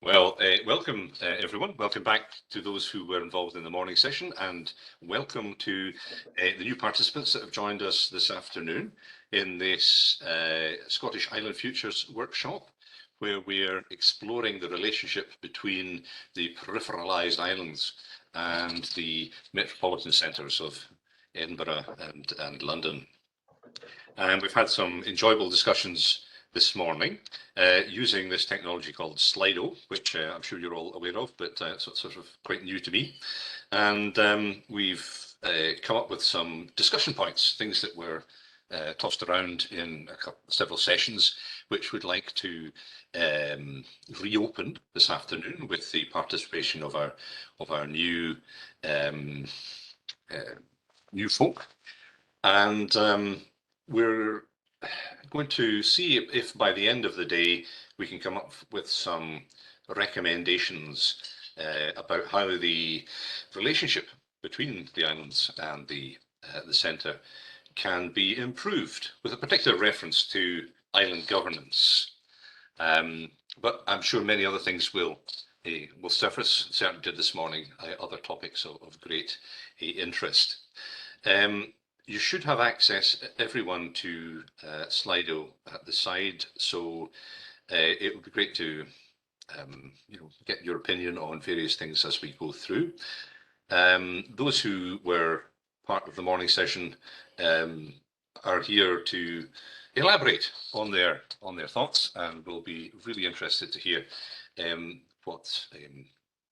Welcome everyone. Welcome back to those who were involved in the morning session, and welcome to the new participants that have joined us this afternoon in this Scottish Island Futures workshop, where we're exploring the relationship between the peripheralised islands and the metropolitan centres of Edinburgh and London. And we've had some enjoyable discussions this morning using this technology called Slido, which I'm sure you're all aware of, but it's sort of quite new to me. And we've come up with some discussion points, things that were tossed around in several sessions, which we'd like to reopen this afternoon with the participation of our new new folk. And we're going to see if by the end of the day we can come up with some recommendations about how the relationship between the islands and the centre can be improved, with a particular reference to island governance. But I'm sure many other things will surface. Certainly did this morning. Other topics of great interest. You should have access, everyone, to Slido at the side, so it would be great to get your opinion on various things as we go through. Those who were part of the morning session are here to elaborate on their thoughts, and we'll be really interested to hear what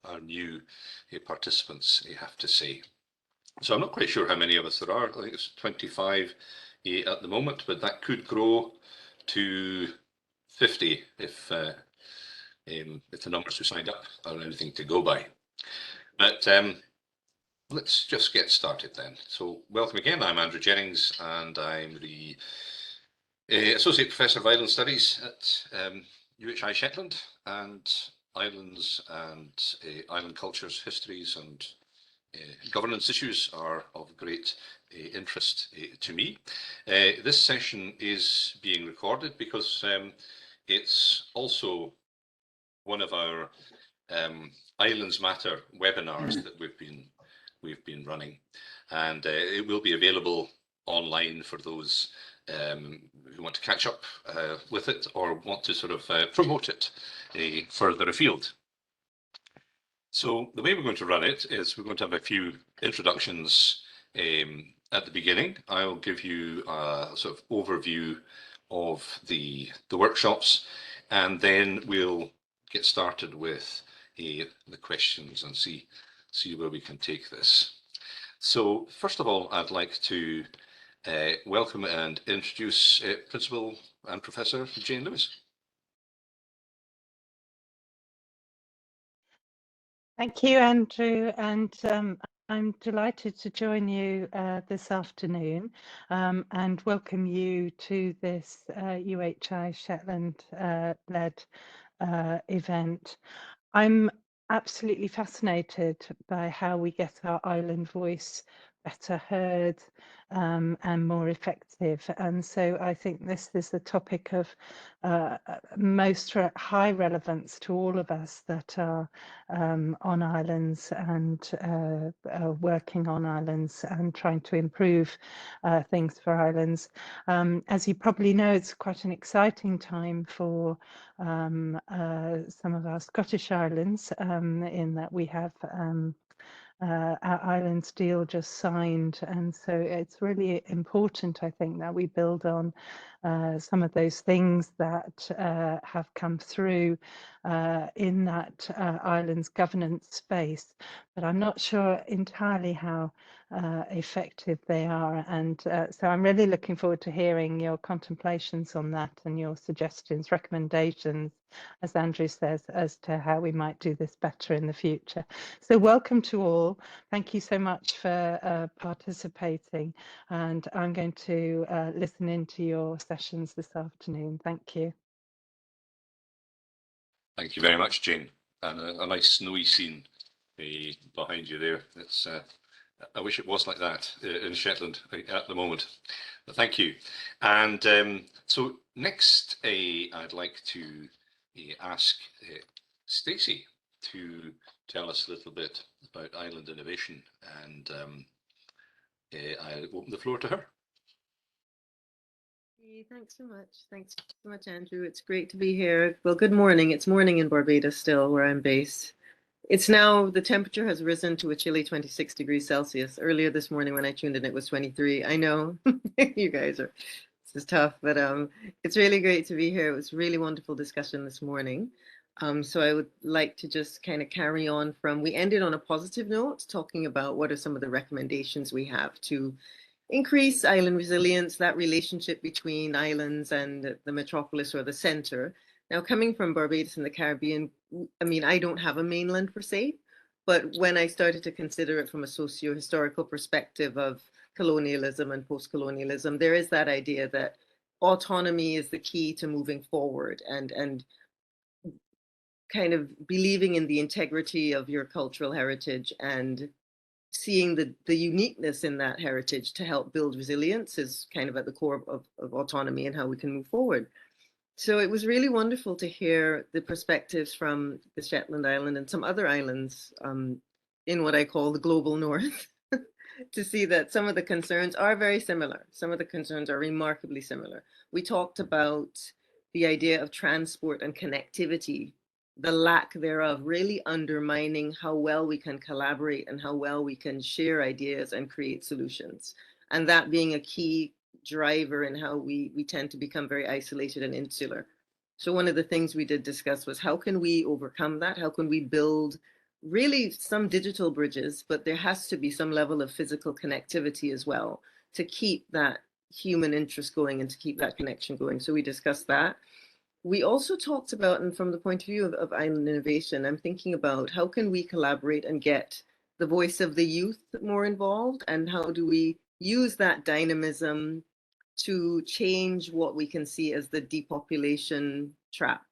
our new participants have to say. So I'm not quite sure how many of us there are. I think it's 25 at the moment, but that could grow to 50 if the numbers who signed up are anything to go by. But let's just get started then. So welcome again. I'm Andrew Jennings, and I'm the Associate Professor of Island Studies at UHI Shetland, and islands and island cultures, histories and governance issues are of great interest to me. This session is being recorded because it's also one of our Islands Matter webinars that we've been running, and it will be available online for those who want to catch up with it or want to sort of promote it further afield. So the way we're going to run it is we're going to have a few introductions at the beginning. I'll give you a sort of overview of the workshops, and then we'll get started with the questions and see where we can take this. So first of all, I'd like to welcome and introduce Principal and Professor Jane Lewis. Thank you, Andrew, and I'm delighted to join you this afternoon and welcome you to this UHI Shetland led event. I'm absolutely fascinated by how we get our island voice better heard and more effective, and so I think this is a topic of most high relevance to all of us that are on islands and working on islands and trying to improve things for islands. As you probably know, it's quite an exciting time for some of our Scottish islands, in that we have our islands deal just signed, and so it's really important, I think, that we build on some of those things that have come through in that islands governance space, but I'm not sure entirely how effective they are, and so I'm really looking forward to hearing your contemplations on that and your suggestions, recommendations, as Andrew says, as to how we might do this better in the future. So welcome to all. Thank you so much for participating, and I'm going to listen into your sessions this afternoon. Thank you. Thank you very much, Jane. And a nice snowy scene behind you there. It's I wish it was like that in Shetland at the moment. But thank you. And so next, I'd like to ask Stacey to tell us a little bit about island innovation, and I open the floor to her. Hey, thanks so much. Thanks so much, Andrew. It's great to be here. Well, good morning. It's morning in Barbados still, where I'm based. It's now, the temperature has risen to a chilly 26 degrees Celsius. Earlier this morning when I tuned in, it was 23. I know you guys are, this is tough, but it's really great to be here. It was a really wonderful discussion this morning. So I would like to just kind of carry on from, we ended on a positive note, talking about what are some of the recommendations we have to increase island resilience, that relationship between islands and the metropolis or the center. Now, coming from Barbados in the Caribbean, I mean, I don't have a mainland per se, but when I started to consider it from a socio-historical perspective of colonialism and post-colonialism, there is that idea that autonomy is the key to moving forward and kind of believing in the integrity of your cultural heritage and seeing the uniqueness in that heritage to help build resilience is kind of at the core of autonomy and how we can move forward. So it was really wonderful to hear the perspectives from the Shetland Island and some other islands in what I call the global north, to see that some of the concerns are very similar. Some of the concerns are remarkably similar. We talked about the idea of transport and connectivity, the lack thereof really undermining how well we can collaborate and how well we can share ideas and create solutions. And that being a key driver in how we tend to become very isolated and insular. So one of the things we did discuss was how can we overcome that? How can we build really some digital bridges, but there has to be some level of physical connectivity as well to keep that human interest going and to keep that connection going. So we discussed that. We also talked about, and from the point of view of island innovation, I'm thinking about how can we collaborate and get the voice of the youth more involved, and how do we use that dynamism to change what we can see as the depopulation trap.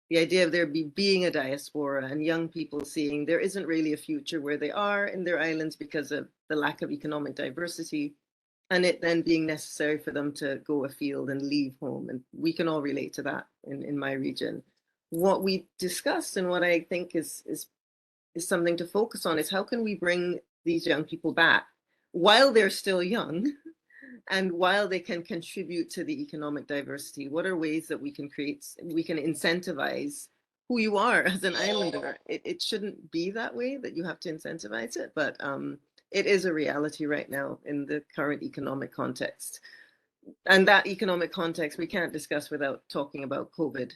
The idea of there being a diaspora and young people seeing there isn't really a future where they are in their islands because of the lack of economic diversity, and it then being necessary for them to go afield and leave home. And we can all relate to that in my region. What we discussed and what I think is something to focus on is how can we bring these young people back while they're still young and while they can contribute to the economic diversity. What are ways that we can create, we can incentivize who you are as an islander? It shouldn't be that way that you have to incentivize it, but it is a reality right now in the current economic context. And that economic context we can't discuss without talking about COVID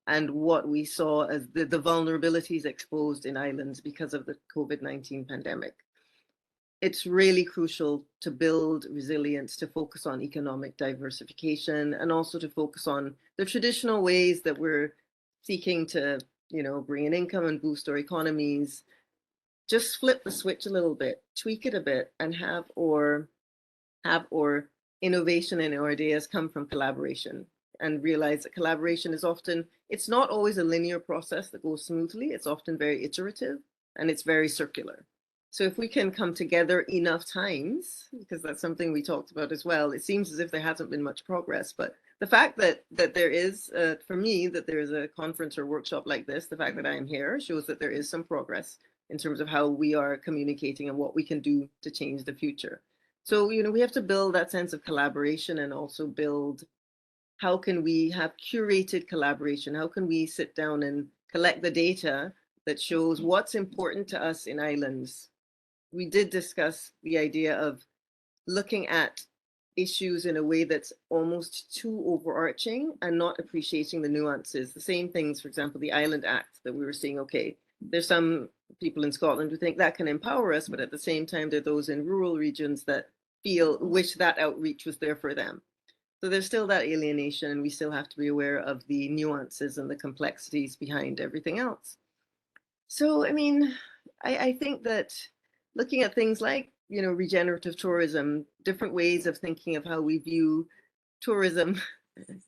and what we saw as the vulnerabilities exposed in islands because of the COVID-19 pandemic. It's really crucial to build resilience, to focus on economic diversification, and also to focus on the traditional ways that we're seeking to, bring in income and boost our economies. Just flip the switch a little bit, tweak it a bit, and have our innovation and our ideas come from collaboration, and realize that collaboration is often, it's not always a linear process that goes smoothly. It's often very iterative and it's very circular. So if we can come together enough times, because that's something we talked about as well, it seems as if there hasn't been much progress, but the fact that there is, for me, that there is a conference or workshop like this, the fact that I am here shows that there is some progress in terms of how we are communicating and what we can do to change the future. So, we have to build that sense of collaboration and also build, how can we have curated collaboration? How can we sit down and collect the data that shows what's important to us in islands? We did discuss the idea of looking at issues in a way that's almost too overarching and not appreciating the nuances. The same things, for example, the Island Act that we were seeing, okay, there's some people in Scotland who think that can empower us, but at the same time, there are those in rural regions that wish that outreach was there for them. So there's still that alienation, and we still have to be aware of the nuances and the complexities behind everything else. So, I mean, I think that looking at things like, regenerative tourism, different ways of thinking of how we view tourism,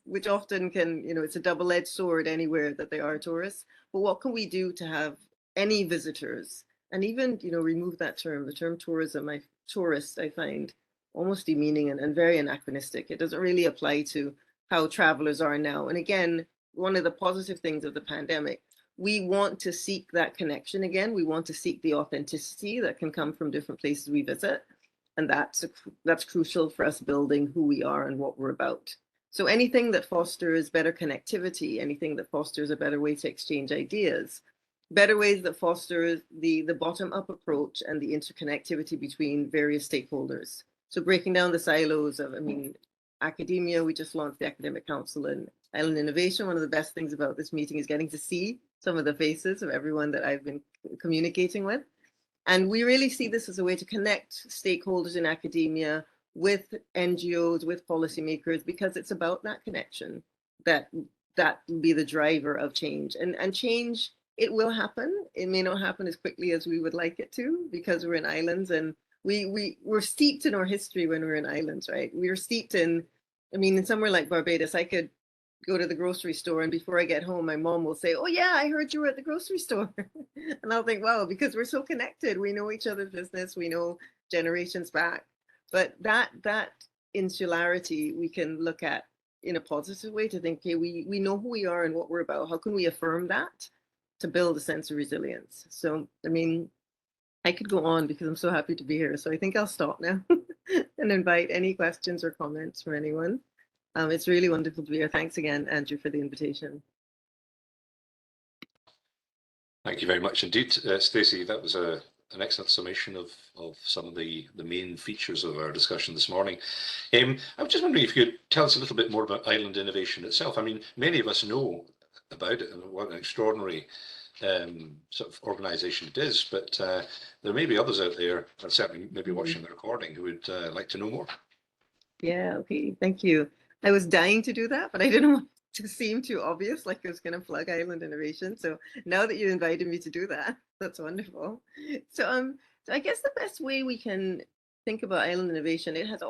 which often can, it's a double-edged sword anywhere that there are tourists, but what can we do to have any visitors? And even, remove that term, the term tourism, tourist, I find almost demeaning and very anachronistic. It doesn't really apply to how travelers are now. And again, one of the positive things of the pandemic we want to seek that connection again. We want to seek the authenticity that can come from different places we visit. And that's crucial for us building who we are and what we're about. So anything that fosters better connectivity, anything that fosters a better way to exchange ideas, better ways that foster the bottom-up approach and the interconnectivity between various stakeholders. So breaking down the silos of, I mean, academia, we just launched the Academic Council in Island Innovation. One of the best things about this meeting is getting to see some of the faces of everyone that I've been communicating with. And we really see this as a way to connect stakeholders in academia with NGOs, with policymakers, because it's about that connection that will be the driver of change. And change, it will happen. It may not happen as quickly as we would like it to, because we're in islands, and we're steeped in our history when we're in islands, right? We're steeped in, I mean, in somewhere like Barbados, I could go to the grocery store, and before I get home, my mom will say, "Oh yeah, I heard you were at the grocery store." And I'll think, wow, because we're so connected, we know each other's business, we know generations back. But that insularity we can look at in a positive way to think, okay, we know who we are and what we're about. How can we affirm that to build a sense of resilience? So, I mean, I could go on because I'm so happy to be here. So I think I'll stop now and invite any questions or comments from anyone. It's really wonderful to be here. Thanks again, Andrew, for the invitation. Thank you very much indeed, Stacey. That was an excellent summation of some of the main features of our discussion this morning. I was just wondering if you could tell us a little bit more about island innovation itself. I mean, many of us know about it and what an extraordinary sort of organisation it is, but there may be others out there, and certainly maybe watching the recording, who would like to know more. Yeah, okay, thank you. I was dying to do that, but I didn't want to seem too obvious, like I was going to plug Island Innovation. So now that you invited me to do that, that's wonderful. So I guess the best way we can think about Island Innovation, it has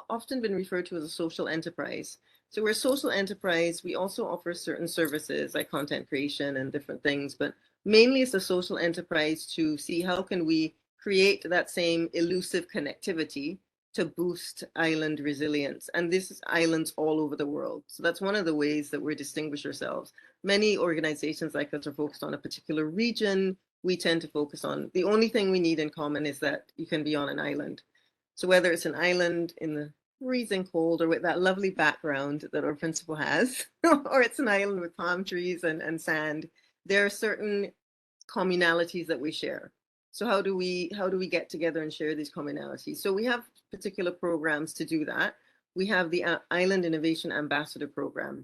often been referred to as a social enterprise. So we're a social enterprise. We also offer certain services like content creation and different things, but mainly it's a social enterprise to see how can we create that same elusive connectivity to boost island resilience. And this is islands all over the world. So that's one of the ways that we distinguish ourselves. Many organizations like us are focused on a particular region. We tend to focus on, the only thing we need in common is that you can be on an island. So whether it's an island in the freezing cold or with that lovely background that our principal has, or it's an island with palm trees and sand, there are certain communalities that we share. So how do we get together and share these commonalities? So we have particular programs to do that. We have the Island Innovation Ambassador Program,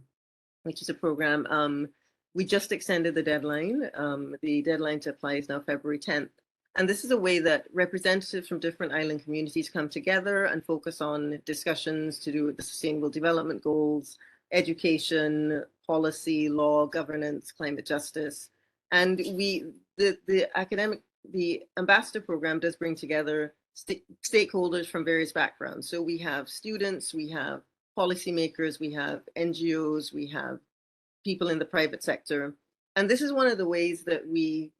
which is a program, we just extended the deadline. The deadline to apply is now February 10th. And this is a way that representatives from different island communities come together and focus on discussions to do with the Sustainable Development Goals, education, policy, law, governance, climate justice. And the ambassador program does bring together stakeholders from various backgrounds. So we have students, we have policymakers, we have NGOs, we have people in the private sector. And this is one of the ways that we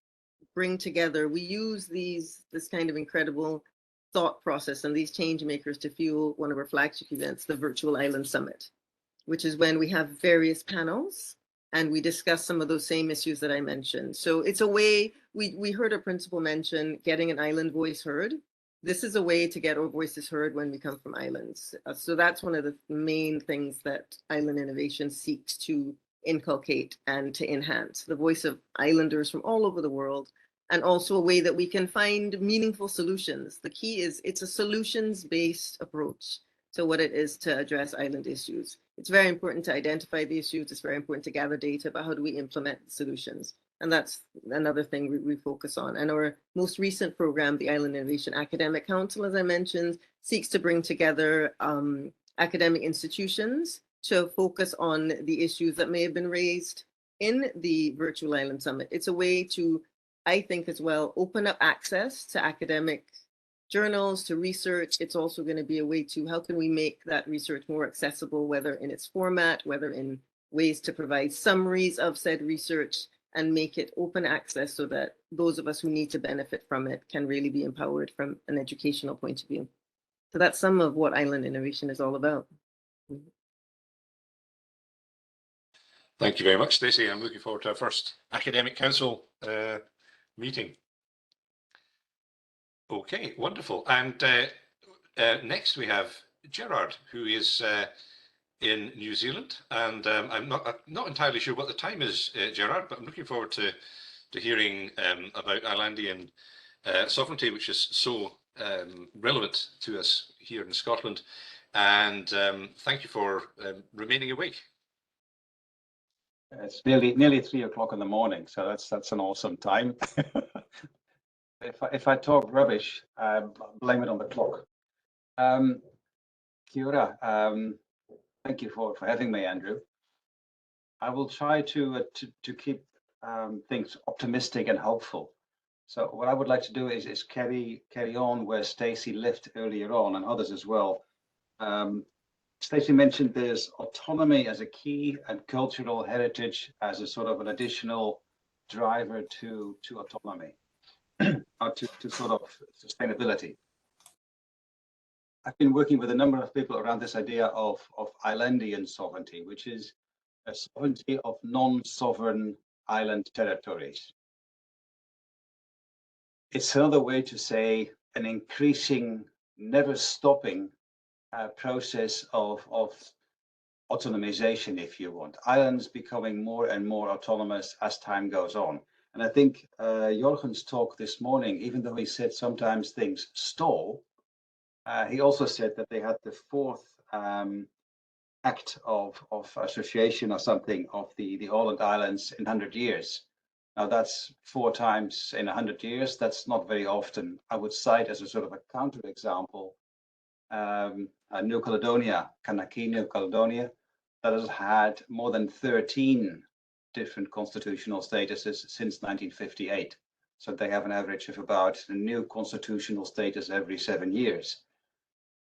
bring together, we use this kind of incredible thought process and these change makers to fuel one of our flagship events, the Virtual Island Summit, which is when we have various panels and we discuss some of those same issues that I mentioned. So it's a way, we heard a principal mention getting an island voice heard. This is a way to get our voices heard when we come from islands. So that's one of the main things that Island Innovation seeks to inculcate and to enhance, the voice of islanders from all over the world, and also a way that we can find meaningful solutions. The key is it's a solutions-based approach to what it is to address island issues. It's very important to identify the issues. It's very important to gather data, but how do we implement solutions? And that's another thing we focus on. And our most recent program, the Island Innovation Academic Council, as I mentioned, seeks to bring together academic institutions to focus on the issues that may have been raised in the Virtual Island Summit. It's a way to, I think as well, open up access to academic journals, to research. It's also going to be a way to, how can we make that research more accessible, whether in its format, whether in ways to provide summaries of said research and make it open access so that those of us who need to benefit from it can really be empowered from an educational point of view. So that's some of what Island Innovation is all about. Thank you very much, Stacey. I'm looking forward to our first Academic Council meeting. Okay, wonderful. And next we have Gerard, who is in New Zealand. And I'm not entirely sure what the time is, Gerard, but I'm looking forward to hearing about Islandian sovereignty, which is so relevant to us here in Scotland. And thank you for remaining awake. It's nearly 3 o'clock in the morning, so that's an awesome time. If I talk rubbish, blame it on the clock. Kia ora. Thank you for having me, Andrew. I will try to keep things optimistic and hopeful. So what I would like to do is carry on where Stacey left earlier on, and others as well. Stacey mentioned there's autonomy as a key and cultural heritage as a sort of an additional driver to autonomy, or to sort of sustainability. I've been working with a number of people around this idea of Islandian sovereignty, which is a sovereignty of non-sovereign island territories. It's another way to say an increasing, never stopping process of autonomization, if you want. Islands becoming more and more autonomous as time goes on. And I think Jorgen's talk this morning, even though he said sometimes things stall, he also said that they had the fourth act of association or something of the Åland Islands in 100 years. Now that's 4 times in 100 years. That's not very often. I would cite as a sort of a counter example New Caledonia, Kanaki New Caledonia, that has had more than 13 different constitutional statuses since 1958. So they have an average of about a new constitutional status every 7 years.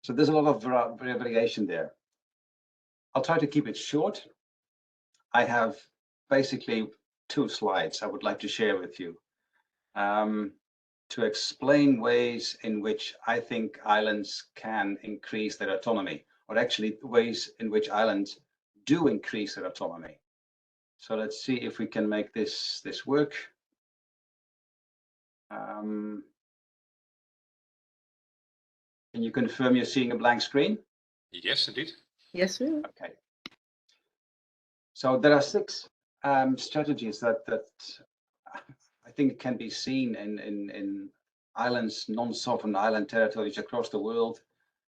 So there's a lot of variation there. I'll try to keep it short. I have basically 2 slides I would like to share with you to explain ways in which I think islands can increase their autonomy, or actually ways in which islands do increase their autonomy. So let's see if we can make this work. Can you confirm you're seeing a blank screen? Yes, indeed. Yes, sir. Okay. So there are 6 strategies that I think can be seen in islands, non-sovereign island territories across the world.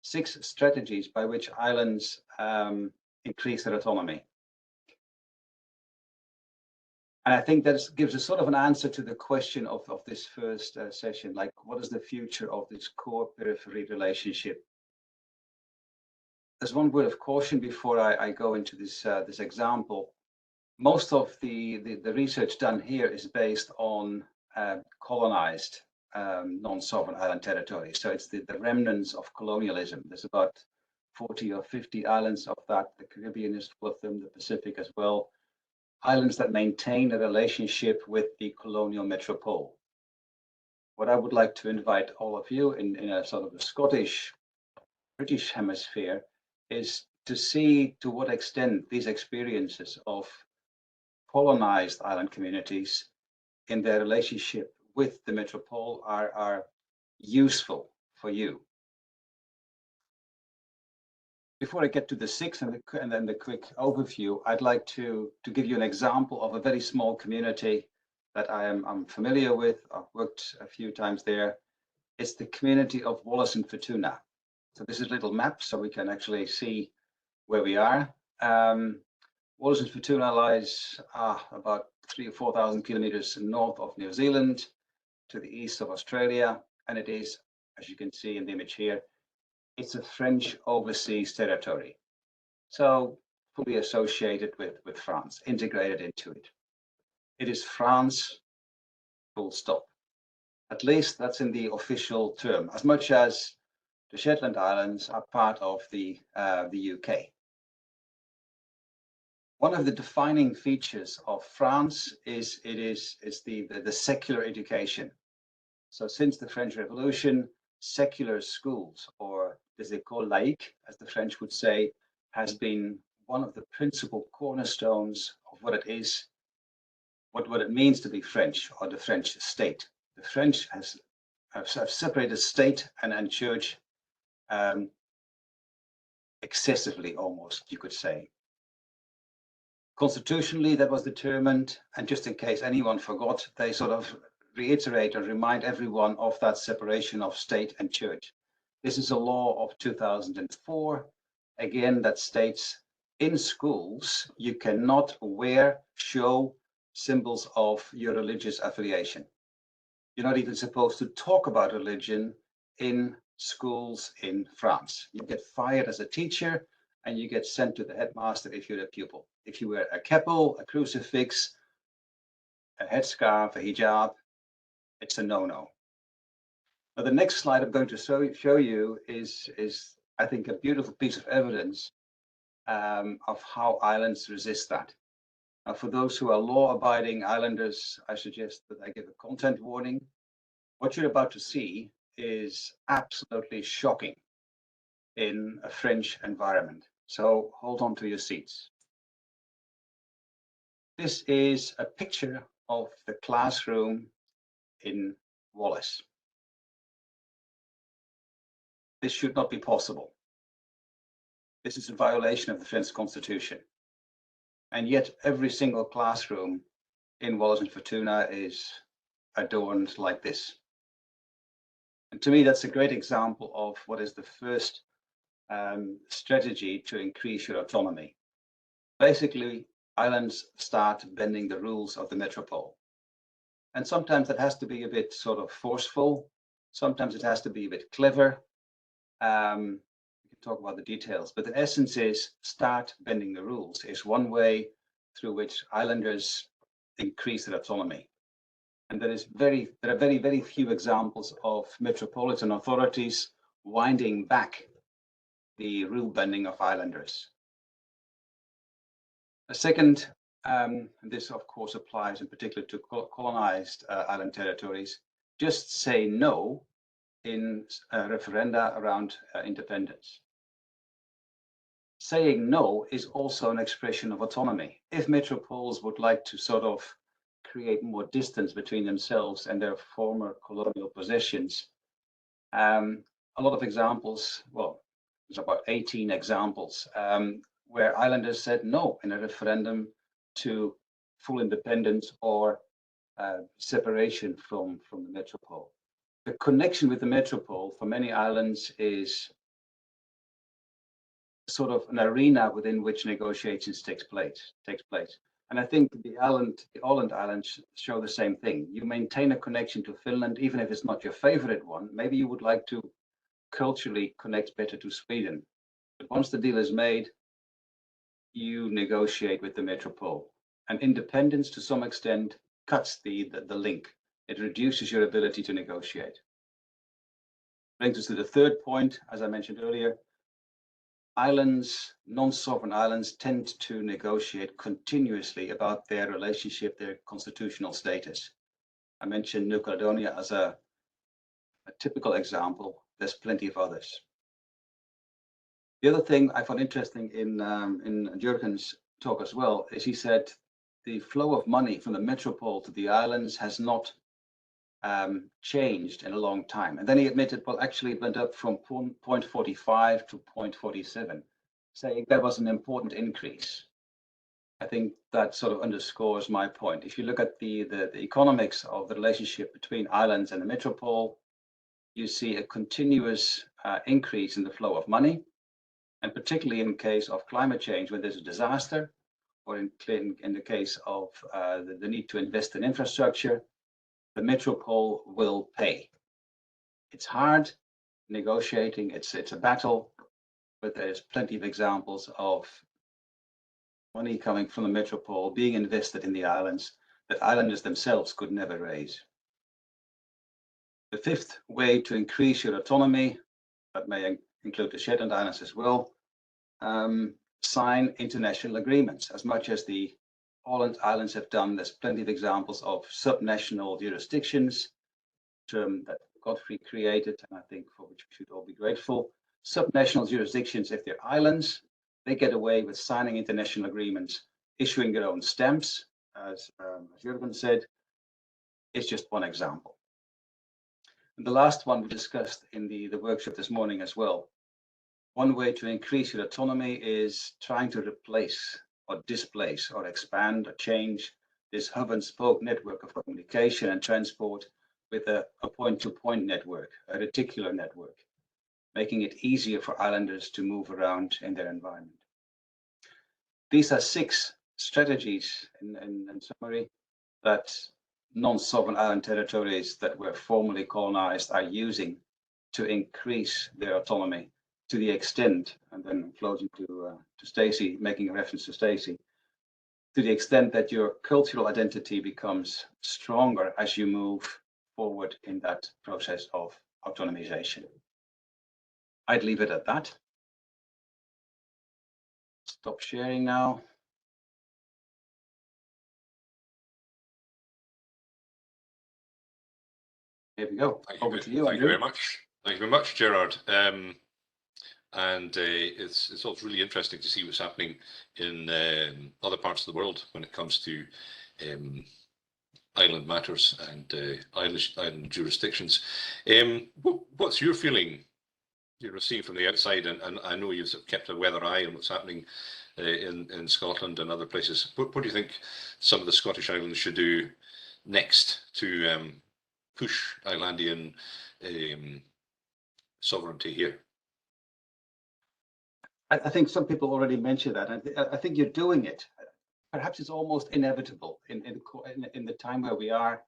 6 strategies by which islands increase their autonomy. And I think that gives a sort of an answer to the question of this first session, like what is the future of this core periphery relationship? There's one word of caution before I go into this example. Most of the research done here is based on colonized non-sovereign island territories. So it's the remnants of colonialism. There's about 40 or 50 islands of that. The Caribbean is full of them, the Pacific as well. Islands that maintain a relationship with the colonial metropole. What I would like to invite all of you in a sort of a Scottish, British hemisphere is to see to what extent these experiences of colonized island communities in their relationship with the metropole are useful for you. Before I get to the 6 and then the quick overview, I'd like to give you an example of a very small community that I'm familiar with. I've worked a few times there. It's the community of Wallis and Futuna. So this is a little map so we can actually see where we are. Wallis and Futuna lies about 3,000 or 4,000 kilometers north of New Zealand, to the east of Australia, and it is, as you can see in the image here, it's a French overseas territory. So fully associated with France, integrated into it. It is France, full stop. At least that's in the official term, as much as the Shetland Islands are part of the UK. One of the defining features of France is the secular education. So since the French Revolution, secular schools, or as they call laïque, as the French would say, has been one of the principal cornerstones what it is, what it means to be French or the French state. The French have separated state and church excessively, almost, you could say. Constitutionally, that was determined, and just in case anyone forgot, they sort of reiterate or remind everyone of that separation of state and church. This is a law of 2004, again, that states in schools, you cannot show symbols of your religious affiliation. You're not even supposed to talk about religion in schools in France. You get fired as a teacher and you get sent to the headmaster if you're a pupil. If you wear a keppel, a crucifix, a headscarf, a hijab, it's a no-no. Now, the next slide I'm going to show you is I think, a beautiful piece of evidence of how islands resist that. Now, for those who are law-abiding islanders, I suggest that I give a content warning. What you're about to see is absolutely shocking in a French environment. So hold on to your seats. This is a picture of the classroom in Wallis. This should not be possible. This is a violation of the French Constitution. And yet every single classroom in Wallis and Futuna is adorned like this. And to me, that's a great example of what is the first strategy to increase your autonomy. Basically, islands start bending the rules of the metropole. And sometimes that has to be a bit sort of forceful. Sometimes it has to be a bit clever. We can talk about the details, but the essence is start bending the rules is one way through which islanders increase their autonomy. And there are very, very few examples of metropolitan authorities winding back the rule bending of islanders. A second, and this of course applies in particular to colonized island territories, just say no in referenda around independence. Saying no is also an expression of autonomy. If metropoles would like to sort of create more distance between themselves and their former colonial possessions, a lot of examples, well, there's about 18 examples where islanders said no in a referendum to full independence or separation from the metropole. The connection with the metropole for many islands is sort of an arena within which negotiations takes place. And I think the Åland Islands show the same thing. You maintain a connection to Finland, even if it's not your favorite one. Maybe you would like to culturally connect better to Sweden. But once the deal is made, you negotiate with the metropole. And independence, to some extent, cuts the link. It reduces your ability to negotiate. Brings us to the third point, as I mentioned earlier. Islands, non-sovereign islands, tend to negotiate continuously about their relationship, their constitutional status. I mentioned New Caledonia as a typical example. There's plenty of others. The other thing I found interesting in Jurgen's talk as well is he said the flow of money from the metropole to the islands has not changed in a long time. And then he admitted, well, actually it went up from 0.45 to 0.47, saying that was an important increase. I think that sort of underscores my point. If you look at the economics of the relationship between islands and the metropole, you see a continuous increase in the flow of money, and particularly in case of climate change, when there's a disaster, or in the case of the need to invest in infrastructure, the metropole will pay. It's hard negotiating, it's a battle, but there's plenty of examples of money coming from the metropole being invested in the islands that islanders themselves could never raise. The fifth way to increase your autonomy, that may include the Shetland Islands as well, sign international agreements. As much as the Åland Islands have done, there's plenty of examples of subnational jurisdictions, term that Godfrey created, and I think for which we should all be grateful. Subnational jurisdictions, if they're islands, they get away with signing international agreements issuing your own stamps, as Jürgen said, is just one example. And the last one we discussed in the workshop this morning as well. One way to increase your autonomy is trying to replace or displace or expand or change this hub and spoke network of communication and transport with a point-to-point network, a reticular network, making it easier for islanders to move around in their environment. These are 6 strategies in summary that non-sovereign island territories that were formerly colonized are using to increase their autonomy to the extent, and then floating to Stacey, making a reference to Stacey, to the extent that your cultural identity becomes stronger as you move forward in that process of autonomization. I'd leave it at that. Stop sharing now. Here we go. Over to you, Thank you Andrew. very much. Thank you very much, Gerard. It's also really interesting to see what's happening in other parts of the world when it comes to island matters and island jurisdictions. What's your feeling? You're seeing from the outside, and I know you've sort of kept a weather eye on what's happening in Scotland and other places. What do you think some of the Scottish islands should do next to push Islandian sovereignty here? I think some people already mentioned that. I think you're doing it. Perhaps it's almost inevitable in the time where we are.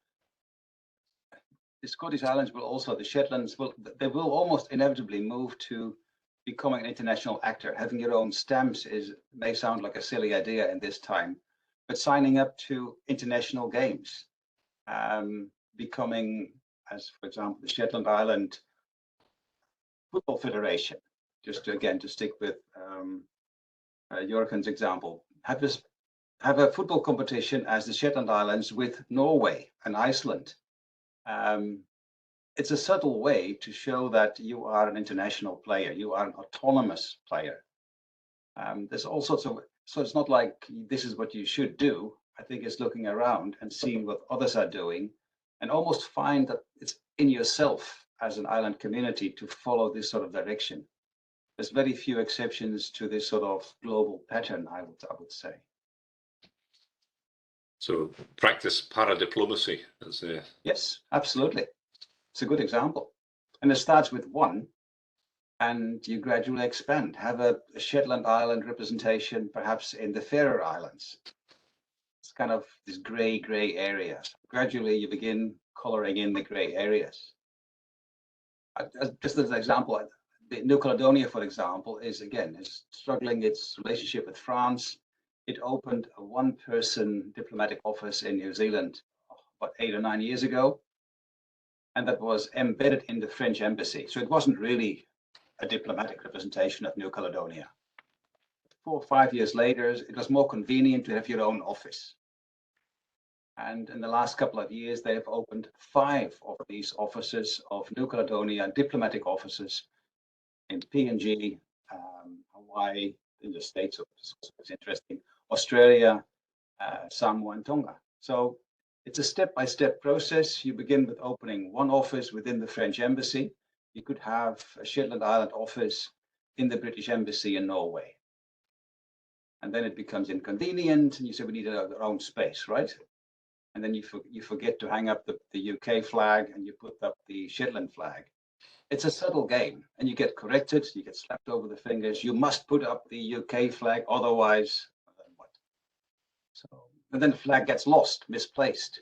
The Scottish Islands will also, the Shetlands they will almost inevitably move to becoming an international actor. Having your own stamps may sound like a silly idea in this time, but signing up to international games, becoming, as for example, the Shetland Island Football Federation, just to stick with Jørgen's example, have a football competition as the Shetland Islands with Norway and Iceland. It's a subtle way to show that you are an international player, you are an autonomous player. There's all sorts of, so it's not like this is what you should do. I think it's looking around and seeing what others are doing and almost find that it's in yourself as an island community to follow this sort of direction. There's very few exceptions to this sort of global pattern, I would say. So practice paradiplomacy. Yes, absolutely. It's a good example. And it starts with one, and you gradually expand. Have a Shetland Island representation, perhaps in the Faroe Islands. It's kind of this gray areas. Gradually, you begin coloring in the gray areas. Just as an example, New Caledonia, for example, is struggling its relationship with France. It opened a one-person diplomatic office in New Zealand about 8 or 9 years ago, and that was embedded in the French embassy. So it wasn't really a diplomatic representation of New Caledonia. 4 or 5 years later, it was more convenient to have your own office. And in the last couple of years, they have opened 5 of these offices of New Caledonia, diplomatic offices in PNG, Hawaii, in the States, it's interesting, Australia, Samoa, and Tonga. So it's a step-by-step process. You begin with opening one office within the French embassy. You could have a Shetland Island office in the British embassy in Norway. And then it becomes inconvenient, and you say we need our own space, right? And then you forget to hang up the UK flag, and you put up the Shetland flag. It's a subtle game, and you get corrected, you get slapped over the fingers. You must put up the UK flag, otherwise, what? So, and then the flag gets lost, misplaced.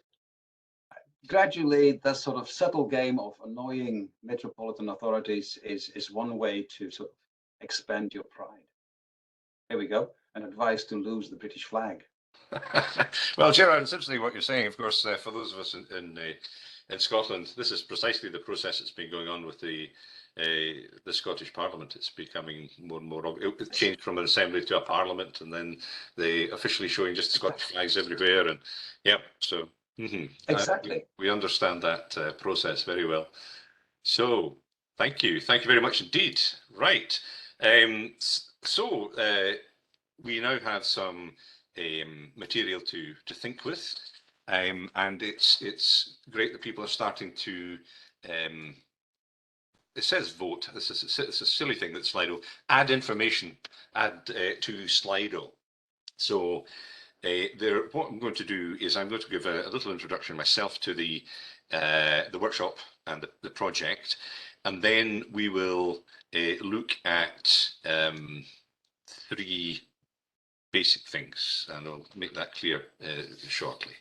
Gradually, that sort of subtle game of annoying metropolitan authorities is one way to sort of expand your pride. Here we go, an advice to lose the British flag. Well, Gerard, it's interesting what you're saying. Of course, for those of us in Scotland, this is precisely the process that's been going on with the Scottish Parliament. It's becoming more and more. It changed from an assembly to a parliament, and then they officially showing just Scottish flags everywhere. And yeah, so exactly, we understand that process very well. So thank you very much indeed. Right, so we now have some material to think with, and it's great that people are starting to. It says vote. This is a silly thing that Slido add information, add to Slido. So what I'm going to do is I'm going to give a little introduction myself to the workshop and the project, and then we will look at three basic things, and I'll make that clear shortly.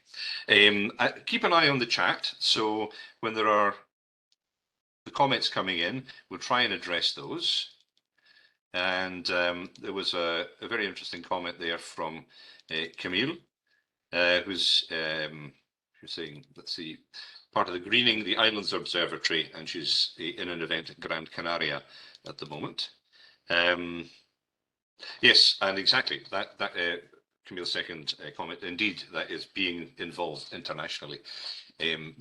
Keep an eye on the chat, so when there are the comments coming in, we'll try and address those. And there was a very interesting comment there from Camille, who's saying, let's see, part of the Greening the Islands Observatory, and she's in an event at Gran Canaria at the moment. Yes, and exactly that Camille's second comment. Indeed, that is being involved internationally,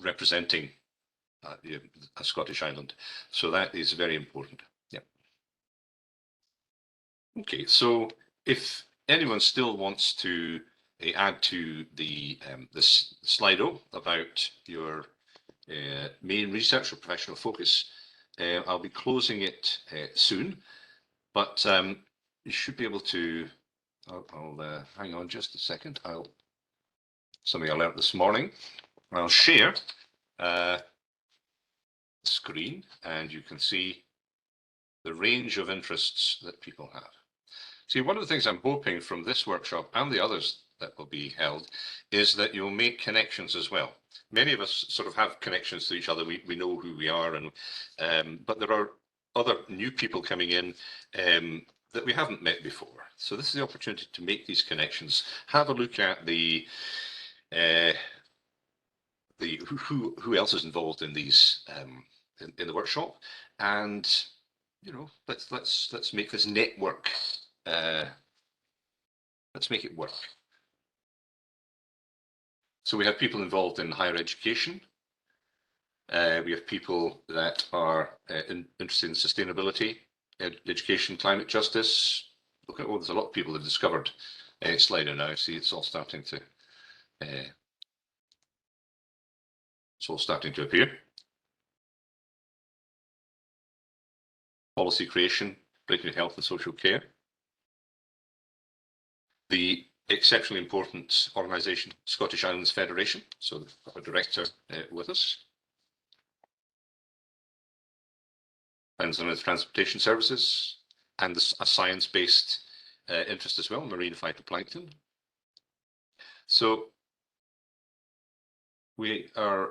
representing a Scottish island. So that is very important. Yeah. Okay, so if anyone still wants to add to this Slido about your main research or professional focus, I'll be closing it soon, but you should be able to. I'll hang on just a second. Something I learned this morning. I'll share screen, and you can see the range of interests that people have. See, one of the things I'm hoping from this workshop and the others that will be held is that you'll make connections as well. Many of us sort of have connections to each other. We know who we are, and but there are other new people coming in that we haven't met before. So this is the opportunity to make these connections. Have a look at who else is involved in these in the workshop, and let's make this network. Let's make it work. So we have people involved in higher education. We have people that are interested in sustainability, education, climate justice. Look at, there's a lot of people that have discovered Slido now. See, it's all starting to appear. Policy creation, breaking health and social care. The exceptionally important organisation, Scottish Islands Federation. So we've got a director with us. Islands and Transportation Services, and a science-based interest as well, marine phytoplankton. So we are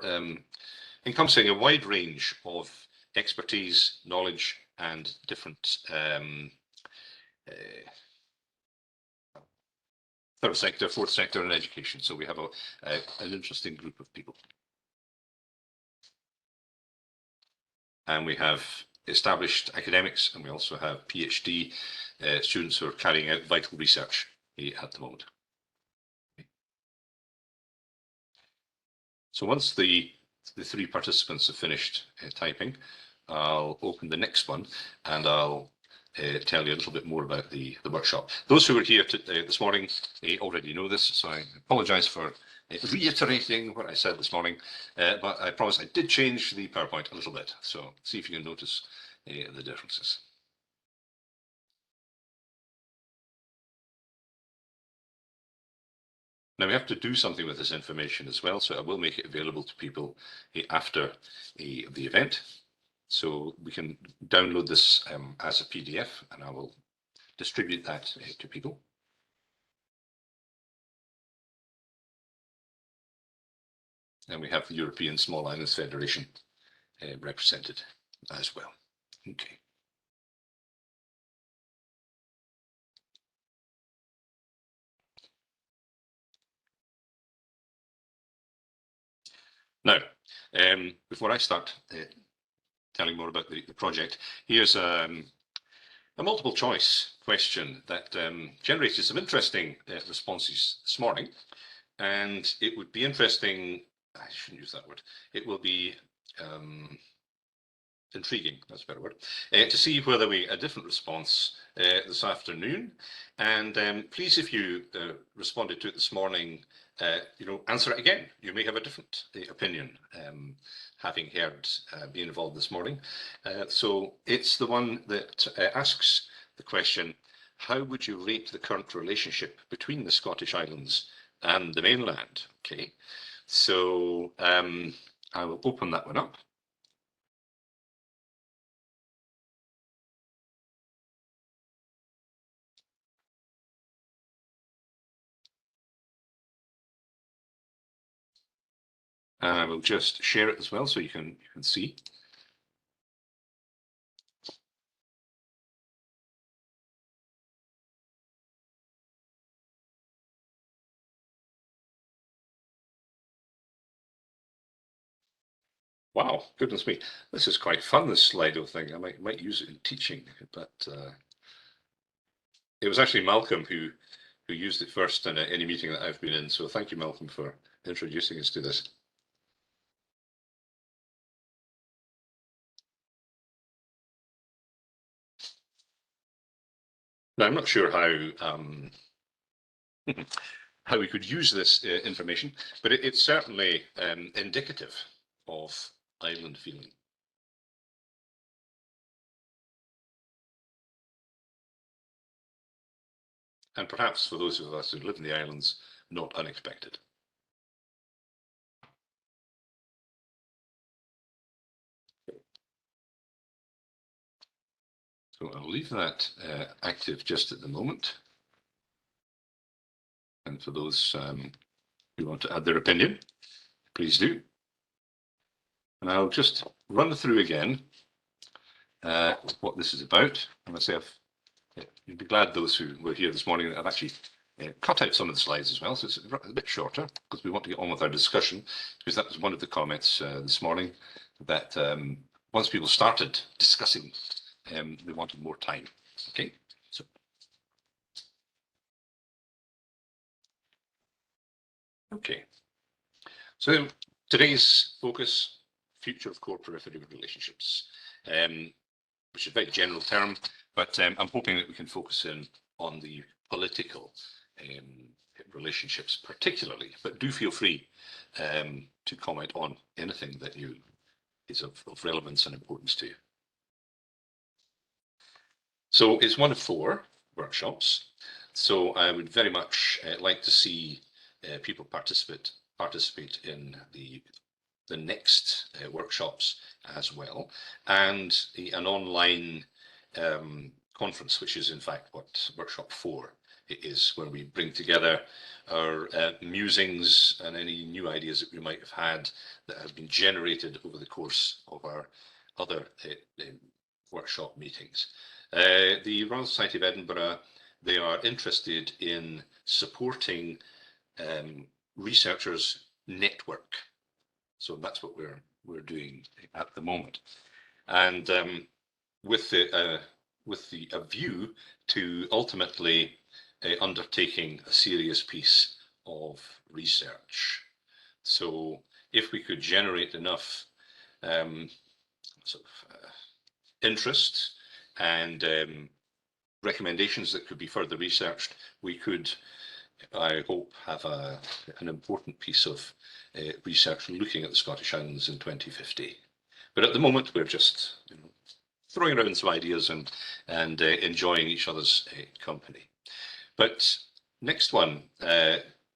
encompassing a wide range of expertise, knowledge, and different third sector, fourth sector, and education. So we have an interesting group of people. And we have established academics, and we also have PhD students who are carrying out vital research at the moment. So once the three participants have finished typing, I'll open the next one, and I'll tell you a little bit more about the workshop. Those who were here this morning already know this, so I apologise for reiterating what I said this morning, but I promise I did change the PowerPoint a little bit, so see if you can notice the differences. Now we have to do something with this information as well, so I will make it available to people after the event. So we can download this as a PDF, and I will distribute that to people. And we have the European Small Islands Federation represented as well. Okay. Now, before I start telling more about the project, here's a multiple choice question that generated some interesting responses this morning. And it would be interesting, I shouldn't use that word, it will be intriguing, that's a better word, to see whether we a different response this afternoon. And please, if you responded to it this morning, answer it again. You may have a different opinion, having heard being involved this morning. So it's the one that asks the question, how would you rate the current relationship between the Scottish Islands and the mainland? Okay, so I will open that one up. And I will just share it as well so you can see. Wow, goodness me, this is quite fun, this Slido thing. I might use it in teaching, but it was actually Malcolm who used it first in any meeting that I've been in. So thank you, Malcolm, for introducing us to this. Now, I'm not sure how how we could use this information, but it's certainly indicative of island feeling. And perhaps for those of us who live in the islands, not unexpected. So I'll leave that active just at the moment. And for those who want to add their opinion, please do. And I'll just run through again what this is about. And myself, you'd be glad those who were here this morning that I've actually cut out some of the slides as well, so it's a bit shorter because we want to get on with our discussion, because that was one of the comments this morning that once people started discussing, they wanted more time. Okay, so. Okay, so today's focus, future of core periphery relationships, which is a very general term, but I'm hoping that we can focus in on the political relationships particularly, but do feel free to comment on anything that is of relevance and importance to you. So it's one of 4 workshops. So I would very much like to see people participate in the next workshops as well, and an online conference, which is in fact what workshop 4 is, where we bring together our musings and any new ideas that we might have had that have been generated over the course of our other workshop meetings. The Royal Society of Edinburgh, they are interested in supporting researchers' network. So that's what we're doing at the moment, and with the a view to ultimately undertaking a serious piece of research. So if we could generate enough interest and recommendations that could be further researched, we could, I hope, have an important piece of research looking at the Scottish Islands in 2050. But at the moment, we're just throwing around some ideas and enjoying each other's company. But next one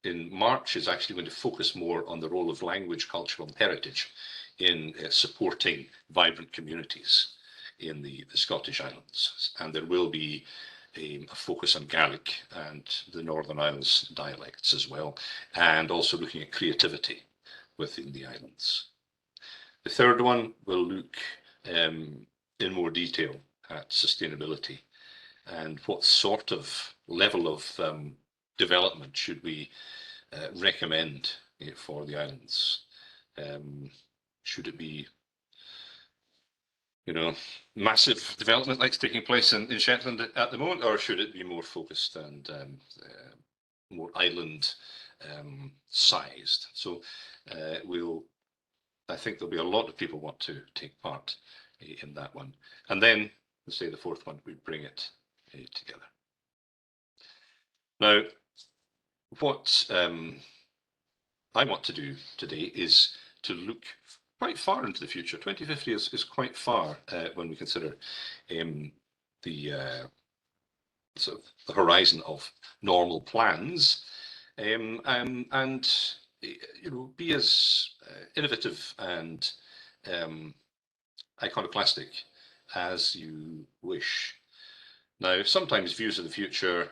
in March is actually going to focus more on the role of language, culture and heritage in supporting vibrant communities in the Scottish Islands. And there will be a focus on Gaelic and the Northern Isles dialects as well, and also looking at creativity within the islands. The third one will look in more detail at sustainability and what sort of level of development should we recommend for the islands. Should it be massive development like taking place in Shetland at the moment, or should it be more focused and more island sized? So I think there'll be a lot of people want to take part in that one. And then, let's say the fourth one, we bring it together. Now, what I want to do today is to look quite far into the future. 2050 is quite far when we consider the sort of the horizon of normal plans, and you know, be as innovative and iconoclastic as you wish. Now, sometimes views of the future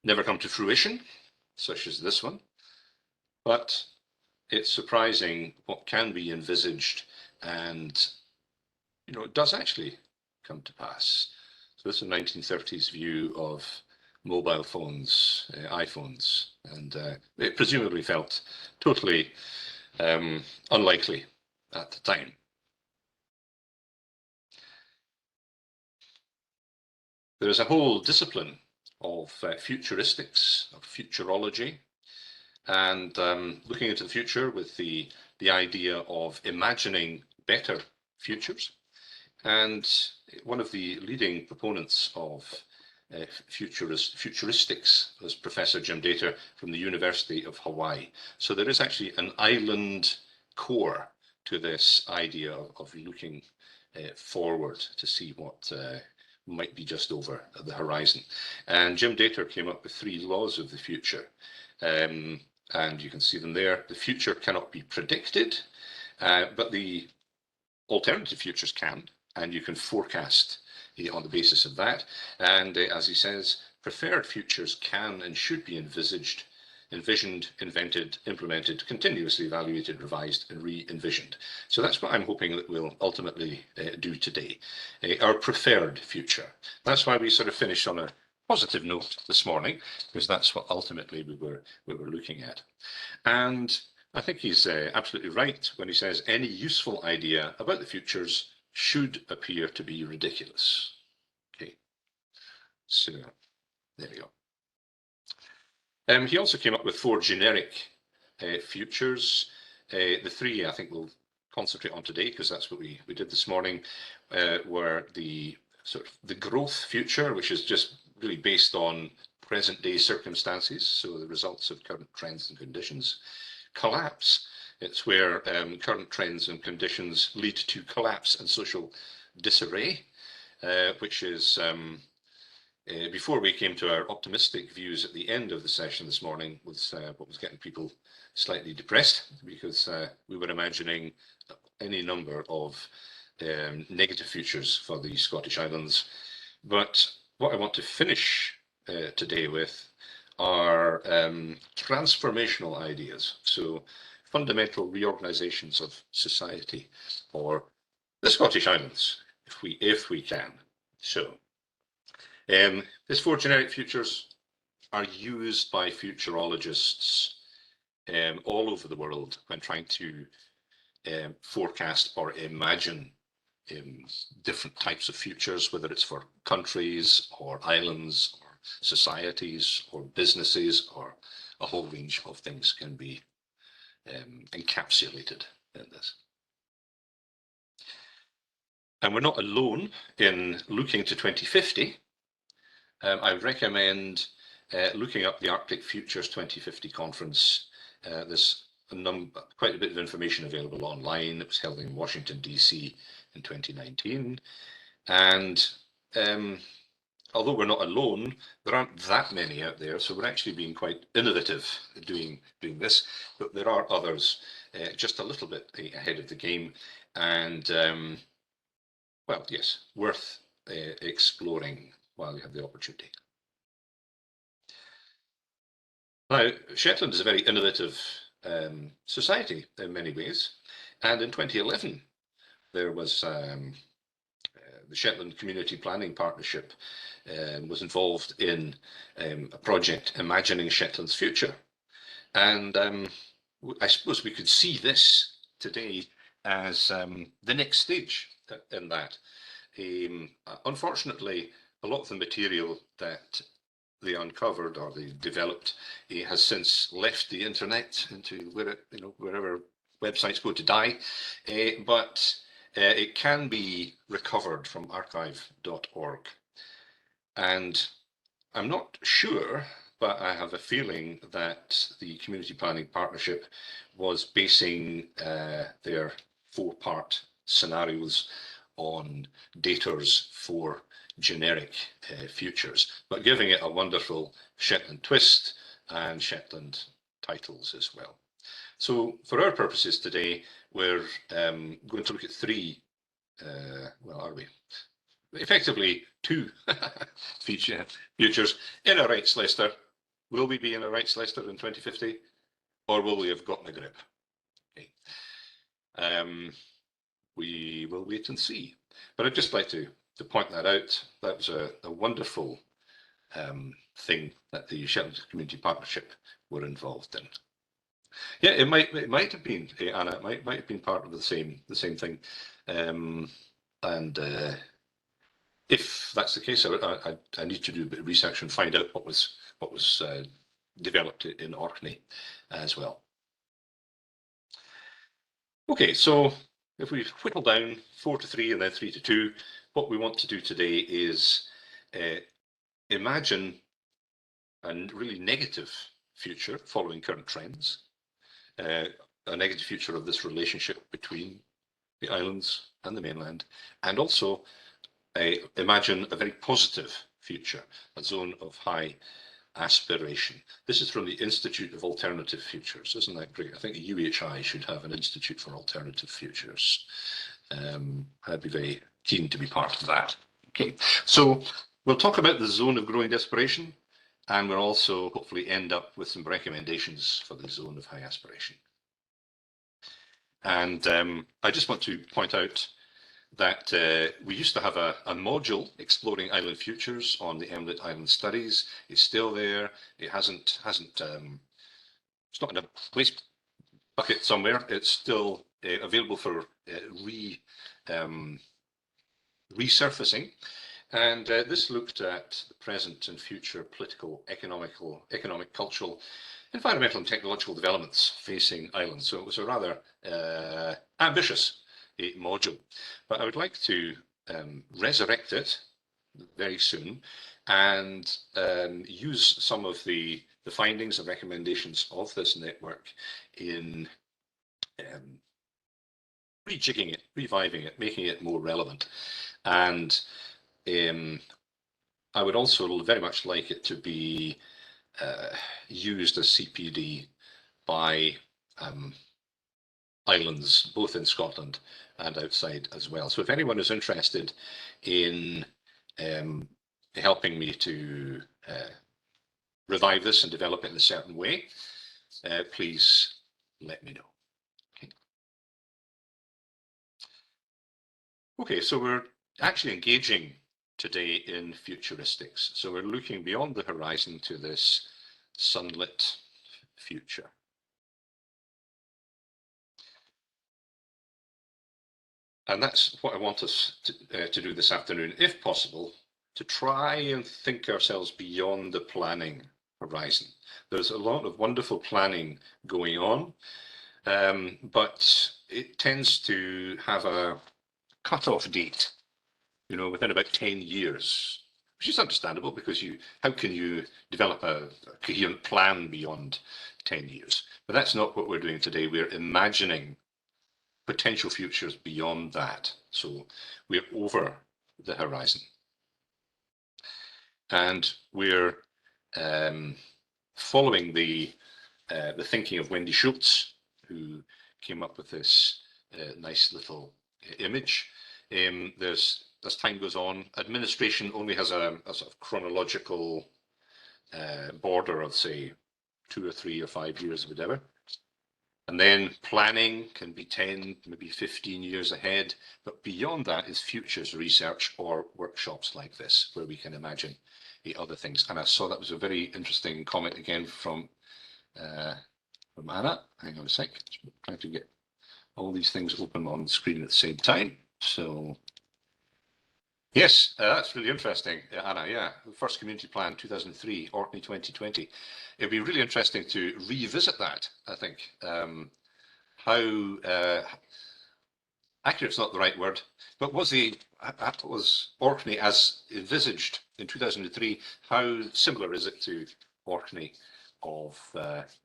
never come to fruition, such as this one, but it's surprising what can be envisaged, and you know, it does actually come to pass. So this is a 1930s view of mobile phones, iPhones, and it presumably felt totally unlikely at the time. There is a whole discipline of futuristics, of futurology, and looking into the future with the idea of imagining better futures. And one of the leading proponents of futuristics was Professor Jim Dator from the University of Hawaii. So there is actually an island core to this idea of looking forward to see what might be just over the horizon. And Jim Dator came up with 3 laws of the future. And you can see them there. The future cannot be predicted, but the alternative futures can, and you can forecast on the basis of that. And as he says, preferred futures can and should be envisioned, invented, implemented, continuously evaluated, revised, and re-envisioned. So that's what I'm hoping that we'll ultimately do today. Our preferred future. That's why we sort of finished on a positive note this morning, because that's what ultimately we were looking at. And I think he's absolutely right when he says any useful idea about the futures should appear to be ridiculous. Okay, so there we go. He also came up with 4 generic futures. The 3 I think we'll concentrate on today, because that's what we did this morning, were the sort of the growth future, which is just really based on present day circumstances, so the results of current trends and conditions. Collapse, it's where current trends and conditions lead to collapse and social disarray, which is before we came to our optimistic views at the end of the session this morning, was what was getting people slightly depressed, because we were imagining any number of negative futures for the Scottish Islands. But what I want to finish today with are transformational ideas. So fundamental reorganizations of society for the Scottish Islands, if we can. So these 4 generic futures are used by futurologists all over the world when trying to forecast or imagine different types of futures, whether it's for countries or islands or societies or businesses, or a whole range of things can be encapsulated in this. And we're not alone in looking to 2050. I would recommend looking up the Arctic Futures 2050 conference. There's quite a bit of information available online. It was held in Washington, DC in 2019. And although we're not alone, there aren't that many out there, so we're actually being quite innovative doing this, but there are others just a little bit ahead of the game, and well, yes, worth exploring while you have the opportunity. Now, Shetland is a very innovative society in many ways, and in 2011 there was the Shetland Community Planning Partnership was involved in a project imagining Shetland's future. And I suppose we could see this today as the next stage in that. Unfortunately, a lot of the material that they uncovered or they developed has since left the internet into wherever websites go to die, but it can be recovered from archive.org. And I'm not sure, but I have a feeling that the Community Planning Partnership was basing their 4-part scenarios on daters for generic futures, but giving it a wonderful Shetland twist and Shetland titles as well. So for our purposes today, we're going to look at 3, well, are we? Effectively 2 futures in a rights Leicester. Will we be in a rights Leicester in 2050, or will we have gotten a grip? Okay. We will wait and see. But I'd just like to point that out. That was a wonderful thing that the Shetland Community Partnership were involved in. Yeah, it might have been, Anna. It might have been part of the same thing. If that's the case, I need to do a bit of research and find out what was developed in Orkney as well. Okay, so if we whittle down 4 to 3 and then 3 to 2, what we want to do today is imagine a really negative future following current trends, a negative future of this relationship between the islands and the mainland, and also imagine a very positive future, a zone of high aspiration. This is from the Institute of Alternative Futures. Isn't that great? I think the UHI should have an Institute for Alternative Futures. I'd be very keen to be part of that. Okay, so we'll talk about the zone of growing desperation, and we'll also hopefully end up with some recommendations for the zone of high aspiration. And I just want to point out that we used to have a module exploring island futures on the MLIT Island Studies. It's still there. It hasn't it's not in a waste bucket somewhere. It's still available for resurfacing. And this looked at the present and future political, economic, cultural, environmental and technological developments facing islands. So it was a rather ambitious module, but I would like to resurrect it very soon and use some of the findings and recommendations of this network in rejigging it, reviving it, making it more relevant. And I would also very much like it to be used as CPD by islands, both in Scotland and outside as well. So if anyone is interested in helping me to revive this and develop it in a certain way, please let me know. Okay, so we're actually engaging today in futuristics. So we're looking beyond the horizon to this sunlit future. And that's what I want us to do this afternoon, if possible, to try and think ourselves beyond the planning horizon. There's a lot of wonderful planning going on, but it tends to have a cut-off date, you know, within about 10 years, which is understandable because how can you develop a coherent plan beyond 10 years? But that's not what we're doing today. We're imagining potential futures beyond that. So we're over the horizon. And we're following the thinking of Wendy Schultz, who came up with this nice little image. As time goes on, administration only has a sort of chronological border of, say, 2 or 3 or 5 years or whatever. And then planning can be 10, maybe 15 years ahead. But beyond that is futures research or workshops like this, where we can imagine the other things. And I saw that was a very interesting comment again from Anna. Hang on a sec, I'm trying to get all these things open on the screen at the same time. So yes, that's really interesting, Anna. Yeah, the first community plan, 2003, Orkney 2020. It'd be really interesting to revisit that, I think, how accurate is not the right word, but was Orkney as envisaged in 2003, how similar is it to Orkney of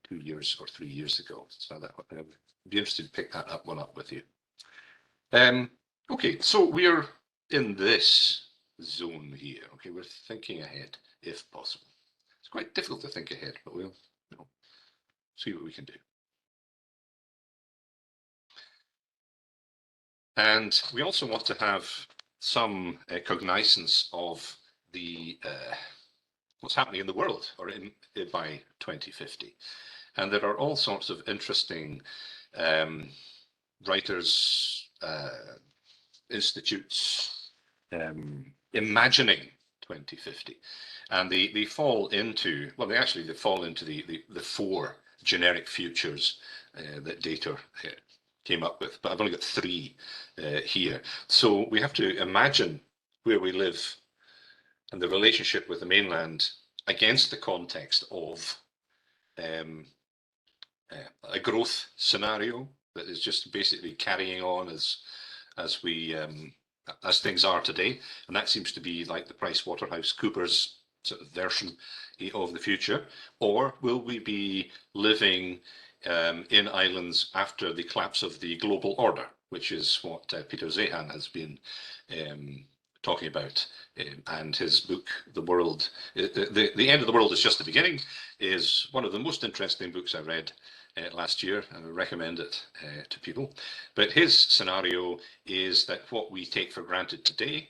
2 years or 3 years ago? So that I'd be interested to pick that up with you. Okay, so we're in this zone here. Okay, we're thinking ahead if possible. It's quite difficult to think ahead, but we'll see what we can do. And we also want to have some cognizance of the what's happening in the world or by 2050. And there are all sorts of interesting writers, institutes, imagining 2050. And they fall into, well, they fall into the four generic futures that Data came up with, but I've only got three here. So we have to imagine where we live and the relationship with the mainland against the context of a growth scenario that is just basically carrying on as things are today, and that seems to be like the PricewaterhouseCoopers sort of version of the future. Or will we be living in islands after the collapse of the global order, which is what Peter Zehan has been talking about, and his book, The World, the End of the World is Just the Beginning, is one of the most interesting books I read last year, and I recommend it to people. But his scenario is that what we take for granted today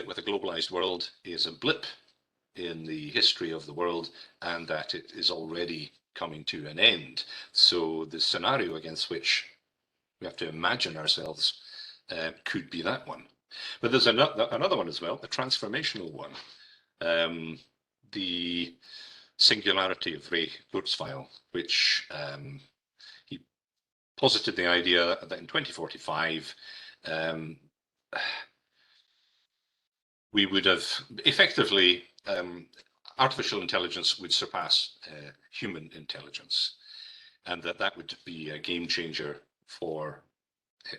with a globalized world is a blip in the history of the world, and that it is already coming to an end. So the scenario against which we have to imagine ourselves could be that one. But there's another one as well, a transformational one. The singularity of Ray Kurzweil, which he posited the idea that in 2045, we would have effectively, artificial intelligence would surpass human intelligence, and that would be a game changer for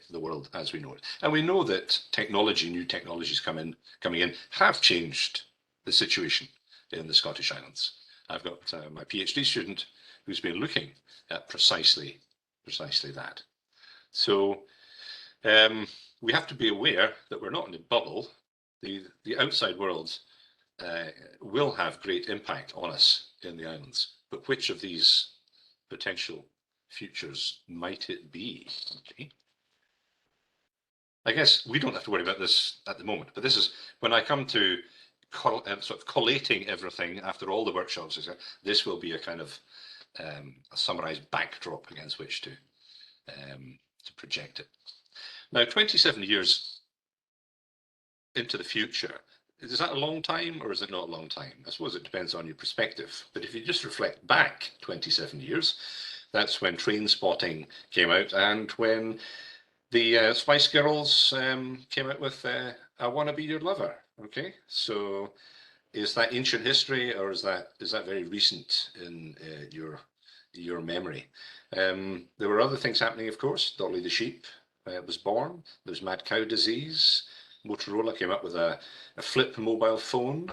the world as we know it. And we know that new technologies coming in have changed the situation in the Scottish Islands. I've got my PhD student who's been looking at precisely that. So we have to be aware that we're not in a bubble. The outside world will have great impact on us in the islands, but which of these potential futures might it be? Okay. I guess we don't have to worry about this at the moment, but this is when I come to sort of collating everything after all the workshops. This will be a kind of a summarized backdrop against which to project it. Now, 27 years into the future, is that a long time or is it not a long time? I suppose it depends on your perspective. But if you just reflect back 27 years, that's when Train Spotting came out and when the Spice Girls came out with I Wanna Be Your Lover. Okay, so is that ancient history or is that very recent in your memory? There were other things happening, of course. Dolly the sheep was born. There's mad cow disease. Motorola came up with a flip mobile phone.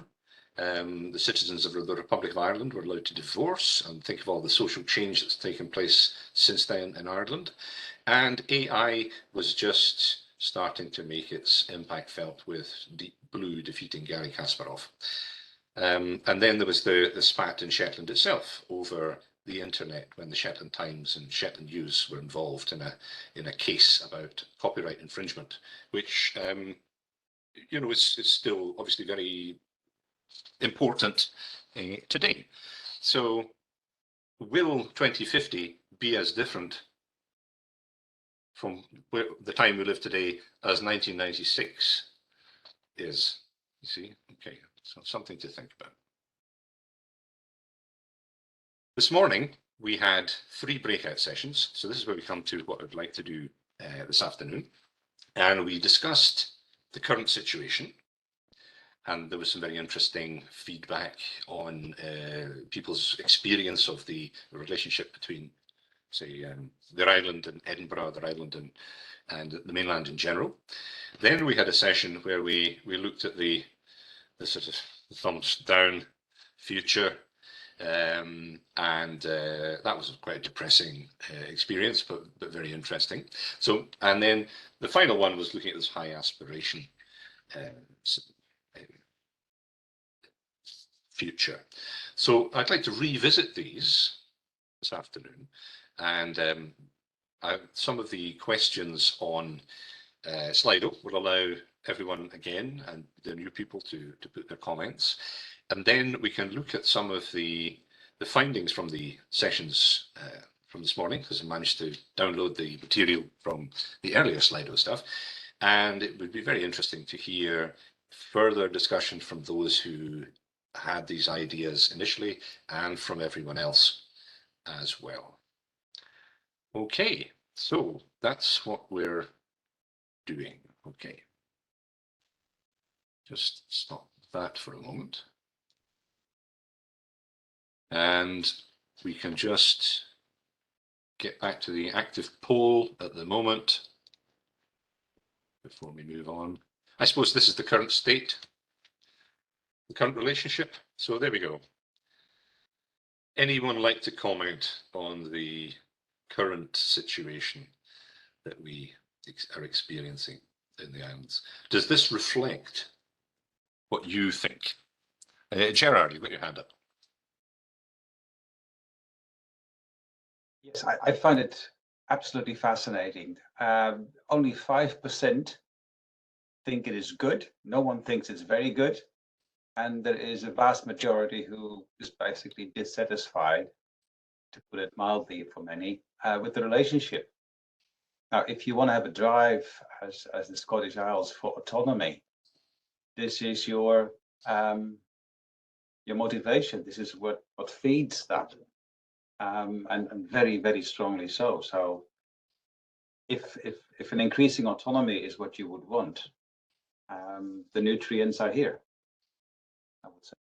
The citizens of the Republic of Ireland were allowed to divorce, and think of all the social change that's taken place since then in Ireland. And AI was just starting to make its impact felt with Deep Blue defeating Garry Kasparov. And then there was the spat in Shetland itself over the internet when the Shetland Times and Shetland News were involved in a case about copyright infringement, which is still obviously very important today. So will 2050 be as different from the time we live today as 1996 is? You see, okay, so something to think about. This morning we had 3 breakout sessions, so this is where we come to what I'd like to do this afternoon, and we discussed the current situation, and there was some very interesting feedback on people's experience of the relationship between say, their island in Edinburgh, their island and the mainland in general. Then we had a session where we looked at the sort of thumbs down future, and that was quite a depressing experience, but very interesting. So, and then the final one was looking at this high aspiration future. So I'd like to revisit these this afternoon, and some of the questions on Slido will allow everyone again and the new people to put their comments, and then we can look at some of the findings from the sessions from this morning, because I managed to download the material from the earlier Slido stuff, and it would be very interesting to hear further discussion from those who had these ideas initially and from everyone else as well. Okay, so that's what we're doing. Okay, just stop that for a moment, and we can just get back to the active poll at the moment before we move on. I suppose this is the current state, the current relationship. So there we go. Anyone like to comment on the current situation that we are experiencing in the islands? Does this reflect what you think? Gerard, you've got your hand up. Yes, I find it absolutely fascinating. Only 5% think it is good. No one thinks it's very good. And there is a vast majority who is basically dissatisfied, to put it mildly for many, with the relationship. Now, if you want to have a drive as the Scottish Isles for autonomy, this is your motivation. This is what feeds that, and very, very strongly so. So, if an increasing autonomy is what you would want, the nutrients are here, I would say.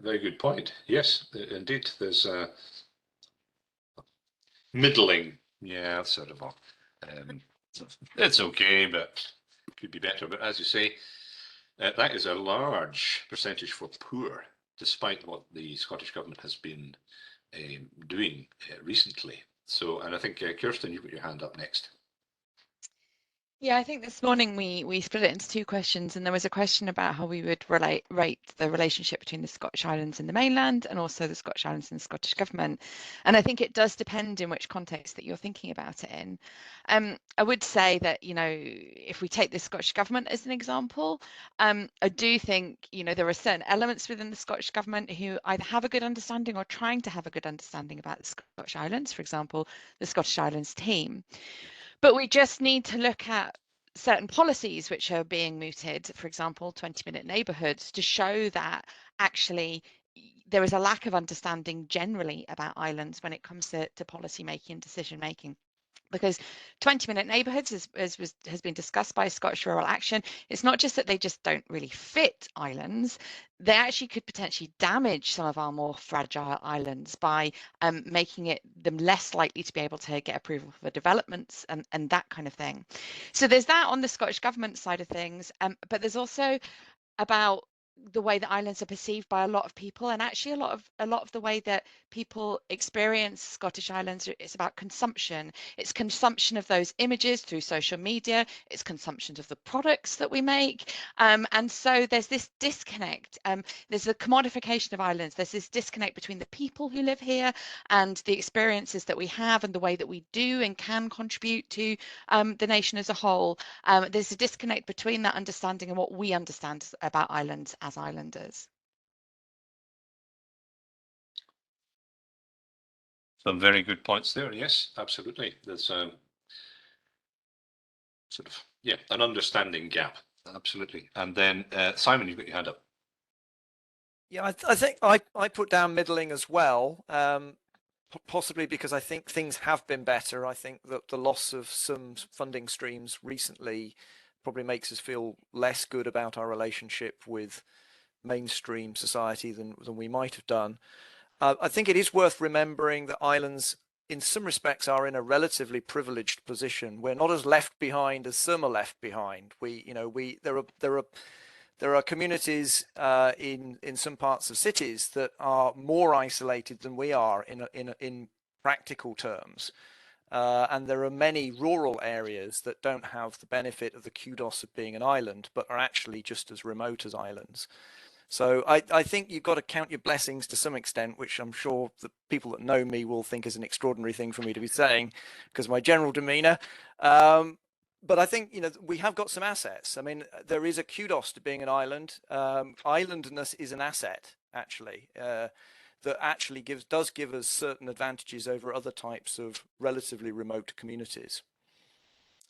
Very good point. Yes, indeed. There's a middling, yeah, sort of. It's okay, but could be better. But as you say, that is a large percentage for poor, despite what the Scottish Government has been doing recently. So, and I think, Kirsten, you've got your hand up next. Yeah, I think this morning we split it into two questions, and there was a question about how we would rate the relationship between the Scottish Islands and the mainland, and also the Scottish Islands and the Scottish Government. And I think it does depend in which context that you're thinking about it in. I would say that, you know, if we take the Scottish Government as an example, I do think, you know, there are certain elements within the Scottish Government who either have a good understanding or trying to have a good understanding about the Scottish Islands, for example, the Scottish Islands team. But we just need to look at certain policies which are being mooted, for example, 20-minute neighbourhoods, to show that actually there is a lack of understanding generally about islands when it comes to policy making and decision making. Because 20-minute neighbourhoods, as has been discussed by Scottish Rural Action, it's not just that they just don't really fit islands, they actually could potentially damage some of our more fragile islands by making them less likely to be able to get approval for developments and that kind of thing. So there's that on the Scottish Government side of things, but there's also about the way that islands are perceived by a lot of people, and actually a lot of the way that people experience Scottish Islands, it's about consumption. It's consumption of those images through social media, it's consumption of the products that we make, and so there's this disconnect. There's the commodification of islands. There's this disconnect between the people who live here and the experiences that we have and the way that we do and can contribute to the nation as a whole. There's a disconnect between that understanding and what we understand about islands as islanders. Some very good points there. Yes, absolutely. There's sort of, yeah, an understanding gap. Absolutely. And then Simon, you've got your hand up. Yeah, I think I put down middling as well, possibly because I think things have been better. I think that the loss of some funding streams recently probably makes us feel less good about our relationship with mainstream society than we might have done. I think it is worth remembering that islands in some respects are in a relatively privileged position. We're not as left behind as some are left behind. There are communities in some parts of cities that are more isolated than we are in practical terms. And there are many rural areas that don't have the benefit of the kudos of being an island, but are actually just as remote as islands. So I think you've got to count your blessings to some extent, which I'm sure the people that know me will think is an extraordinary thing for me to be saying because of my general demeanor. But I think, we have got some assets. I mean, there is a kudos to being an island. Islandness is an asset, actually, that actually does give us certain advantages over other types of relatively remote communities.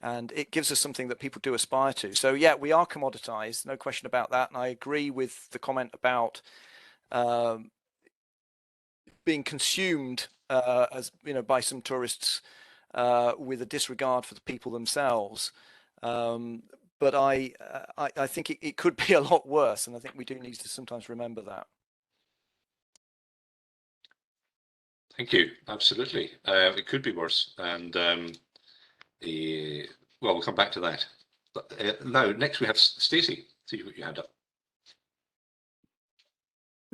And it gives us something that people do aspire to. So yeah, we are commoditized, no question about that. And I agree with the comment about being consumed by some tourists with a disregard for the people themselves. But I think it could be a lot worse, and I think we do need to sometimes remember that. Thank you. Absolutely. It could be worse. And well, we'll come back to that. But now, next we have Stacey. See, you put your hand up.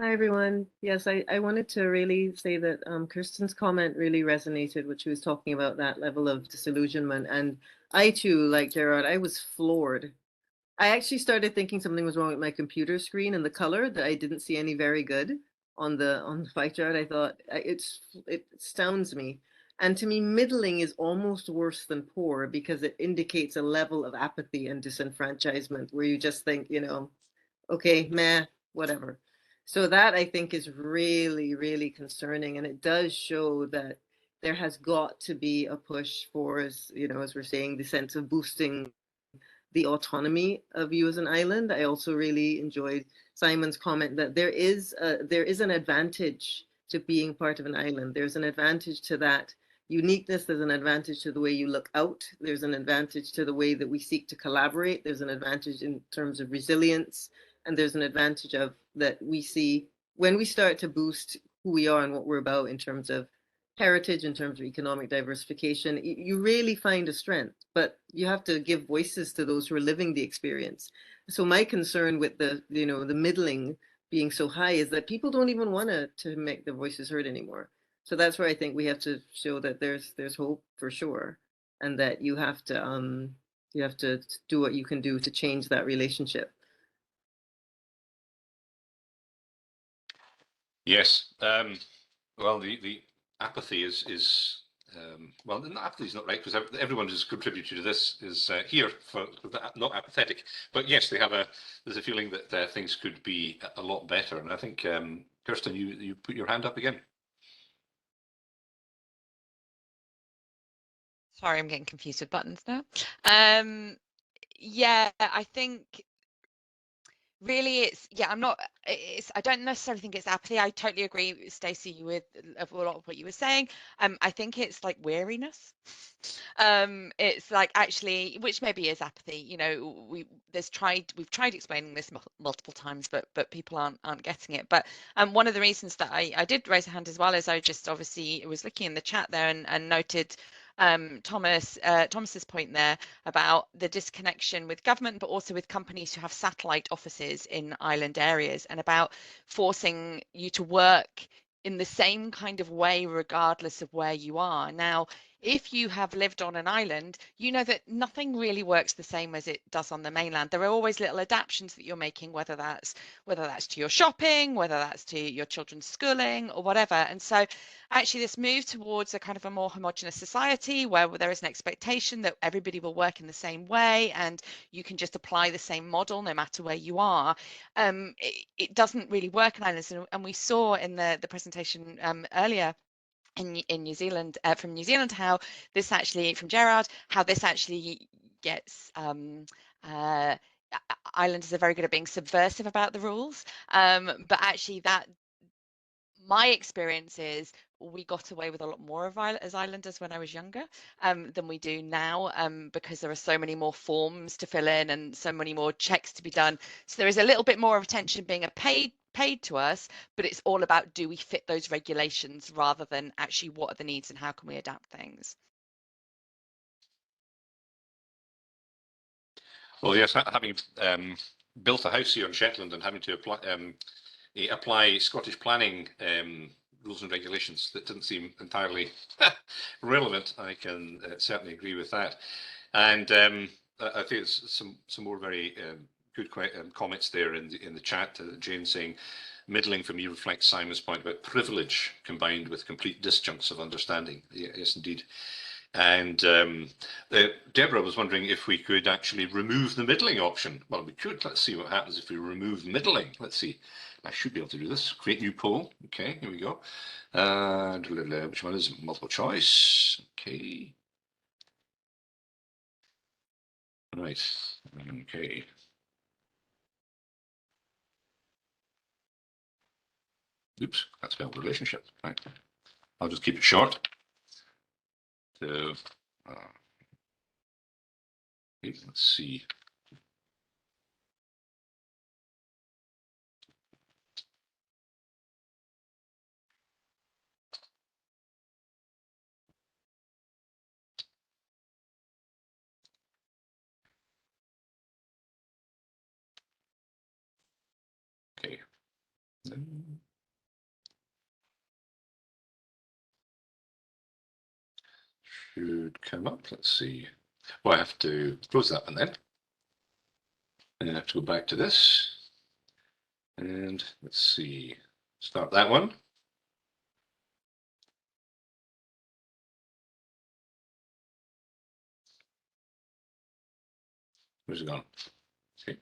Hi, everyone. Yes, I wanted to really say that Kirsten's comment really resonated, when she was talking about that level of disillusionment. And I too, like Gerard, I was floored. I actually started thinking something was wrong with my computer screen and the color, that I didn't see any very good on the pie chart. I thought it astounds me. And to me, middling is almost worse than poor, because it indicates a level of apathy and disenfranchisement where you just think, okay, meh, whatever. So that, I think, is really, really concerning. And it does show that there has got to be a push for, as we're saying, the sense of boosting the autonomy of you as an island. I also really enjoyed Simon's comment that there is an advantage to being part of an island. There's an advantage to that uniqueness. There's an advantage to the way you look out. There's an advantage to the way that we seek to collaborate. There's an advantage in terms of resilience. And there's an advantage of that we see when we start to boost who we are and what we're about in terms of heritage, in terms of economic diversification. You really find a strength, but you have to give voices to those who are living the experience. So my concern with the middling being so high is that people don't even want to make their voices heard anymore. So that's where I think we have to show that there's hope for sure, and that you have to do what you can do to change that relationship. Yes. Well, the apathy is well, apathy is not right, because everyone who's contributed to this is here for not apathetic. But yes, there's a feeling that things could be a lot better. And I think, Kirsten, you put your hand up again. Sorry, I'm getting confused with buttons now. Yeah, I think really I don't necessarily think it's apathy. I totally agree, Stacey, with a lot of what you were saying. I think it's like weariness. It's like, actually, which maybe is apathy. We've tried explaining this multiple times, but people aren't getting it. But one of the reasons that I did raise a hand as well is I just obviously was looking in the chat there and noted Thomas's point there about the disconnection with government, but also with companies who have satellite offices in island areas, and about forcing you to work in the same kind of way regardless of where you are. Now, if you have lived on an island, you know that nothing really works the same as it does on the mainland. There are always little adaptations that you're making, whether that's to your shopping, whether that's to your children's schooling or whatever. And so actually this move towards a kind of a more homogenous society where there is an expectation that everybody will work in the same way and you can just apply the same model no matter where you are, it doesn't really work in islands. And we saw in the presentation earlier in New Zealand, from New Zealand, how this actually, from Gerard, how this actually gets islanders are very good at being subversive about the rules, but actually that my experience is we got away with a lot more as islanders when I was younger than we do now, because there are so many more forms to fill in and so many more checks to be done. So there is a little bit more of attention being paid paid to us, but it's all about, do we fit those regulations rather than actually what are the needs and how can we adapt things? Well, yes, having built a house here in Shetland and having to apply Scottish planning rules and regulations that didn't seem entirely relevant, I can certainly agree with that. And I think there's some more very good comments there in the chat. Jane saying, middling for me reflects Simon's point about privilege combined with complete disjuncts of understanding. Yes, indeed. And Deborah was wondering if we could actually remove the middling option. Well, we could. Let's see what happens if we remove middling. Let's see. I should be able to do this. Create new poll. Okay, here we go. Which one is it? Multiple choice? Okay. Right. Okay. Oops, that's spelled relationship. Right. I'll just keep it short. So, let's see. Okay. Should come up. Let's see. Well, I have to close that one then. And I have to go back to this. And let's see. Start that one. Where's it gone? Okay.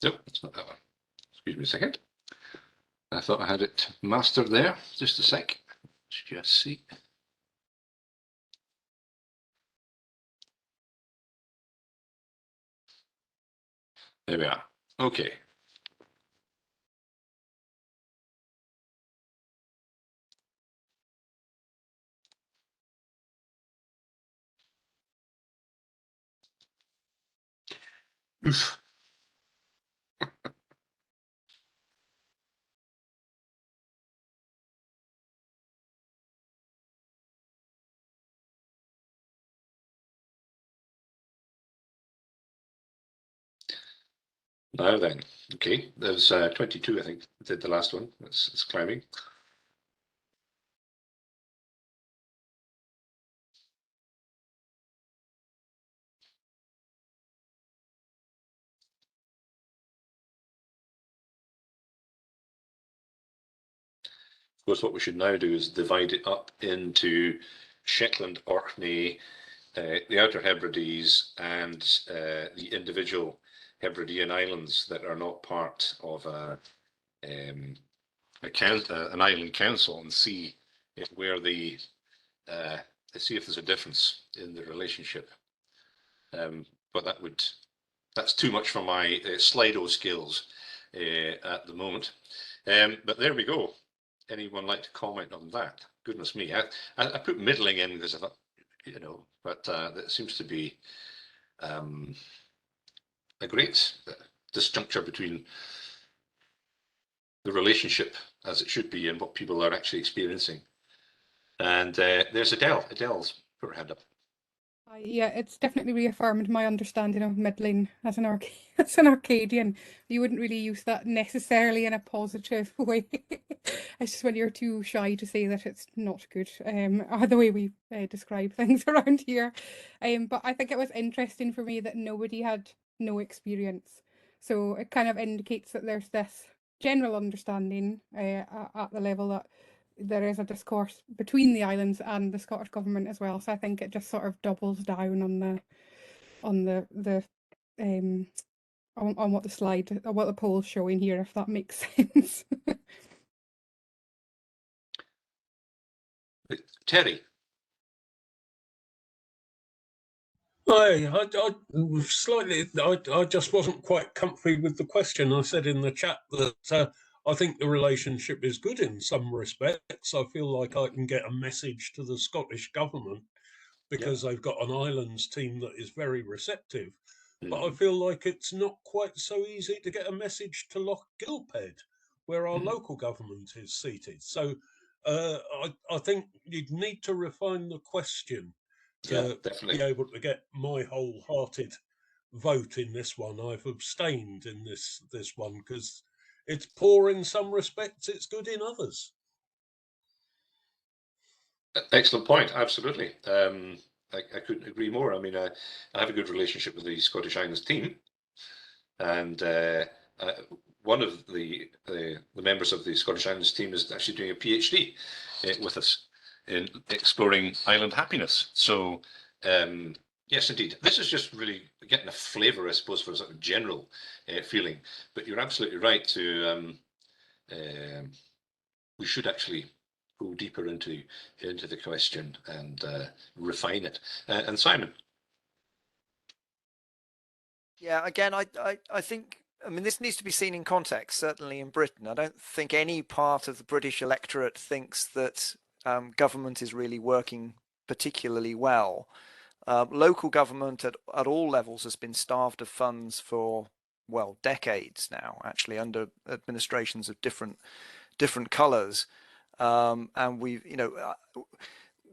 Nope, it's not that one. Excuse me a second. I thought I had it mastered there. Just a sec. Let's just see. There we are. Okay. Oof. Now then, okay, there's 22, I think, did the last one. It's climbing. Of course, what we should now do is divide it up into Shetland, Orkney, the Outer Hebrides, and the individual Hebridean islands that are not part of an island council, and see where the see if there's a difference in the relationship. But that's too much for my Slido skills at the moment. But there we go. Anyone like to comment on that? Goodness me, I put middling in because I thought, but that seems to be a great disjuncture between the relationship as it should be and what people are actually experiencing. And there's Adele. Adele's put her hand up. Yeah, it's definitely reaffirmed my understanding of middling as an Arcadian. You wouldn't really use that necessarily in a positive way. It's just when you're too shy to say that it's not good, the way we describe things around here. But I think it was interesting for me that nobody had no experience. So it kind of indicates that there's this general understanding at the level that there is a discourse between the islands and the Scottish government as well. So I think it just sort of doubles down on what the slide, or what the poll's showing here, if that makes sense. Terry. I just wasn't quite comfy with the question. I said in the chat that I think the relationship is good in some respects. I feel like I can get a message to the Scottish government because they've got an islands team that is very receptive. but I feel like it's not quite so easy to get a message to Loch Gilphead, where our local government is seated. So I think you'd need to refine the question Yeah, to definitely. be able to get my wholehearted vote in this one. I've abstained in this one because it's poor in some respects, it's good in others. Excellent point. Absolutely. I couldn't agree more. I mean, I have a good relationship with the Scottish Islands team, and one of the members of the Scottish Islands team is actually doing a PhD with us in exploring island happiness. So, yes, indeed, this is just really getting a flavour, I suppose, for a sort of general feeling. But you're absolutely right to. We should actually go deeper into the question and refine it. And Simon. Yeah, again, I think, I mean, this needs to be seen in context, certainly in Britain. I don't think any part of the British electorate thinks that government is really working particularly well. Local government at all levels has been starved of funds for, well, decades now, actually, under administrations of different colours. And we've, you know,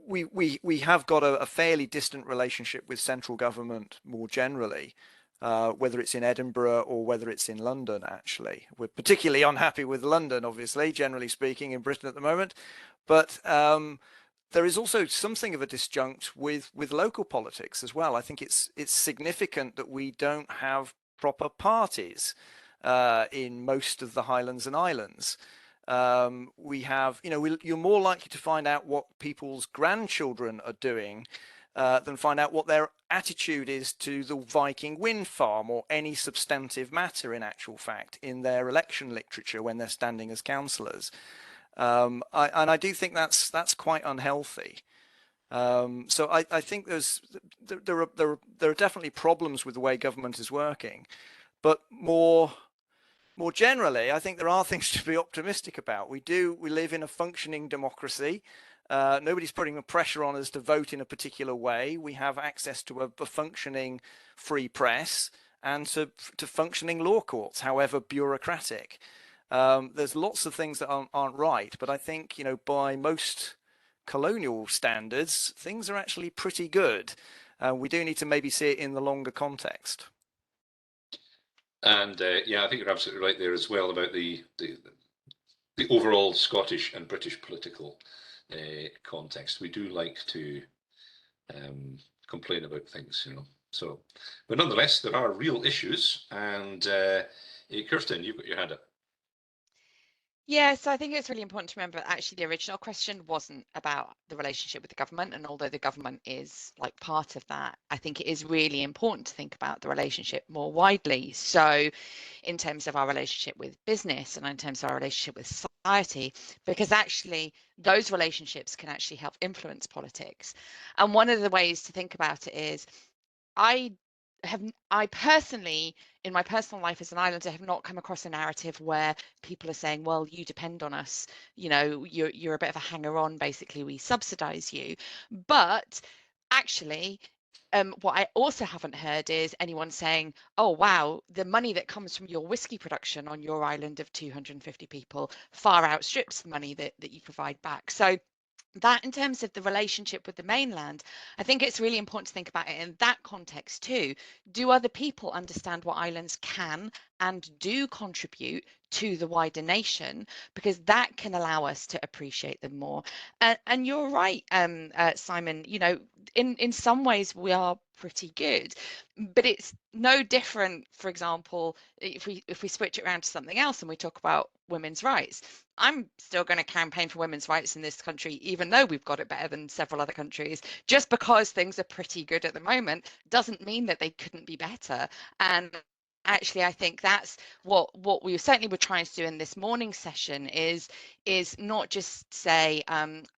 we have got a fairly distant relationship with central government more generally, whether it's in Edinburgh or whether it's in London. Actually, we're particularly unhappy with London, obviously, generally speaking, in Britain at the moment. But there is also something of a disjunct with local politics as well. I think it's significant that we don't have proper parties in most of the Highlands and Islands. We have, you know, you're more likely to find out what people's grandchildren are doing than find out what their attitude is to the Viking wind farm or any substantive matter, in actual fact, in their election literature when they're standing as councillors. And I do think that's quite unhealthy. So I think there are definitely problems with the way government is working, but more generally, I think there are things to be optimistic about. We live in a functioning democracy. Nobody's putting the pressure on us to vote in a particular way. We have access to a functioning free press and to functioning law courts, however bureaucratic. There's lots of things that aren't right, but I think, you know, by most colonial standards, things are actually pretty good. We do need to maybe see it in the longer context. And yeah, I think you're absolutely right there as well about the overall Scottish and British political context. We do like to complain about things, you know. So, but nonetheless, there are real issues. And Kirsten, you've got your hand up. Yeah, so I think it's really important to remember that actually the original question wasn't about the relationship with the government, and although the government is like part of that, I think it is really important to think about the relationship more widely. So in terms of our relationship with business and in terms of our relationship with society, because actually those relationships can actually help influence politics. And one of the ways to think about it is I personally, in my personal life as an islander, have not come across a narrative where people are saying, well, you depend on us, you know, you're a bit of a hanger-on, basically we subsidize you. But actually, what I also haven't heard is anyone saying, oh wow, the money that comes from your whiskey production on your island of 250 people far outstrips the money that you provide back. So that in terms of the relationship with the mainland, I think it's really important to think about it in that context too. Do other people understand what islands can and do contribute to the wider nation? Because that can allow us to appreciate them more. And you're right, Simon, you know, in some ways we are pretty good, but it's no different. For example, if we switch it around to something else and we talk about women's rights, I'm still going to campaign for women's rights in this country, even though we've got it better than several other countries. Just because things are pretty good at the moment doesn't mean that they couldn't be better. And actually, I think that's what we certainly were trying to do in this morning session is not just say,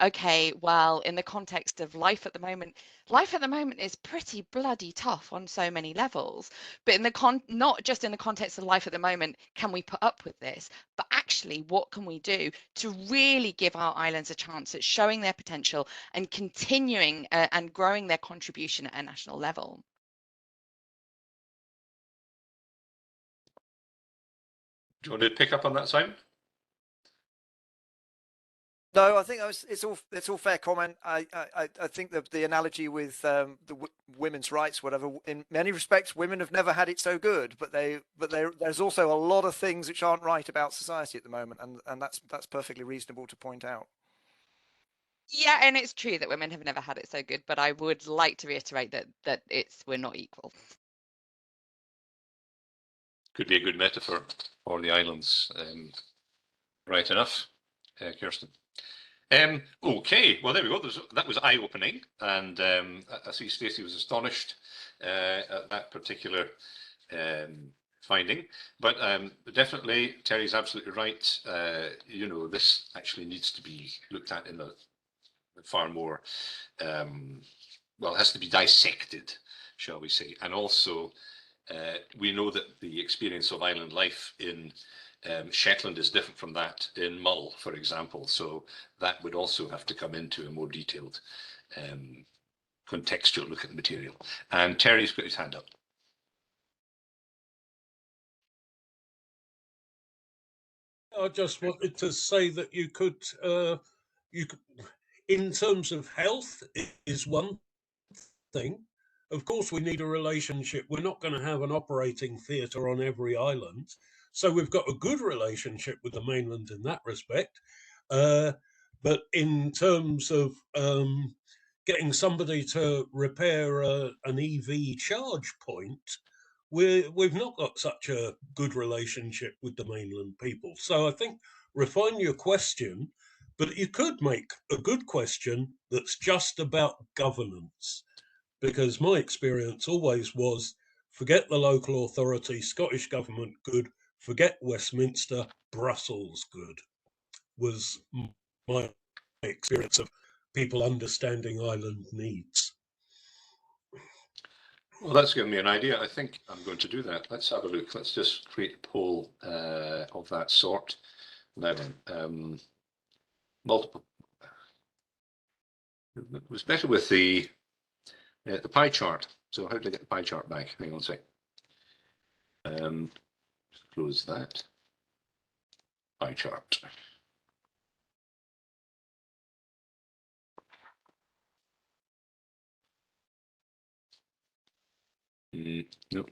okay, well, in the context of life at the moment is pretty bloody tough on so many levels, but in the not just in the context of life at the moment can we put up with this, but actually what can we do to really give our islands a chance at showing their potential and continuing and growing their contribution at a national level. Do you want to pick up on that, Simon? No, I think it's all fair comment. I think that the analogy with the women's rights, whatever, in many respects, women have never had it so good. But there's also a lot of things which aren't right about society at the moment, and that's perfectly reasonable to point out. Yeah, and it's true that women have never had it so good, but I would like to reiterate that we're not equal. Could be a good metaphor for the islands. Right enough, Kirsten. Okay, well, there we go. That was eye-opening, and I see Stacey was astonished at that particular finding. But definitely, Terry's absolutely right. You know, this actually needs to be looked at in a far more, well, it has to be dissected, shall we say. And also, we know that the experience of island life in Shetland is different from that in Mull, for example. So that would also have to come into a more detailed contextual look at the material. And Terry's got his hand up. I just wanted to say that you could, in terms of health, is one thing. Of course, we need a relationship. We're not going to have an operating theatre on every island. So we've got a good relationship with the mainland in that respect. But in terms of getting somebody to repair an EV charge point, we've not got such a good relationship with the mainland people. So I think refine your question, but you could make a good question that's just about governance. Because my experience always was forget the local authority, Scottish government good, forget Westminster, Brussels good, was my experience of people understanding island needs. Well, that's given me an idea. I think I'm going to do that. Let's have a look. Let's just create a poll of that sort. Now then, multiple. It was better with the pie chart. So how do I get the pie chart back? Hang on a sec. Close that. Pie chart. No.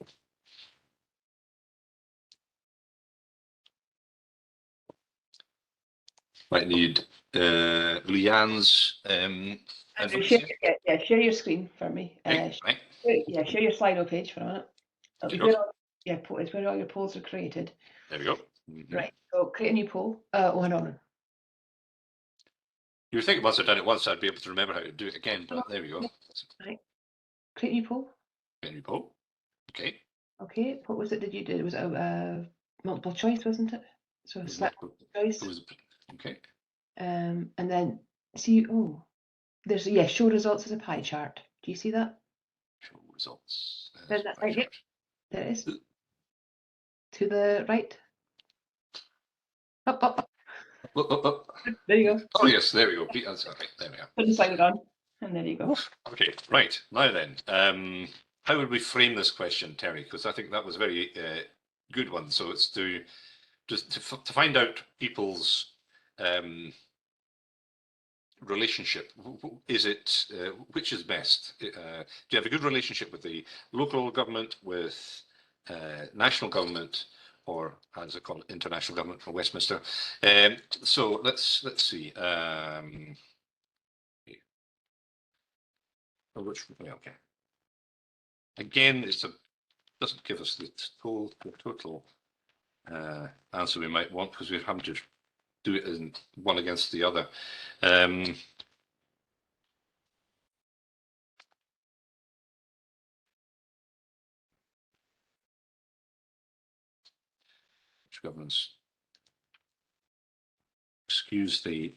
Might need Leanne's Andrew, advice. share your screen for me. Right. Share your Slido page for a minute. It'll be Sure. it's where all your polls are created. There we go. Right. So create a new poll. Hang on. You would think once I've done it once, I'd be able to remember how to do it again, but there we go. Right. Create a new poll. Create a new poll. Okay. Okay. What was it? Did you do? It was a multiple choice, wasn't it? So select choice. Okay. And then see. Oh, there's show results as a pie chart. Do you see that? Show results. Then that's right. Yep. There it is. To the right. Up, up, up. Up. There you go. Oh yes, there we go. That's okay. There we are. Put the slider on, and there you go. Okay, right. Now then, how would we frame this question, Terry? Because I think that was a very good one. So it's to find out people's relationship. Is it which is best? Do you have a good relationship with the local government, with national government, or as I call it, international government from Westminster? So let's see. Okay. Again, doesn't give us the total answer we might want, because we're having to do it in one against the other. Which governance? Excuse the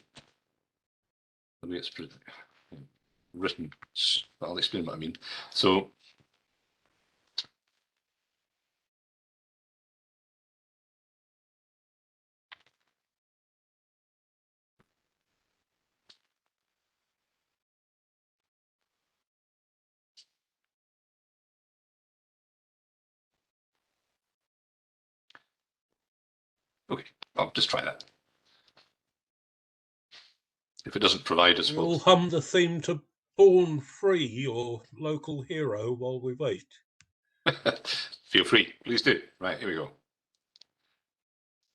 way it's written. I'll explain what I mean. So Okay, I'll just try that. If it doesn't provide us We'll with... hum the theme to Born Free, your local hero, while we wait. Feel free, please do. Right, here we go.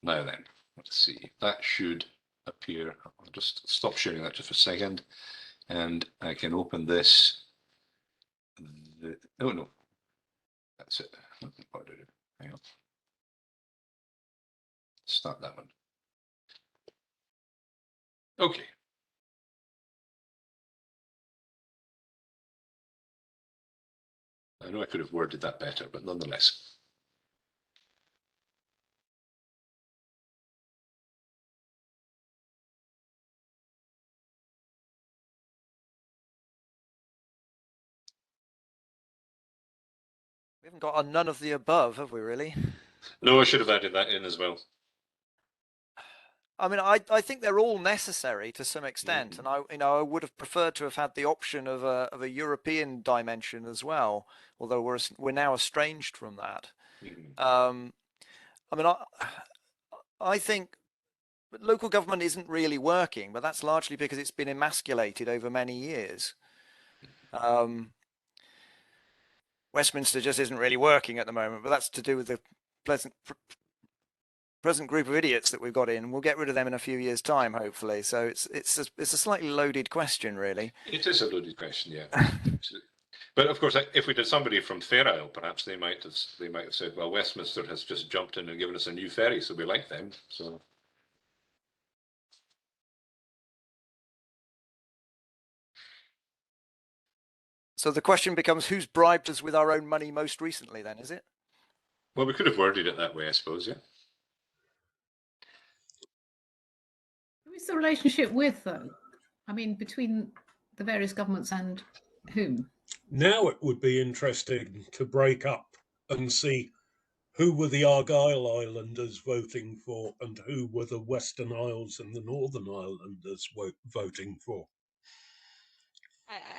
Now then, let's see. That should appear. I'll just stop sharing that just for a second, and I can open this. Oh no, that's it. Hang on. Start that one. Okay. I know I could have worded that better, but nonetheless. We haven't got a none of the above, have we really? No, I should have added that in as well. I mean, I think they're all necessary to some extent, and I would have preferred to have had the option of a European dimension as well. Although we're now estranged from that. I mean, I think local government isn't really working, but that's largely because it's been emasculated over many years. Westminster just isn't really working at the moment, but that's to do with the present group of idiots that we've got in. We'll get rid of them in a few years' time, hopefully. So it's a slightly loaded question, really. It is a loaded question, yeah. But of course, if we did somebody from Fair Isle, perhaps they might have said, well, Westminster has just jumped in and given us a new ferry, so we like them. So the question becomes, who's bribed us with our own money most recently, then, is it? Well, we could have worded it that way, I suppose, yeah. Who is the relationship with, though? I mean, between the various governments and whom? Now it would be interesting to break up and see who were the Argyll Islanders voting for and who were the Western Isles and the Northern Islanders voting for.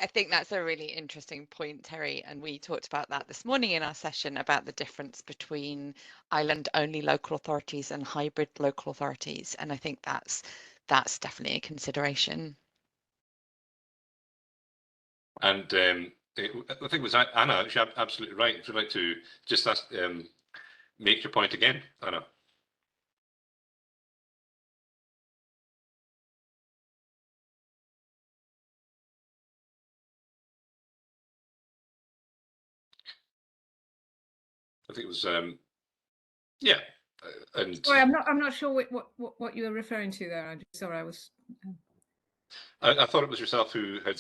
I think that's a really interesting point, Terry, and we talked about that this morning in our session about the difference between island-only local authorities and hybrid local authorities, and I think that's definitely a consideration. And I think it was Anna, actually, absolutely right. If you'd like to just ask, make your point again, Anna. I think it was, yeah. And Sorry, I'm not sure what you were referring to there. I'm sorry, I was. I thought it was yourself who had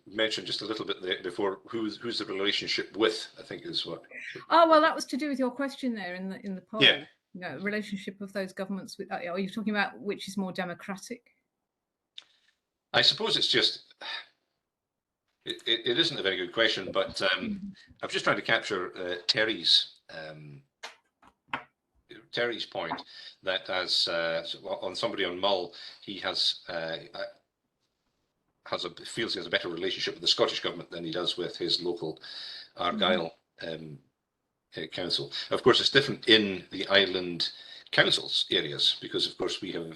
mentioned just a little bit before who's the relationship with, I think is what. Oh, well, that was to do with your question there in the poll. Yeah. You know, relationship of those governments with. Are you talking about which is more democratic? I suppose it's just. It isn't a very good question, but I was just trying to capture Terry's point that as on somebody on Mull, he feels he has a better relationship with the Scottish government than he does with his local Argyll council. Of course, it's different in the island councils areas because, of course, we're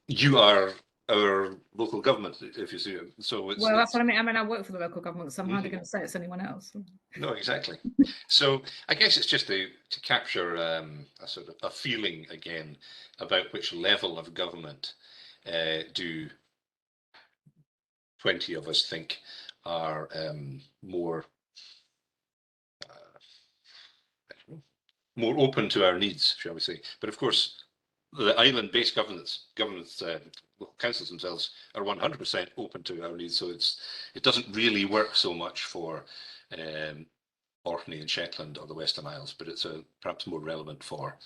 you are our local government, if you see. So it's, well, that's what I mean. I mean, I work for the local government, so I'm hardly going to say it's anyone else. No, exactly. So I guess it's just to capture a sort of a feeling again about which level of government do 20 of us think are more open to our needs, shall we say? But of course, the island-based governments, local councils themselves are 100% open to our needs. So it doesn't really work so much for Orkney and Shetland or the Western Isles, but it's perhaps more relevant for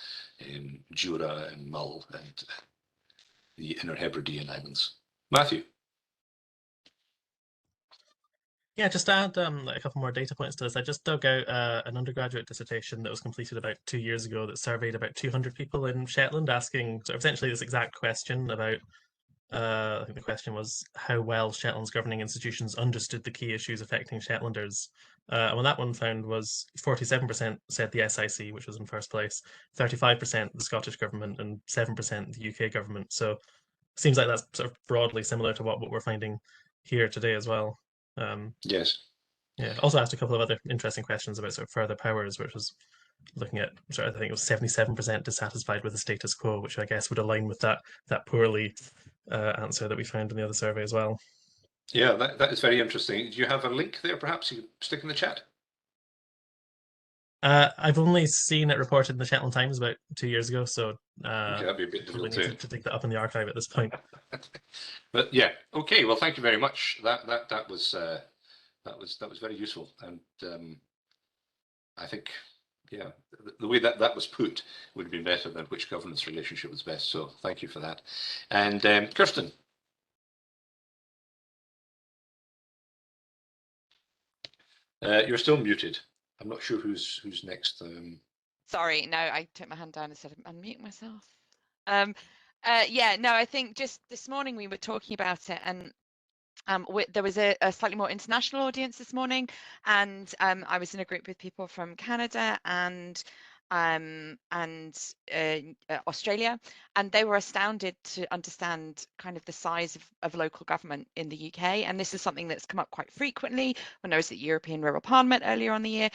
Jura and Mull and the Inner Hebridean Islands. Matthew. Yeah, just to add a couple more data points to this. I just dug out an undergraduate dissertation that was completed about 2 years ago that surveyed about 200 people in Shetland asking sort of essentially this exact question about I think the question was how well Shetland's governing institutions understood the key issues affecting Shetlanders. And what that one found was 47% said the SIC, which was in first place, 35% the Scottish government, and 7% the UK government. So it seems like that's sort of broadly similar to what we're finding here today as well. Yes. Yeah. Also asked a couple of other interesting questions about sort of further powers, which was looking at sort of, I think it was 77% dissatisfied with the status quo, which I guess would align with that poorly answer that we found in the other survey as well. Yeah, that is very interesting. Do you have a link there, perhaps you could stick in the chat? I've only seen it reported in the Shetland Times about 2 years ago, so Okay, that'd be a bit probably difficult need to dig that up in the archive at this point. But yeah, okay. Well, thank you very much. That was very useful, and I think, yeah, the way that was put would have been better than which governance relationship was best. So thank you for that. And Kirsten. You're still muted. I'm not sure who's next. Sorry, no, I took my hand down instead of unmuting myself. Yeah, no, I think just this morning we were talking about it, and there was a slightly more international audience this morning, and I was in a group with people from Canada and Australia, and they were astounded to understand kind of the size of local government in the UK. And this is something that's come up quite frequently when I was at European Rural Parliament earlier on the year.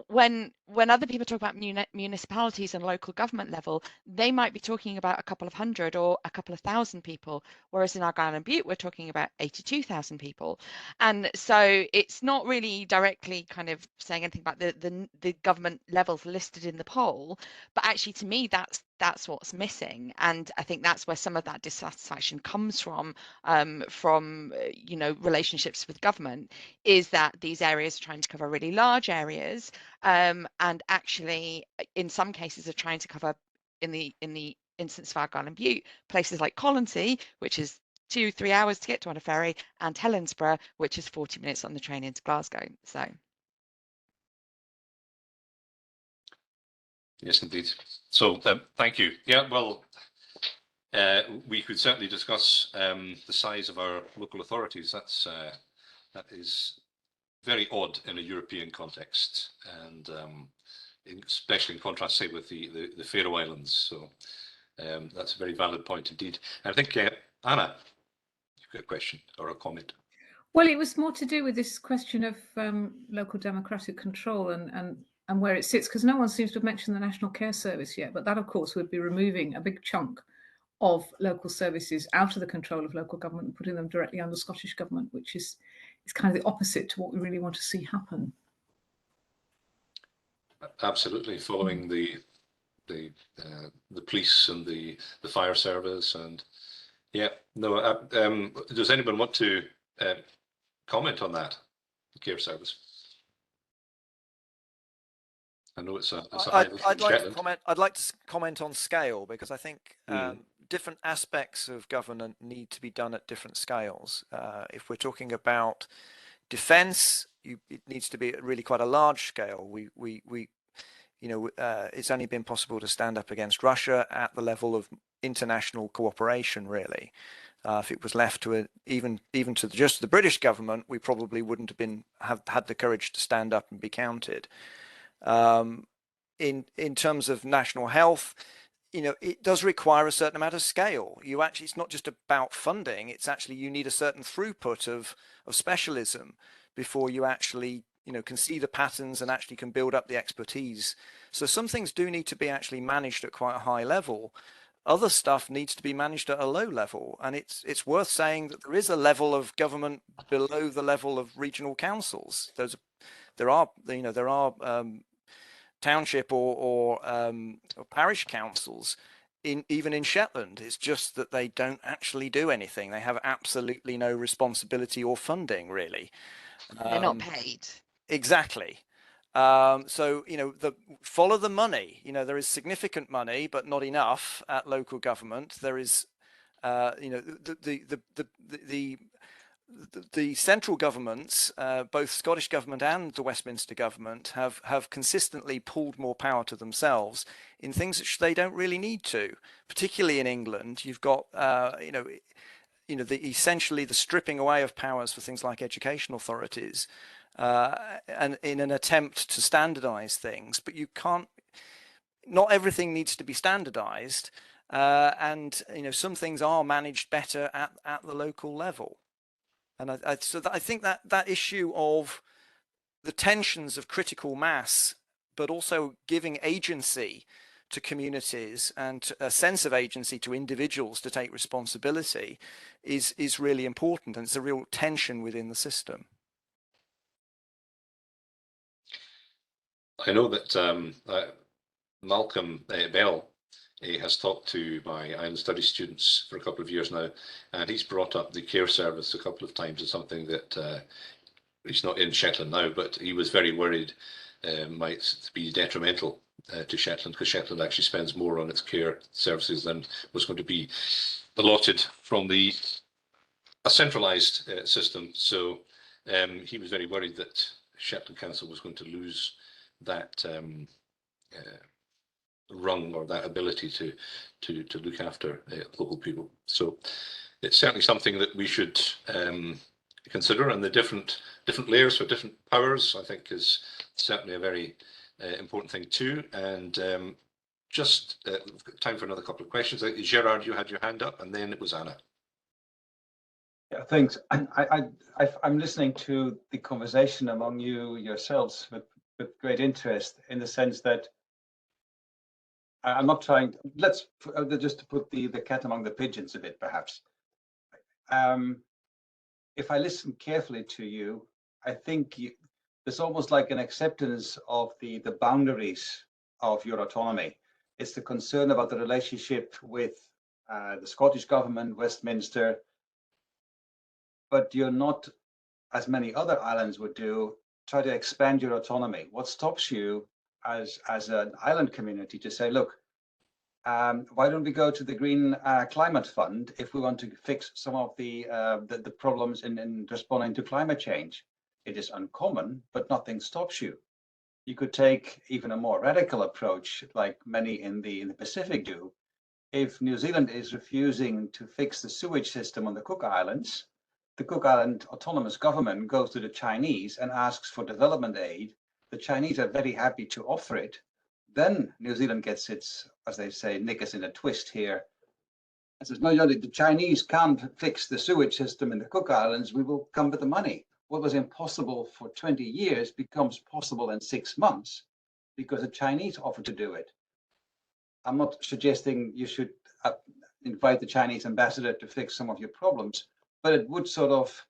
When other people talk about municipalities and local government level, they might be talking about a couple of hundred or a couple of thousand people, whereas in Argyll and Bute we're talking about 82,000 people. And so it's not really directly kind of saying anything about the government levels listed in the poll, but actually to me that's what's missing, and I think that's where some of that dissatisfaction comes from you know, relationships with government, is that these areas are trying to cover really large areas, and actually in some cases are trying to cover, in the instance of Argyll and Bute, places like Colonsay, which is 2-3 hours to get to on a ferry, and Helensburgh, which is 40 minutes on the train into Glasgow. So Yes, indeed. So thank you. Yeah, well, we could certainly discuss the size of our local authorities. That is very odd in a European context, and especially in contrast, say, with the Faroe Islands. So that's a very valid point indeed. And I think Anna, you've got a question or a comment. Well, it was more to do with this question of local democratic control and where it sits, because no one seems to have mentioned the National Care Service yet, but that, of course, would be removing a big chunk of local services out of the control of local government and putting them directly under Scottish Government, which is kind of the opposite to what we really want to see happen. Absolutely, following the police and the fire service, and yeah, no. Does anyone want to comment on that, the care service? I know it's a I'd like to comment on scale, because I think different aspects of government need to be done at different scales. If we're talking about defence, it needs to be at really quite a large scale. You know, it's only been possible to stand up against Russia at the level of international cooperation, really. If it was left to even to just the British government, we probably wouldn't have had the courage to stand up and be counted. In terms of national health, you know, it does require a certain amount of scale. It's not just about funding. It's actually, you need a certain throughput of specialism before you actually, you know, can see the patterns and actually can build up the expertise. So some things do need to be actually managed at quite a high level. Other stuff needs to be managed at a low level, and it's worth saying that there is a level of government below the level of regional councils. There are township or parish councils even in Shetland. It's just that they don't actually do anything. They have absolutely no responsibility or funding, really. They're not paid. Exactly. So, you know, follow the money. You know, there is significant money, but not enough at local government. There is, you know, the central governments, both Scottish government and the Westminster government, have consistently pulled more power to themselves in things which they don't really need to. Particularly in England, you've got essentially the stripping away of powers for things like education authorities, and in an attempt to standardise things. But you can't. Not everything needs to be standardised, and some things are managed better at the local level. And I think that issue of the tensions of critical mass, but also giving agency to communities and a sense of agency to individuals to take responsibility is really important, and it's a real tension within the system. I know that Malcolm Bell has talked to my Island Studies students for a couple of years now, and he's brought up the care service a couple of times as something that he's not in Shetland now, but he was very worried might be detrimental to Shetland, because Shetland actually spends more on its care services than was going to be allotted from a centralised system. So he was very worried that Shetland Council was going to lose that rung, or that ability to look after local people. So it's certainly something that we should consider, and the different layers for different powers, I think, is certainly a very important thing too. And just we've got time for another couple of questions. Gerard, you had your hand up, and then it was Anna. Yeah, thanks. I'm listening to the conversation among yourselves with great interest, in the sense that I'm not trying. Let's just to put the cat among the pigeons a bit, perhaps. If I listen carefully to you, I think there's almost like an acceptance of the boundaries of your autonomy. It's the concern about the relationship with the Scottish government, Westminster, but you're not, as many other islands would do, try to expand your autonomy. What stops you as an island community to say, look, why don't we go to the Green Climate Fund if we want to fix some of the problems in responding to climate change? It is uncommon, but nothing stops you. You could take even a more radical approach, like many in the Pacific do. If New Zealand is refusing to fix the sewage system on the Cook Islands, the Cook Island autonomous government goes to the Chinese and asks for development aid. The Chinese are very happy to offer it. Then New Zealand gets its, as they say, knickers in a twist here. And says, no, the Chinese can't fix the sewage system in the Cook Islands. We will come with the money. What was impossible for 20 years becomes possible in 6 months because the Chinese offered to do it. I'm not suggesting you should invite the Chinese ambassador to fix some of your problems, but it would sort of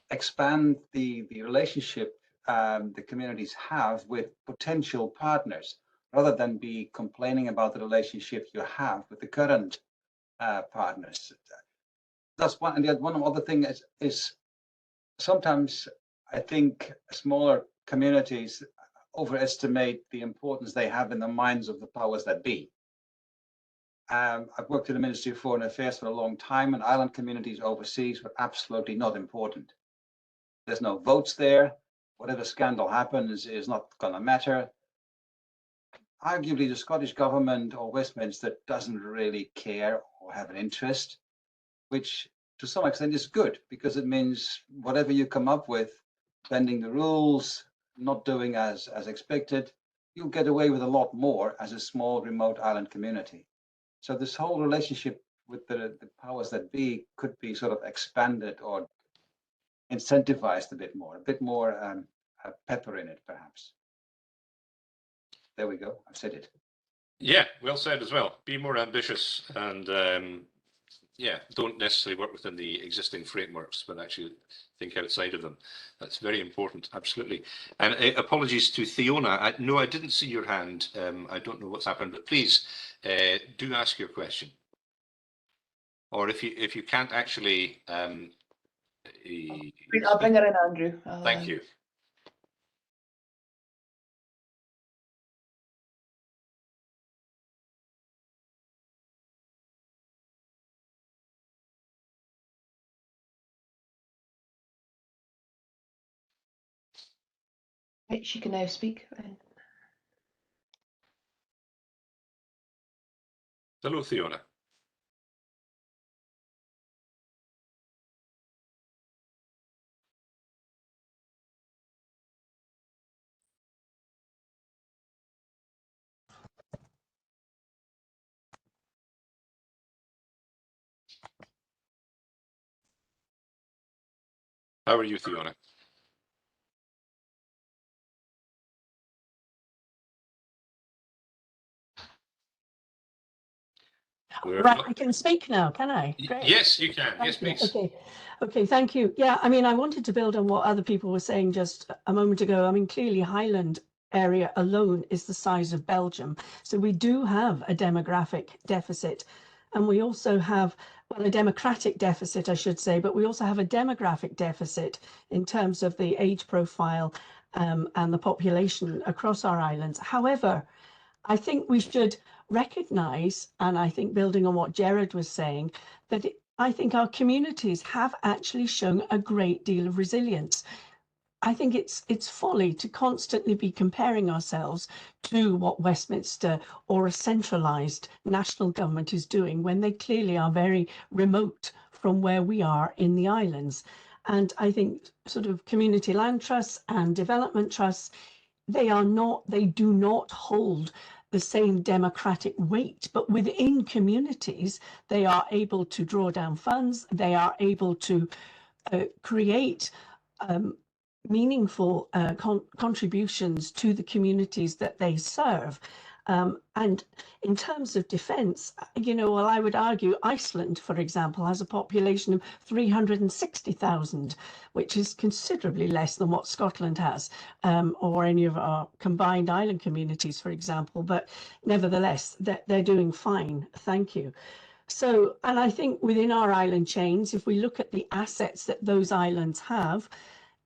expand the relationship the communities have with potential partners, rather than be complaining about the relationship you have with the current partners. That's one. And the one other thing is sometimes I think smaller communities overestimate the importance they have in the minds of the powers that be. I've worked in the Ministry of Foreign Affairs for a long time, and island communities overseas were absolutely not important. There's no votes there. Whatever scandal happens is not going to matter. Arguably, the Scottish government or Westminster doesn't really care or have an interest, which to some extent is good, because it means whatever you come up with, bending the rules, not doing as expected, you'll get away with a lot more as a small remote island community. So this whole relationship with the powers that be could be sort of expanded or incentivized a bit more pepper in it, perhaps. There we go. I've said it. Yeah, well said as well. Be more ambitious, and yeah, don't necessarily work within the existing frameworks, but actually think outside of them. That's very important, absolutely. And apologies to Fiona. No, I didn't see your hand. I don't know what's happened, but please do ask your question. Or if you can't actually, I'll bring her in, Andrew. Thank you. Right, she can now speak. Hello, Fiona. How are you, Fiona? Right, I can speak now, can I? Great. Yes, you can. Yes, Thank you. please. Okay. Okay, thank you. Yeah, I mean, I wanted to build on what other people were saying just a moment ago. I mean, clearly Highland area alone is the size of Belgium. So we do have a demographic deficit. And we also have, well, a democratic deficit, I should say, but we also have a demographic deficit in terms of the age profile and the population across our islands. However, I think we should recognise, and I think building on what Gerard was saying, that I think our communities have actually shown a great deal of resilience. I think it's folly to constantly be comparing ourselves to what Westminster or a centralised national government is doing when they clearly are very remote from where we are in the islands. And I think sort of community land trusts and development trusts, they do not hold the same democratic weight, but within communities, they are able to draw down funds, they are able to create meaningful contributions to the communities that they serve. And in terms of defence, you know, well, I would argue Iceland, for example, has a population of 360,000, which is considerably less than what Scotland has, or any of our combined island communities, for example. But nevertheless, they're doing fine. Thank you. So, and I think within our island chains, if we look at the assets that those islands have,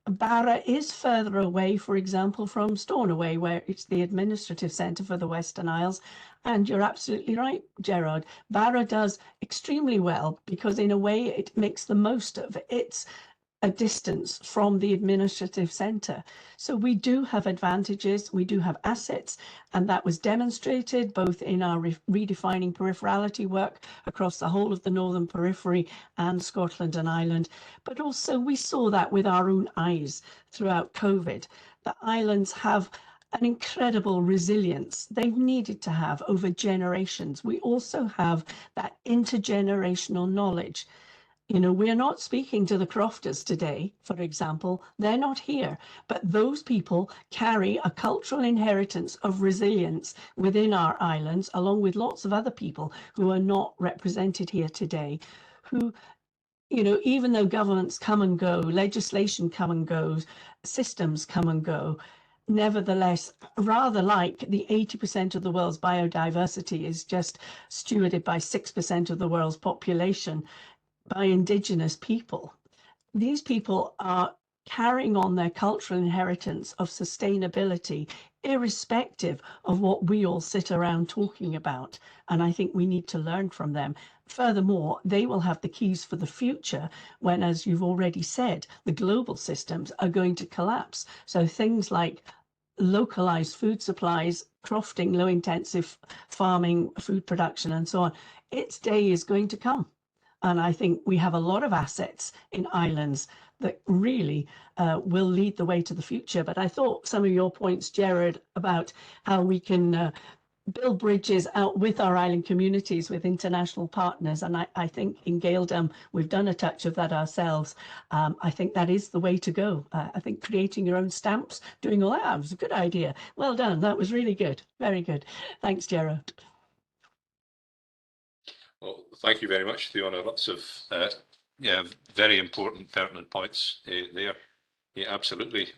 Barra is further away, for example, from Stornoway, where it's the administrative centre for the Western Isles. And you're absolutely right, Gerard. Barra does extremely well because in a way it makes the most of its a distance from the administrative centre. So we do have advantages, we do have assets, and that was demonstrated both in our redefining peripherality work across the whole of the Northern Periphery and Scotland and Ireland. But also we saw that with our own eyes throughout COVID. The islands have an incredible resilience they've needed to have over generations. We also have that intergenerational knowledge. You know, we're not speaking to the crofters today, for example. They're not here, but those people carry a cultural inheritance of resilience within our islands, along with lots of other people who are not represented here today, who, you know, even though governments come and go, legislation come and goes, systems come and go, nevertheless, rather like the 80% of the world's biodiversity is just stewarded by 6% of the world's population, by Indigenous people. These people are carrying on their cultural inheritance of sustainability, irrespective of what we all sit around talking about. And I think we need to learn from them. Furthermore, they will have the keys for the future when, as you've already said, the global systems are going to collapse. So things like localized food supplies, crofting, low intensive farming, food production, and so on, its day is going to come. And I think we have a lot of assets in islands that really will lead the way to the future. But I thought some of your points, Gerard, about how we can build bridges out with our island communities, with international partners. And I think in Gaeldom, we've done a touch of that ourselves. I think that is the way to go. I think creating your own stamps, doing all that was a good idea. Well done. That was really good. Very good. Thanks, Gerard. Well, thank you very much, Fiona. Lots of very important, pertinent points there. Yeah, absolutely.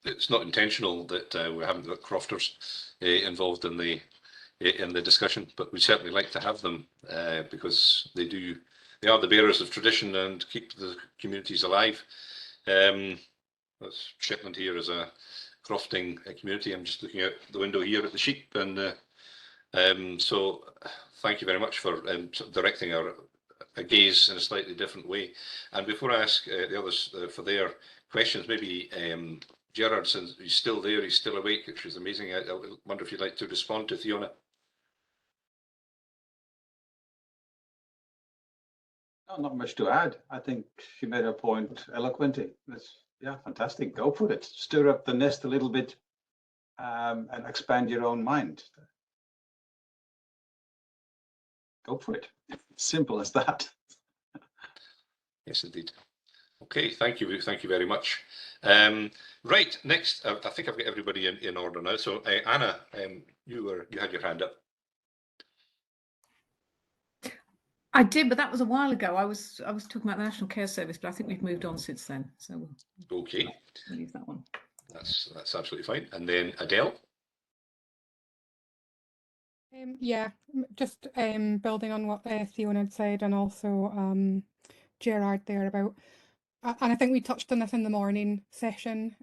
It's not intentional that we haven't got crofters involved in the discussion, but we certainly like to have them because they are the bearers of tradition and keep the communities alive. Shetland here is a crofting community. I'm just looking out the window here at the sheep, and so thank you very much for directing our gaze in a slightly different way. And before I ask the others for their questions, maybe Gerard says he's still there, he's still awake, which is amazing. I wonder if you'd like to respond to Fiona. Not much to add. I think she made her point eloquently. Yeah, fantastic. Go for it. Stir up the nest a little bit and expand your own mind. Go for it. Simple as that. Yes, indeed. Okay, thank you very much. Right, next, I think I've got everybody in order now. So Anna, you had your hand up. I did, but that was a while ago. I was talking about the National Care Service, but I think we've moved on since then. So okay, we'll leave that one. That's absolutely fine. And then Adele. Yeah, just building on what Fiona had said, and also Gerard there about, and I think we touched on this in the morning session,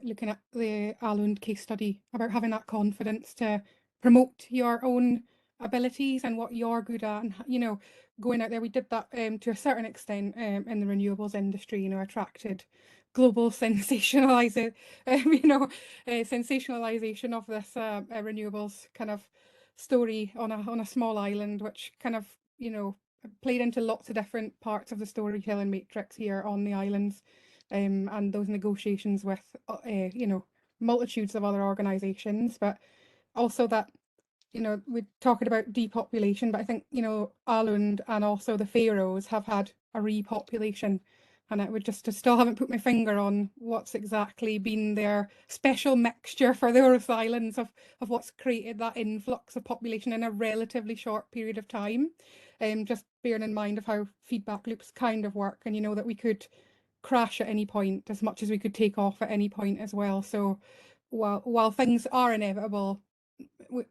looking at the Ireland case study about having that confidence to promote your own abilities and what you're good at, and you know, going out there. We did that to a certain extent in the renewables industry. You know, attracted global sensationalization of this renewables kind of story on a small island, which kind of, you know, played into lots of different parts of the storytelling matrix here on the islands, and those negotiations with you know, multitudes of other organizations, but also that, you know, we're talking about depopulation, but I think, you know, Ireland and also the Faroes have had a repopulation, and I would just still haven't put my finger on what's exactly been their special mixture for those islands of what's created that influx of population in a relatively short period of time. Just bearing in mind of how feedback loops kind of work, and you know that we could crash at any point as much as we could take off at any point as well. So while things are inevitable,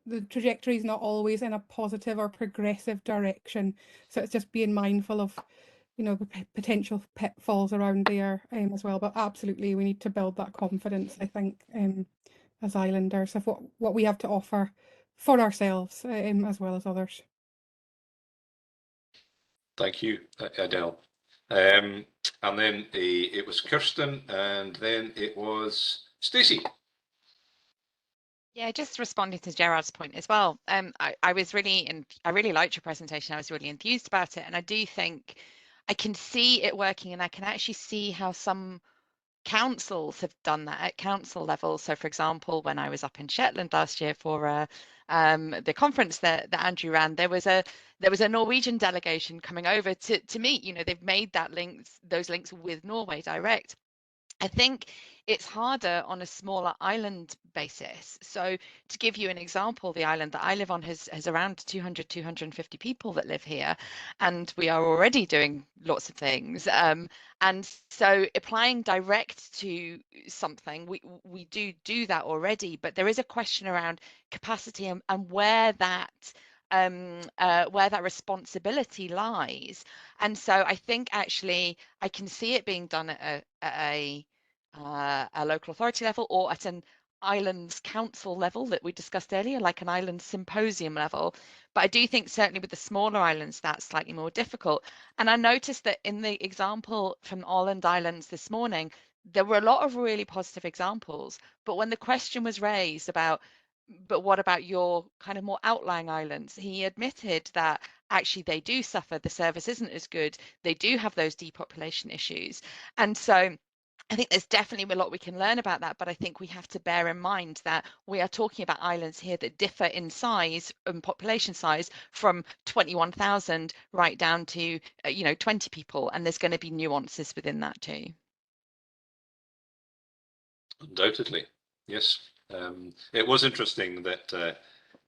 the trajectory is not always in a positive or progressive direction. So it's just being mindful of, you know, the potential pitfalls around there as well. But absolutely, we need to build that confidence, I think, as islanders, of what we have to offer for ourselves as well as others. Thank you, Adele. And then it was Kirsten, and then it was Stacey. Yeah, just responding to Gerard's point as well. I really liked your presentation. I was really enthused about it, and I do think I can see it working, and I can actually see how some councils have done that at council level. So, for example, when I was up in Shetland last year for the conference that Andrew ran, there was a Norwegian delegation coming over to meet. You know, they've made those links with Norway direct. I think it's harder on a smaller island basis. So to give you an example, the island that I live on has around 250 people that live here, and we are already doing lots of things. And so applying direct to something, we do that already, but there is a question around capacity and where that responsibility lies. And so I think actually I can see it being done at a local authority level, or at an islands council level that we discussed earlier, like an island symposium level. But I do think certainly with the smaller islands, that's slightly more difficult. And I noticed that in the example from Åland Islands this morning, there were a lot of really positive examples. But when the question was raised about, but what about your kind of more outlying islands? He admitted that actually they do suffer, the service isn't as good, they do have those depopulation issues. And so I think there's definitely a lot we can learn about that, but I think we have to bear in mind that we are talking about islands here that differ in size and population size from 21,000 right down to 20 people, and there's going to be nuances within that too. Undoubtedly, yes. It was interesting that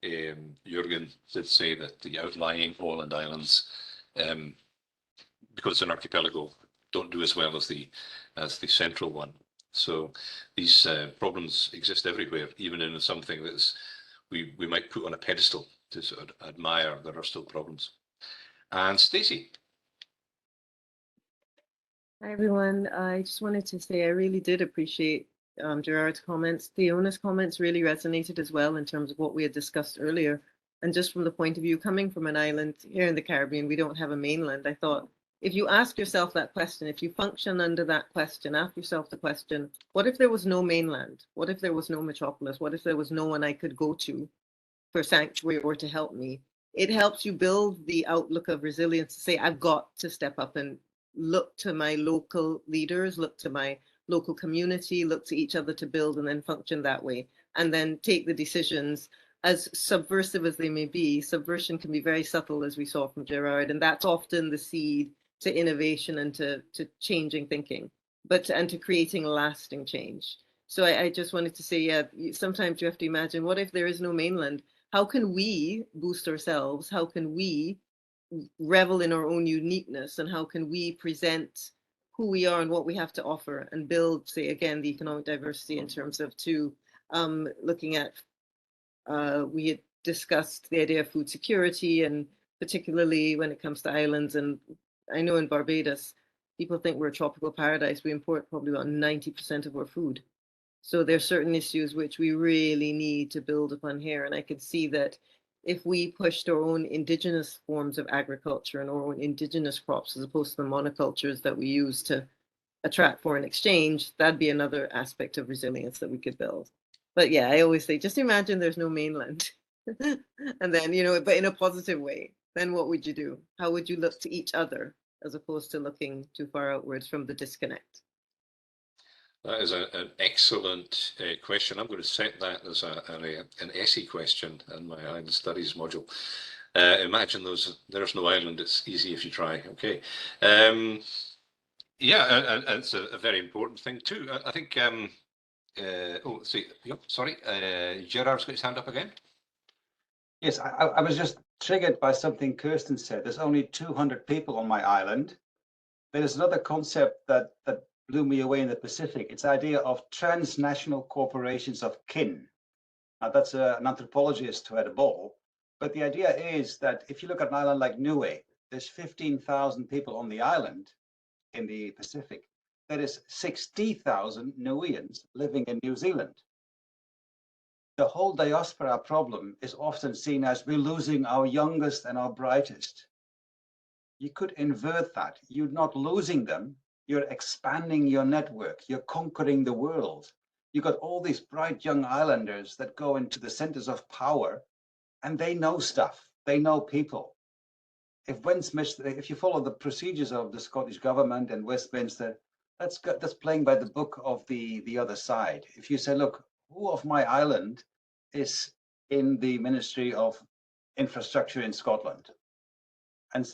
Jürgen did say that the outlying Åland Islands, because it's an archipelago, don't do as well as the central one. So these problems exist everywhere, even in something that's we might put on a pedestal to sort of admire. There are still problems. And Stacey. Hi everyone. I just wanted to say I really did appreciate Gerard's comments. Fiona's comments really resonated as well in terms of what we had discussed earlier. And just from the point of view coming from an island here in the Caribbean, we don't have a mainland. I thought if you ask yourself that question, if you function under that question, ask yourself the question, what if there was no mainland? What if there was no metropolis? What if there was no one I could go to for sanctuary or to help me? It helps you build the outlook of resilience to say, I've got to step up and look to my local leaders, look to my local community, look to each other to build and then function that way. And then take the decisions, as subversive as they may be. Subversion can be very subtle, as we saw from Gerard, and that's often the seed to innovation and to changing thinking, and to creating lasting change. So I just wanted to say, yeah, sometimes you have to imagine, what if there is no mainland? How can we boost ourselves? How can we revel in our own uniqueness? And how can we present who we are and what we have to offer and build, say, again, the economic diversity in terms of looking at, we had discussed the idea of food security, and particularly when it comes to islands. And I know in Barbados, people think we're a tropical paradise. We import probably about 90% of our food. So there are certain issues which we really need to build upon here. And I could see that if we pushed our own indigenous forms of agriculture and our own indigenous crops, as opposed to the monocultures that we use to attract foreign exchange, that'd be another aspect of resilience that we could build. But yeah, I always say, just imagine there's no mainland. And then, but in a positive way, then what would you do? How would you look to each other as opposed to looking too far outwards from the disconnect? That is an excellent question. I'm going to set that as an essay question in my Island Studies module. Imagine there's no island. It's easy if you try. Okay. Yeah, and it's a very important thing too. I think. Let's see. Yep, sorry. Gerard's got his hand up again. Yes, I was just triggered by something Kirsten said. There's only 200 people on my island. There's another concept that blew me away in the Pacific. It's the idea of transnational corporations of kin. Now, that's an anthropologist who had a ball. But the idea is that if you look at an island like Niue, there's 15,000 people on the island in the Pacific. There is 60,000 Niueans living in New Zealand. The whole diaspora problem is often seen as we're losing our youngest and our brightest. You could invert that. You're not losing them. You're expanding your network. You're conquering the world. You've got all these bright young islanders that go into the centers of power, and they know stuff. They know people. If you follow the procedures of the Scottish government and Westminster, that's playing by the book of the other side. If you say, look, who of my island is in the Ministry of Infrastructure in Scotland? And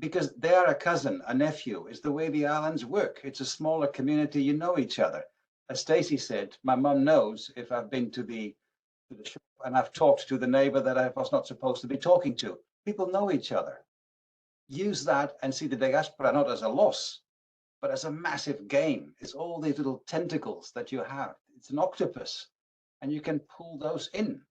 because they are a cousin, a nephew, is the way the islands work. It's a smaller community, you know each other. As Stacey said, my mum knows if I've been to the shop and I've talked to the neighbor that I was not supposed to be talking to. People know each other. Use that and see the diaspora not as a loss, but as a massive gain. It's all these little tentacles that you have. It's an octopus, and you can pull those in.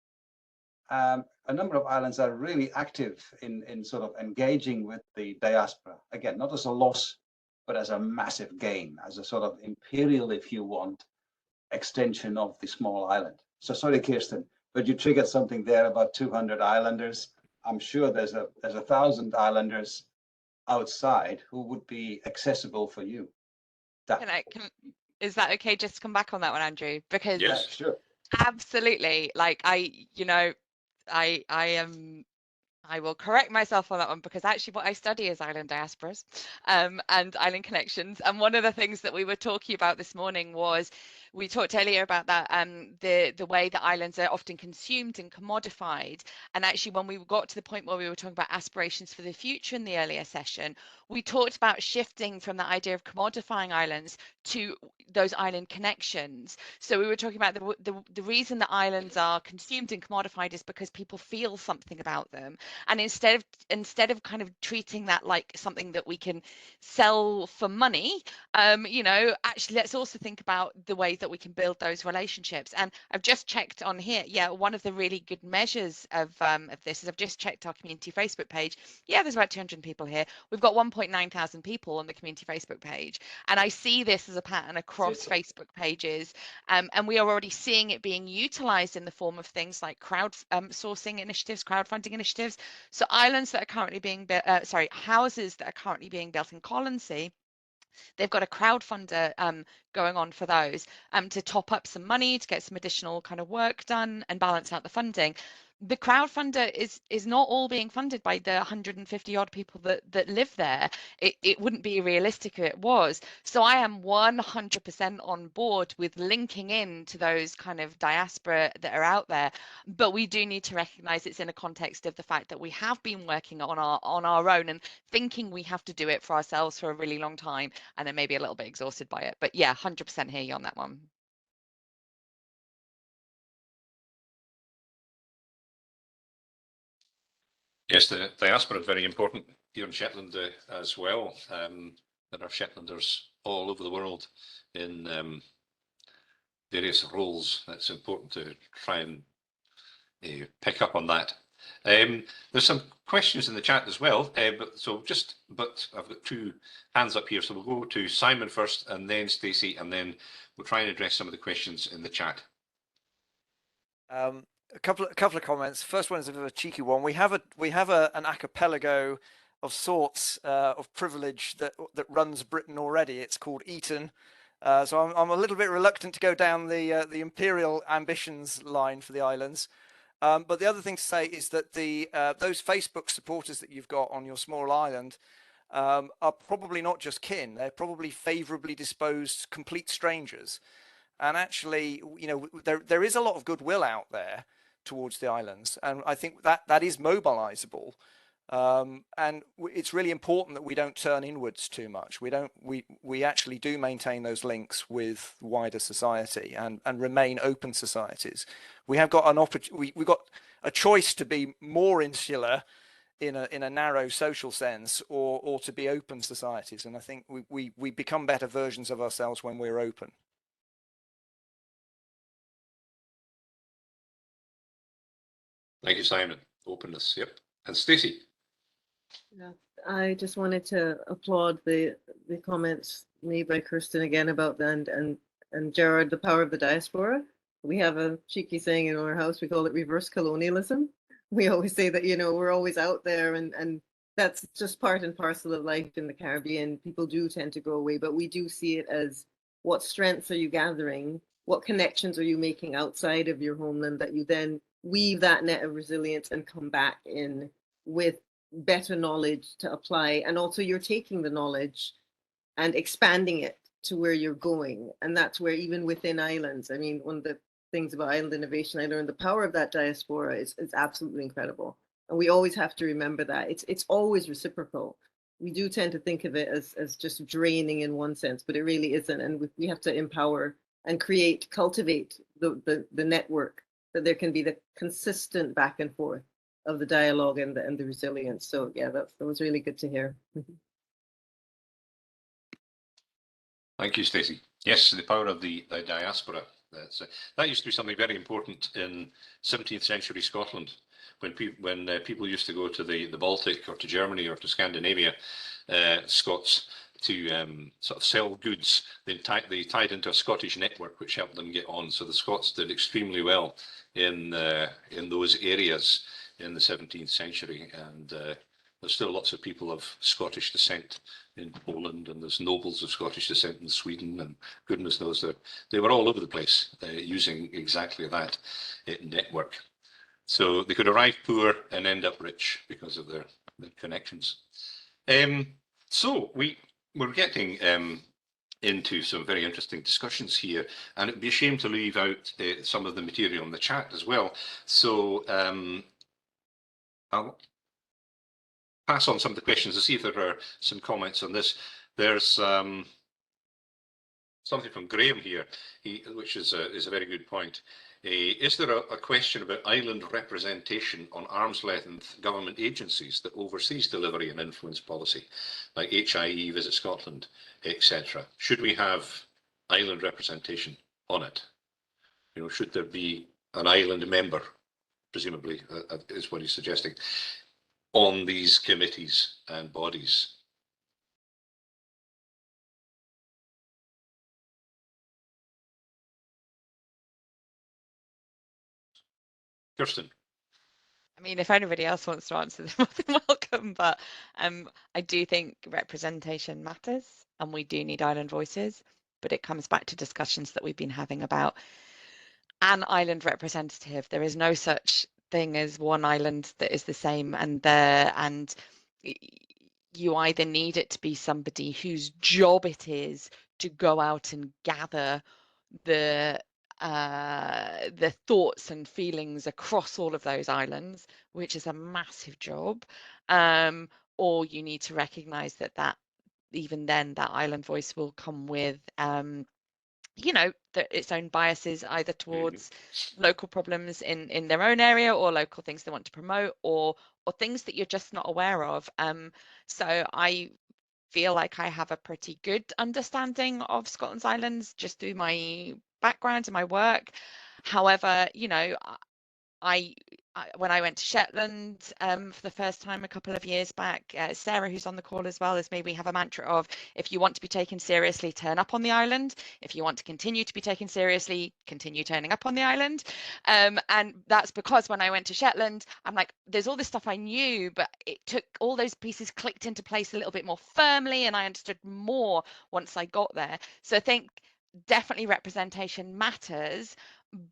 A number of islands are really active in sort of engaging with the diaspora. Again, not as a loss, but as a massive gain, as a sort of imperial, if you want, extension of the small island. So sorry, Kirsten, but you triggered something there about 200 islanders. I'm sure there's 1,000 islanders outside who would be accessible for you. Is that okay just to come back on that one, Andrew? Because yes, sure. Absolutely. Like I will correct myself on that one, because actually what I study is island diasporas and island connections. And one of the things that we were talking about this morning was, we talked earlier about that the way that islands are often consumed and commodified. And actually when we got to the point where we were talking about aspirations for the future in the earlier session, we talked about shifting from the idea of commodifying islands to those island connections. So we were talking about the reason that islands are consumed and commodified is because people feel something about them. And instead of kind of treating that like something that we can sell for money, actually let's also think about the ways that we can build those relationships. And I've just checked on here. Yeah, one of the really good measures of this is I've just checked our community Facebook page. Yeah, there's about 200 people here. We've got 1.9 thousand people on the community Facebook page, and I see this as a pattern across Facebook pages, and we are already seeing it being utilized in the form of things like crowdsourcing initiatives, crowdfunding initiatives. So islands that are currently being built, houses that are currently being built in Colonsea, they've got a crowdfunder going on for those to top up some money to get some additional kind of work done and balance out the funding. The crowdfunder is not all being funded by the 150 odd people that live there. It wouldn't be realistic if it was. So I am 100% on board with linking in to those kind of diaspora that are out there. But we do need to recognize it's in a context of the fact that we have been working on our own and thinking we have to do it for ourselves for a really long time, and then maybe a little bit exhausted by it. But yeah, 100% hear you on that one. Yes, the diaspora is very important here in Shetland as well. There are Shetlanders all over the world in various roles. It's important to try and pick up on that. There's some questions in the chat as well, but I've got two hands up here, so we'll go to Simon first, and then Stacey, and then we'll try and address some of the questions in the chat. A couple of comments. First one is a bit of a cheeky one. We have an archipelago of sorts of privilege that runs Britain already. It's called Eton. So I'm a little bit reluctant to go down the imperial ambitions line for the islands. But the other thing to say is that those Facebook supporters that you've got on your small island are probably not just kin. They're probably favourably disposed complete strangers. And actually, you know, there is a lot of goodwill out there towards the islands, and I think that is mobilizable. And it's really important that we don't turn inwards too much. We actually do maintain those links with wider society and remain open societies. We have got we've got a choice to be more insular in a narrow social sense, or to be open societies. And I think we become better versions of ourselves when we're open. Thank you, Simon. Openness, yep. And Stacey. Yeah, I just wanted to applaud the comments made by Kirsten again about and Gerard, the power of the diaspora. We have a cheeky saying in our house, we call it reverse colonialism. We always say that, you know, we're always out there, and that's just part and parcel of life in the Caribbean. People do tend to go away, but we do see it as, what strengths are you gathering? What connections are you making outside of your homeland that you then weave that net of resilience and come back in with better knowledge to apply? And also you're taking the knowledge and expanding it to where you're going. And that's where, even within islands, I mean, one of the things about island innovation, I learned the power of that diaspora is absolutely incredible. And we always have to remember that it's always reciprocal. We do tend to think of it as just draining in one sense, but it really isn't. And we have to empower and cultivate the network, that there can be the consistent back and forth of the dialogue and the resilience. So yeah, that was really good to hear. Thank you, Stacey. Yes, the power of the diaspora. That used to be something very important in 17th century Scotland, when people used to go to the Baltic or to Germany or to Scandinavia, Scots, to sort of sell goods. They tied into a Scottish network which helped them get on. So the Scots did extremely well in those areas in the 17th century, and there's still lots of people of Scottish descent in Poland, and there's nobles of Scottish descent in Sweden, and goodness knows they were all over the place using exactly that network. So they could arrive poor and end up rich because of their connections. So we're getting into some very interesting discussions here, and it'd be a shame to leave out some of the material in the chat as well. So I'll pass on some of the questions to see if there are some comments on this. There's something from Graham here, which is a very good point. Is there a question about island representation on arm's length government agencies that oversees delivery and influence policy, like HIE, Visit Scotland, etc.? Should we have island representation on it? You know, should there be an island member, presumably, is what he's suggesting, on these committees and bodies? Kirsten. I mean, if anybody else wants to answer, they're more than welcome. But I do think representation matters, and we do need island voices. But it comes back to discussions that we've been having about an island representative. There is no such thing as one island that is the same, and you either need it to be somebody whose job it is to go out and gather the thoughts and feelings across all of those islands, which is a massive job, or you need to recognize that even then that island voice will come with its own biases, either towards local problems in their own area, or local things they want to promote, or things that you're just not aware of. So I feel like I have a pretty good understanding of Scotland's islands just through my background and my work. However, when I went to Shetland for the first time a couple of years back, Sarah, who's on the call as well, as me, we have a mantra of, if you want to be taken seriously, turn up on the island. If you want to continue to be taken seriously, continue turning up on the island. And that's because when I went to Shetland, I'm like, there's all this stuff I knew, but it took all those pieces clicked into place a little bit more firmly, and I understood more once I got there. So I think definitely representation matters,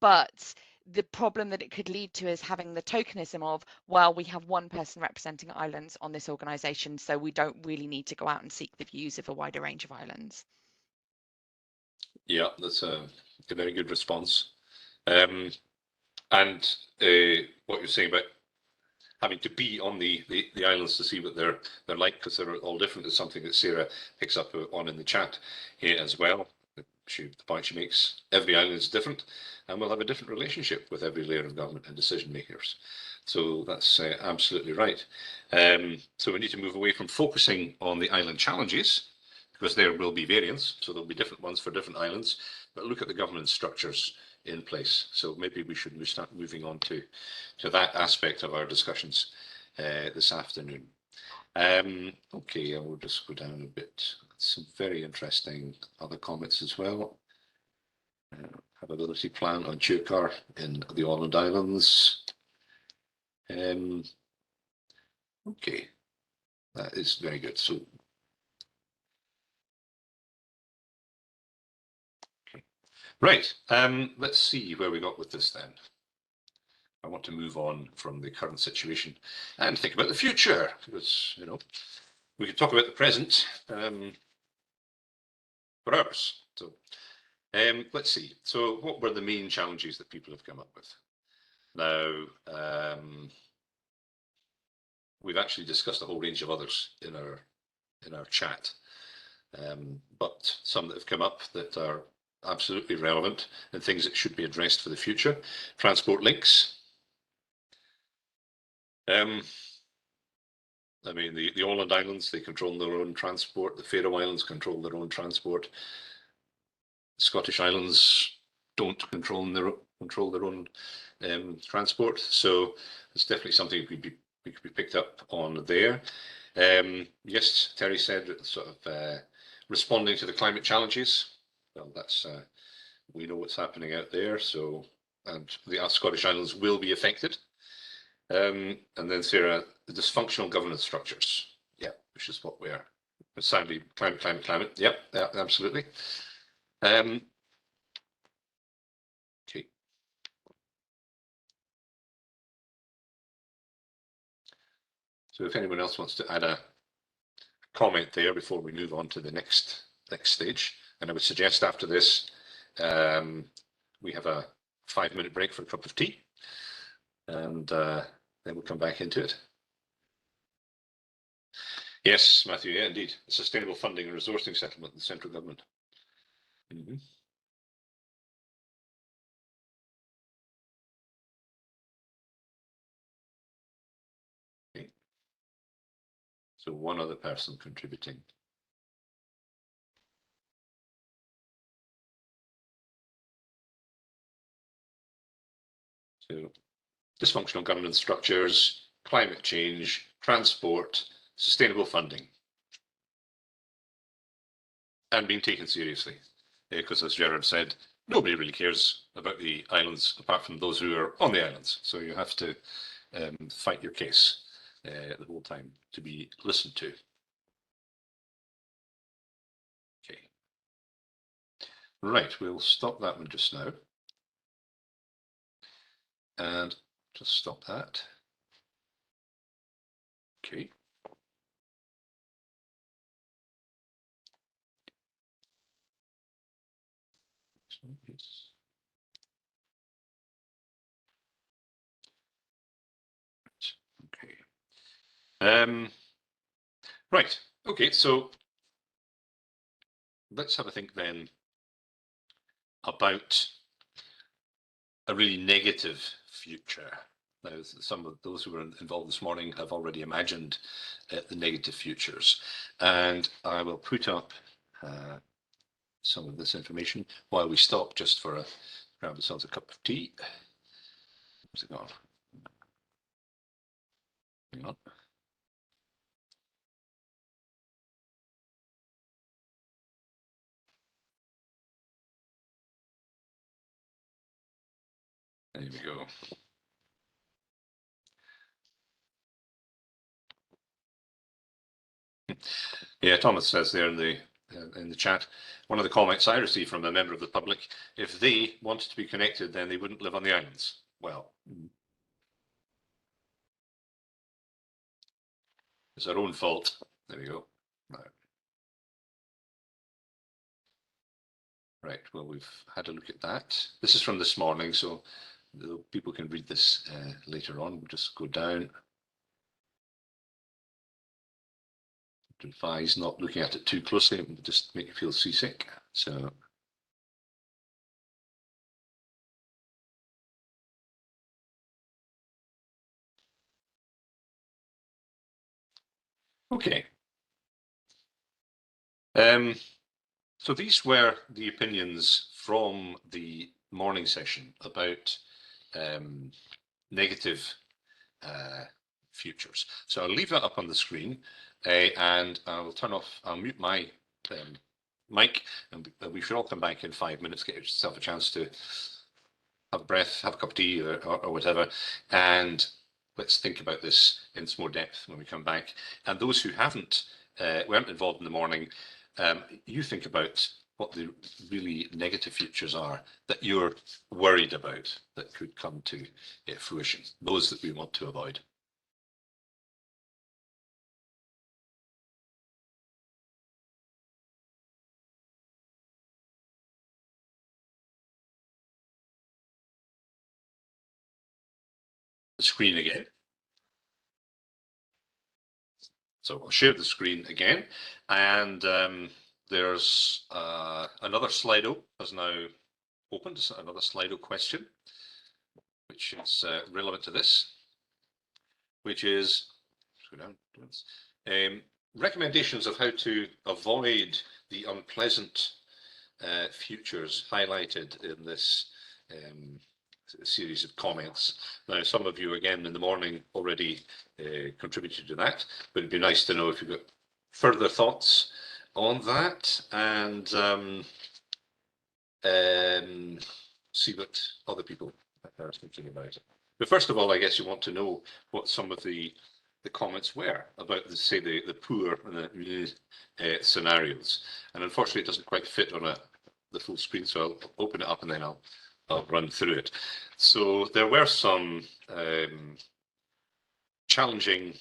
but the problem that it could lead to is having the tokenism of, well, we have one person representing islands on this organisation, so we don't really need to go out and seek the views of a wider range of islands. Yeah, that's a very good response. And what you're saying about having to be on the islands to see what they're like, because they're all different, is something that Sarah picks up on in the chat here as well. The point she makes, every island is different, and we'll have a different relationship with every layer of government and decision makers. So that's absolutely right. So we need to move away from focusing on the island challenges, because there will be variants, so there'll be different ones for different islands, but look at the governance structures in place. So maybe we should start moving on to that aspect of our discussions this afternoon. Okay, I will just go down a bit. Some very interesting other comments as well. Habitability plan on Chukar in the Åland Islands. Okay, that is very good. So, okay. Right, let's see where we got with this then. I want to move on from the current situation and think about the future, because, we could talk about the present for hours. So let's see. So what were the main challenges that people have come up with? Now, we've actually discussed a whole range of others in our chat, but some that have come up that are absolutely relevant and things that should be addressed for the future. Transport links. I mean, the Åland Islands, they control their own transport. The Faroe Islands control their own transport. Scottish Islands don't control their own transport. So it's definitely something we could be picked up on there. Yes, Terry said sort of responding to the climate challenges. Well, that's we know what's happening out there. So, and the Scottish Islands will be affected. And then Sarah, the dysfunctional governance structures. Yeah, which is what we're sadly climate. Yep, yeah, absolutely. Okay. So if anyone else wants to add a comment there before we move on to the next stage, and I would suggest after this we have a 5-minute break for a cup of tea, and then we'll come back into it. Yes, Matthew, yeah, indeed. Sustainable funding and resourcing settlement in the central government. Mm-hmm. Okay. So one other person contributing. So dysfunctional governance structures, climate change, transport, sustainable funding, and being taken seriously. Because as Gerard said, nobody really cares about the islands apart from those who are on the islands. So you have to fight your case the whole time to be listened to. Okay. Right, we'll stop that one just now. And just stop that. Okay. Okay. Right. Okay. So let's have a think then about a really negative future. Now, some of those who were involved this morning have already imagined the negative futures, and I will put up some of this information while we stop just for a grab ourselves a cup of tea. Where's it gone? Hang on. There we go. Yeah, Thomas says there in the chat, one of the comments I received from a member of the public, if they wanted to be connected, then they wouldn't live on the islands. Well, it's our own fault. There we go. Right, well, we've had a look at that. This is from this morning, so people can read this later on. We'll just go down. To advise not looking at it too closely, it will just make you feel seasick. So, okay. So these were the opinions from the morning session about negative futures. So I'll leave that up on the screen and I'll mute my mic, and we should all come back in 5 minutes, get yourself a chance to have a breath, have a cup of tea or whatever, and let's think about this in some more depth when we come back. And those who weren't involved in the morning, you think about what the really negative futures are that you're worried about that could come to fruition, those that we want to avoid. The screen again. So I'll share the screen again, and there's another Slido has now opened, another Slido question, which is relevant to this, which is recommendations of how to avoid the unpleasant futures highlighted in this series of comments. Now, some of you again in the morning already contributed to that, but it'd be nice to know if you've got further thoughts on that, and see what other people are thinking about it. But first of all, I guess you want to know what some of the comments were about, say, the poor and the scenarios. And unfortunately, it doesn't quite fit on the full screen, so I'll open it up and then I'll run through it. So there were some challenging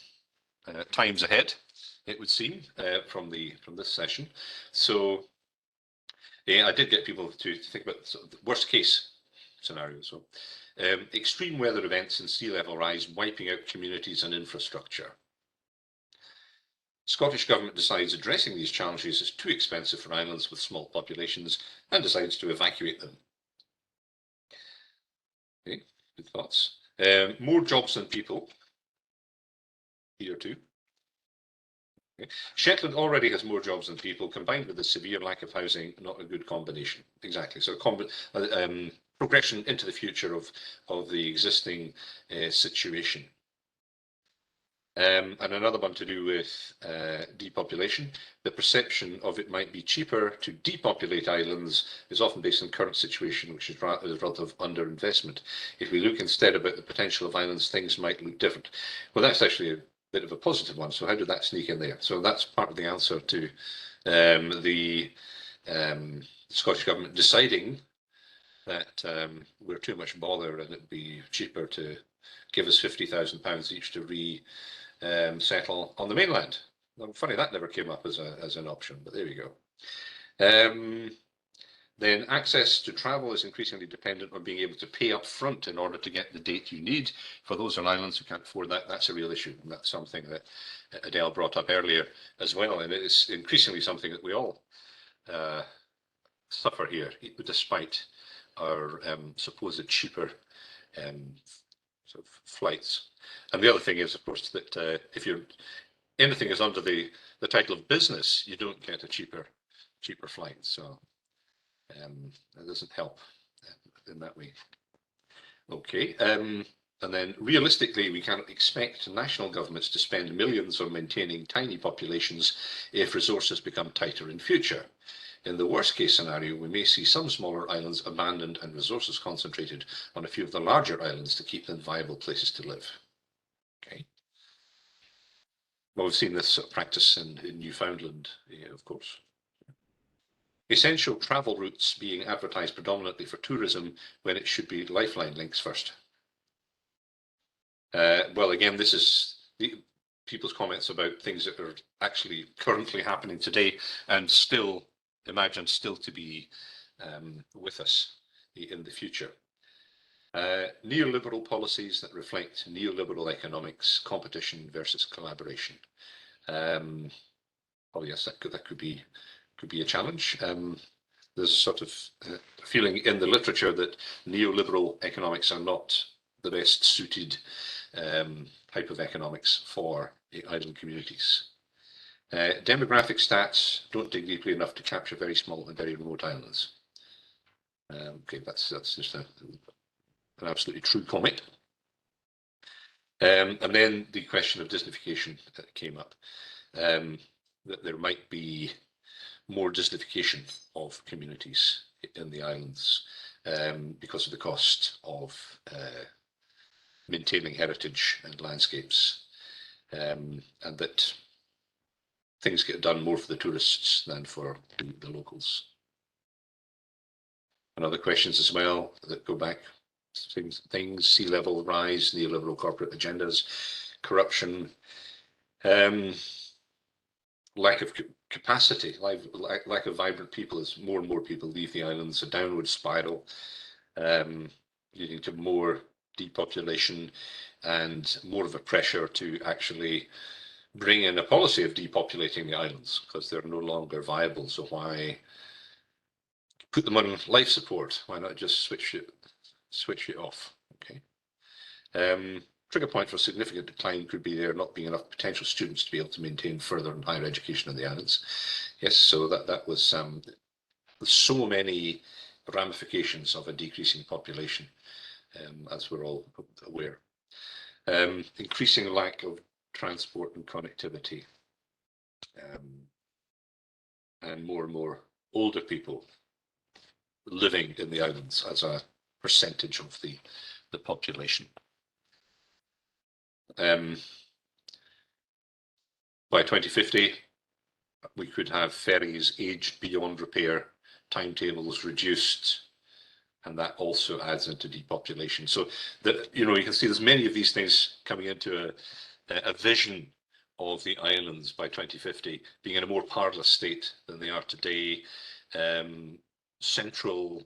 times ahead, it would seem, from this session. So I did get people to think about the worst case scenarios. So extreme weather events and sea level rise wiping out communities and infrastructure. Scottish Government decides addressing these challenges is too expensive for islands with small populations and decides to evacuate them. Okay, good thoughts. More jobs than people. Here too. Okay. Shetland already has more jobs than people, combined with a severe lack of housing, not a good combination. Exactly. So progression into the future of the existing situation. And another one to do with depopulation. The perception of it might be cheaper to depopulate islands is often based on the current situation, which is relative underinvestment. If we look instead about the potential of islands, things might look different. Well, that's actually a bit of a positive one. So how did that sneak in there? So that's part of the answer to the Scottish Government deciding that we're too much bother and it'd be cheaper to give us £50,000 each to settle on the mainland. Well, funny, that never came up as an option, but there you go. Then access to travel is increasingly dependent on being able to pay up front in order to get the date you need. For those on islands who can't afford that, that's a real issue. And that's something that Adele brought up earlier as well. And it's increasingly something that we all suffer here, despite our supposed cheaper sort of flights. And the other thing is, of course, that if anything is under the title of business, you don't get a cheaper flight. So that doesn't help in that way. Okay. And then realistically, we cannot expect national governments to spend millions on maintaining tiny populations if resources become tighter in future. In the worst case scenario, we may see some smaller islands abandoned and resources concentrated on a few of the larger islands to keep them viable places to live. Okay. Well, we've seen this sort of practice in Newfoundland, of course. Essential travel routes being advertised predominantly for tourism when it should be lifeline links first. Well, again, this is people's comments about things that are actually currently happening today and still imagined still to be with us in the future. Neoliberal policies that reflect neoliberal economics, competition versus collaboration. Oh yes, that could be a challenge. There's sort of a feeling in the literature that neoliberal economics are not the best suited type of economics for island communities. Demographic stats don't dig deeply enough to capture very small and very remote islands. Okay, that's just an absolutely true comment. And then the question of Disneyfication came up. That there might be more Disneyfication of communities in the islands because of the cost of maintaining heritage and landscapes, and that things get done more for the tourists than for the locals. And other questions as well that go back to things, sea level rise, neoliberal corporate agendas, corruption, lack of capacity, lack of vibrant people as more and more people leave the islands, a downward spiral, leading to more depopulation and more of a pressure to actually bring in a policy of depopulating the islands because they're no longer viable. So why put them on life support? Why not just switch it off? Okay. Trigger point for significant decline could be there not being enough potential students to be able to maintain further and higher education in the islands. Yes, so that was so many ramifications of a decreasing population, as we're all aware. Increasing lack of transport and connectivity, and more older people living in the islands as a percentage of the population. By 2050, we could have ferries aged beyond repair, timetables reduced, and that also adds into depopulation. So that, you can see there's many of these things coming into a vision of the islands by 2050 being in a more parlous state than they are today. Central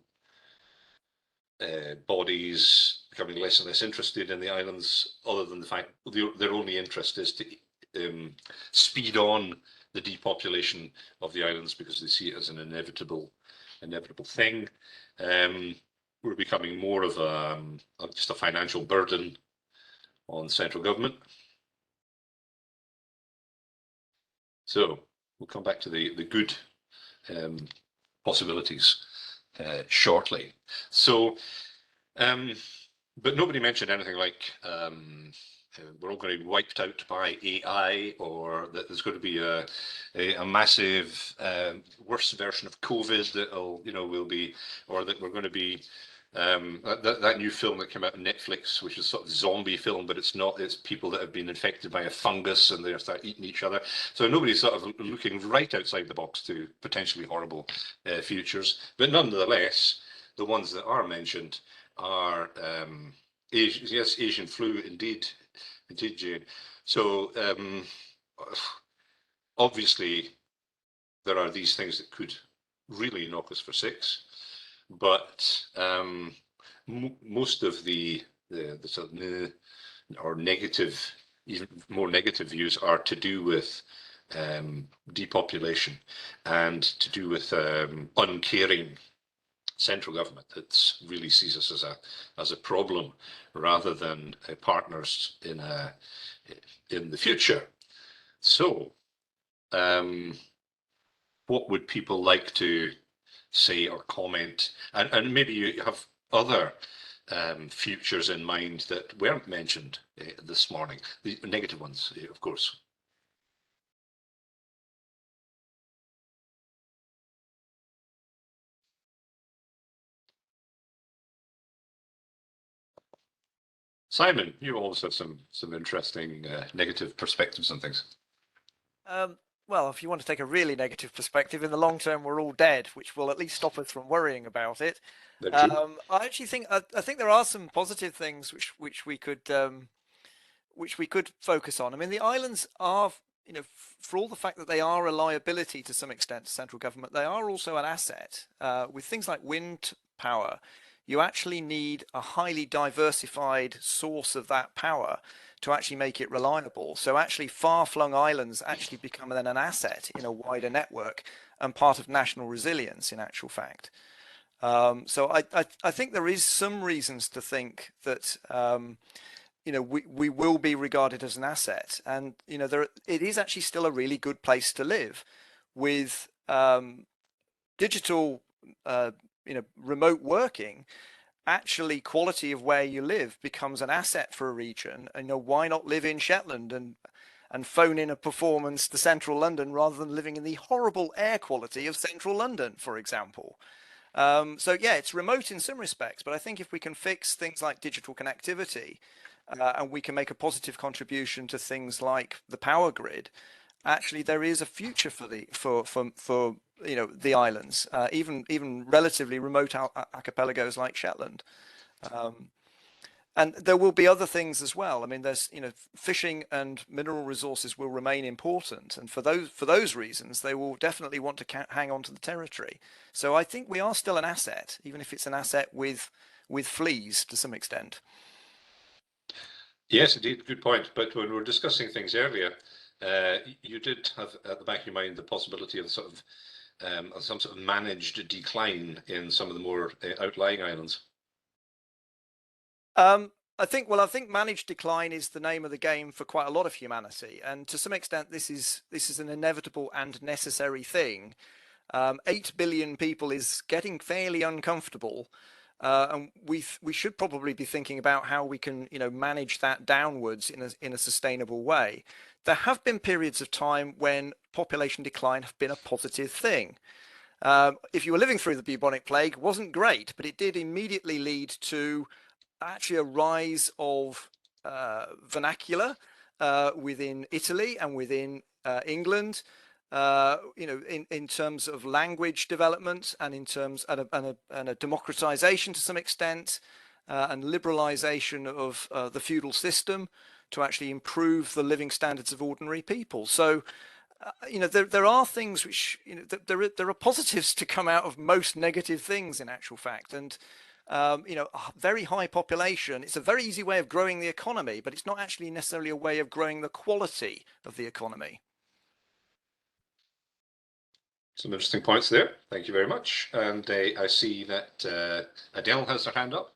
bodies becoming less and less interested in the islands, other than the fact their only interest is to speed on the depopulation of the islands because they see it as an inevitable thing. We're becoming more of just a financial burden on central government. So we'll come back to the good possibilities shortly. So, but nobody mentioned anything like we're all going to be wiped out by AI, or that there's going to be a massive worse version of COVID that'll, will be, or that we're going to be that new film that came out on Netflix, which is sort of zombie film, but it's not. It's people that have been infected by a fungus and they start eating each other. So nobody's sort of looking right outside the box to potentially horrible futures. But nonetheless, the ones that are mentioned are Asian flu, indeed, Jane. So obviously, there are these things that could really knock us for six. But most of the sort of or negative, even more negative views are to do with depopulation and to do with uncaring central government that really sees us as a problem rather than partners in the future. So, what would people like to say or comment, and maybe you have other futures in mind that weren't mentioned this morning, the negative ones, of course. Simon, you also have some interesting negative perspectives on things. Well, if you want to take a really negative perspective, in the long term, we're all dead, which will at least stop us from worrying about it. I actually think I think there are some positive things which we could focus on. I mean, the islands are, for all the fact that they are a liability to some extent to central government, they are also an asset. With things like wind power, you actually need a highly diversified source of that power to actually make it reliable. So actually far-flung islands actually become then an asset in a wider network and part of national resilience in actual fact. So I think there is some reasons to think that we will be regarded as an asset, and it is actually still a really good place to live with digital remote working. Actually, quality of where you live becomes an asset for a region. And why not live in Shetland and phone in a performance to central London rather than living in the horrible air quality of central London, for example? So yeah, it's remote in some respects, but I think if we can fix things like digital connectivity and we can make a positive contribution to things like the power grid, actually there is a future for the islands, even relatively remote archipelagos like Shetland. And there will be other things as well. I mean, there's fishing and mineral resources will remain important, and for those reasons, they will definitely want to hang on to the territory. So I think we are still an asset, even if it's an asset with fleas to some extent. Yes, indeed, good point. But when we were discussing things earlier, you did have at the back of your mind the possibility of some sort of managed decline in some of the more outlying islands. I think managed decline is the name of the game for quite a lot of humanity, and to some extent, this is an inevitable and necessary thing. 8 billion people is getting fairly uncomfortable, and we should probably be thinking about how we can manage that downwards in a sustainable way. There have been periods of time when population decline have been a positive thing. If you were living through the bubonic plague, it wasn't great, but it did immediately lead to actually a rise of vernacular within Italy and within England, in terms of language development and in terms and a democratization to some extent, and liberalization of the feudal system to actually improve the living standards of ordinary people. So there are things which there are positives to come out of most negative things in actual fact, and a very high population, it's a very easy way of growing the economy, but it's not actually necessarily a way of growing the quality of the economy. Some interesting points there. Thank you very much. And I see that Adele has her hand up.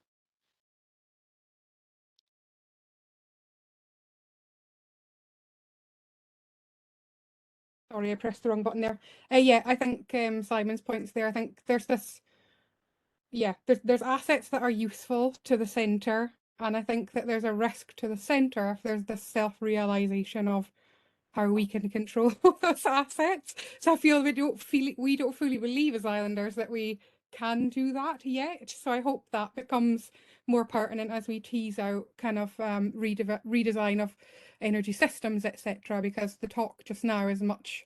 Sorry, I pressed the wrong button there. Yeah, I think Simon's points there. I think there's this, there's assets that are useful to the centre And I think that there's a risk to the centre if there's this self-realisation of how we can control those assets. So I feel we don't fully believe as islanders that we can do that yet. So I hope that becomes more pertinent as we tease out kind of redesign of energy systems, etc. Because the talk just now is much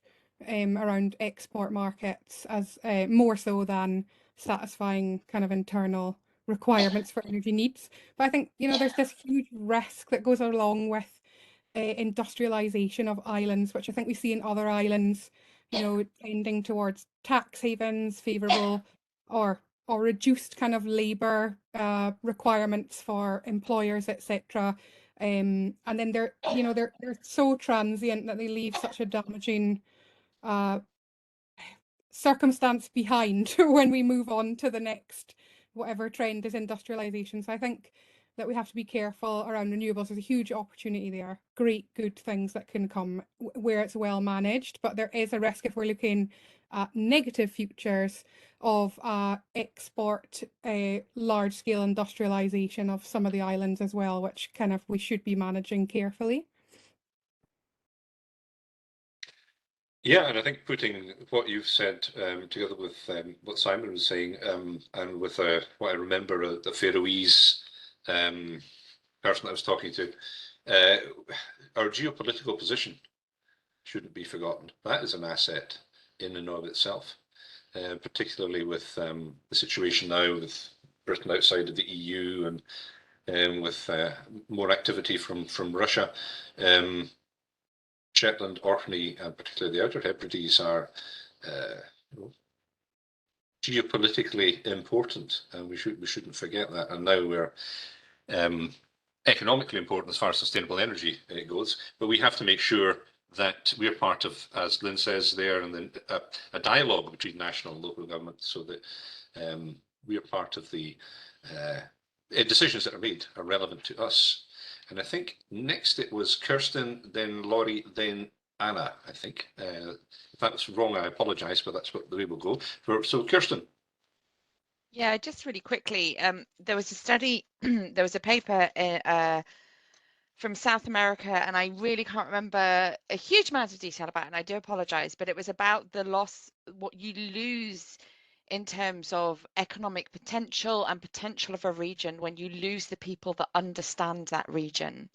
around export markets as more so than satisfying kind of internal requirements for energy needs. But I think, you know, there's this huge risk that goes along with industrialization of islands, which I think we see in other islands, you know, tending towards tax havens, favorable or reduced kind of labor requirements for employers, etc. And then they're so transient that they leave such a damaging circumstance behind when we move on to the next whatever trend is industrialization. So I think that we have to be careful around renewables. There's a huge opportunity there, great good things that can come where it's well managed, but there is a risk if we're looking at negative futures of export large scale industrialization of some of the islands as well, which kind of we should be managing carefully. Yeah, and I think putting what you've said together with what Simon was saying, and with what I remember the Faroese person that I was talking to, our geopolitical position shouldn't be forgotten. That is an asset in and of itself, particularly with the situation now with Britain outside of the EU and with more activity from Russia. Shetland, Orkney, and particularly the Outer Hebrides are geopolitically important, and we shouldn't forget that. And now we're economically important as far as sustainable energy goes, but we have to make sure that we're part of, as Lynn says there, and then a dialogue between national and local government, so that we are part of the decisions that are made are relevant to us. And I think next it was Kirsten, then Laurie, then Anna, I think. If that's wrong, I apologise, but that's what the way we'll go. So Kirsten. Yeah, just really quickly, there was a study, there was a paper from South America, and I really can't remember a huge amount of detail about it, and I do apologise, but it was about the loss, what you lose in terms of economic potential and potential of a region when you lose the people that understand that region.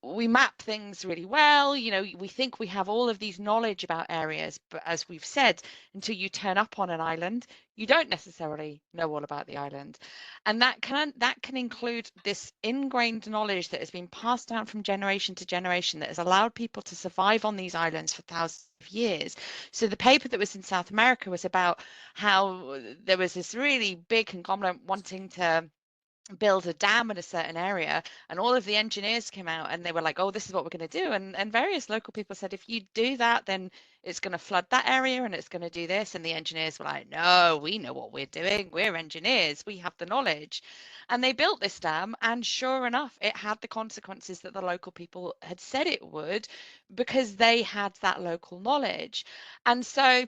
We map things really well, you know, we think we have all of these knowledge about areas, but as we've said, until you turn up on an island, you don't necessarily know all about the island. And that can include this ingrained knowledge that has been passed down from generation to generation that has allowed people to survive on these islands for thousands of years. So the paper that was in South America was about how there was this really big conglomerate wanting to build a dam in a certain area, and all of the engineers came out and they were like, oh, this is what we're going to do, and various local people said, if you do that, then it's going to flood that area and it's going to do this. And the engineers were like, no, we know what we're doing, we're engineers, we have the knowledge. And they built this dam, and sure enough, it had the consequences that the local people had said it would, because they had that local knowledge. And so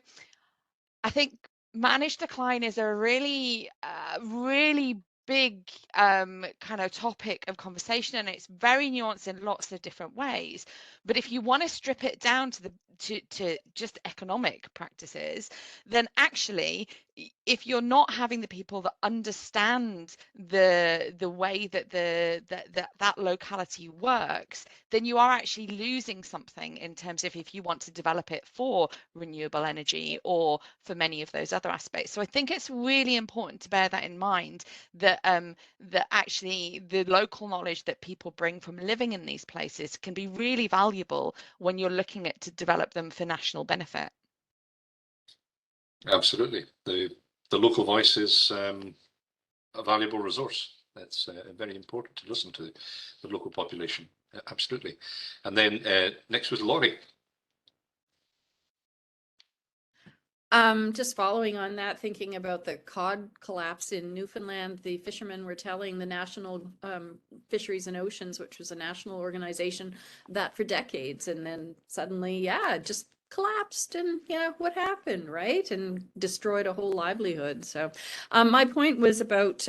I think managed decline is a really big kind of topic of conversation, and it's very nuanced in lots of different ways. But if you want to strip it down to just economic practices, then actually, if you're not having the people that understand the way that that locality works, then you are actually losing something in terms of if you want to develop it for renewable energy or for many of those other aspects. So I think it's really important to bear that in mind, that that actually the local knowledge that people bring from living in these places can be really valuable when you're looking at to develop them for national benefit. Absolutely. The local voice is a valuable resource. That's very important to listen to the local population. Absolutely. And then next was Laurie. Just following on that, thinking about the cod collapse in Newfoundland, the fishermen were telling the National Fisheries and Oceans, which was a national organization, that for decades, and then suddenly, yeah, just collapsed and what happened, right? And destroyed a whole livelihood. So my point was about,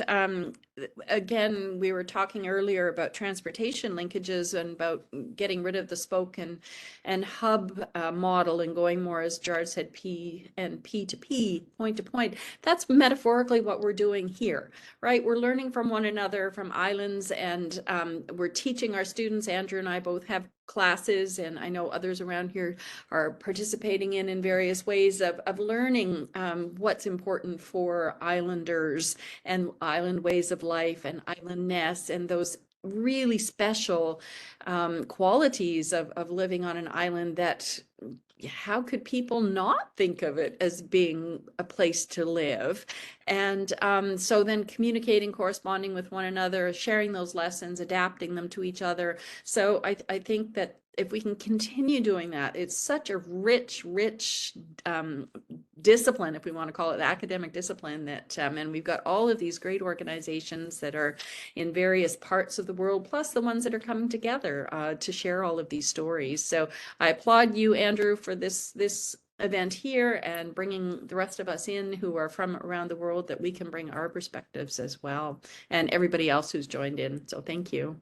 again, we were talking earlier about transportation linkages and about getting rid of the spoke and hub model and going more, as Gerard said, P to P, point to point. That's metaphorically what we're doing here, right? We're learning from one another, from islands, and we're teaching our students. Andrew and I both have classes, and I know others around here are participating in various ways of learning what's important for islanders and island ways of life and islandness and those really special qualities of living on an island that how could people not think of it as being a place to live? And so then communicating, corresponding with one another, sharing those lessons, adapting them to each other. So I think that if we can continue doing that, it's such a rich discipline, if we want to call it academic discipline, that and we've got all of these great organizations that are in various parts of the world, plus the ones that are coming together to share all of these stories. So I applaud you, Andrew, for this event here and bringing the rest of us in who are from around the world, that we can bring our perspectives as well, and everybody else who's joined in. So thank you.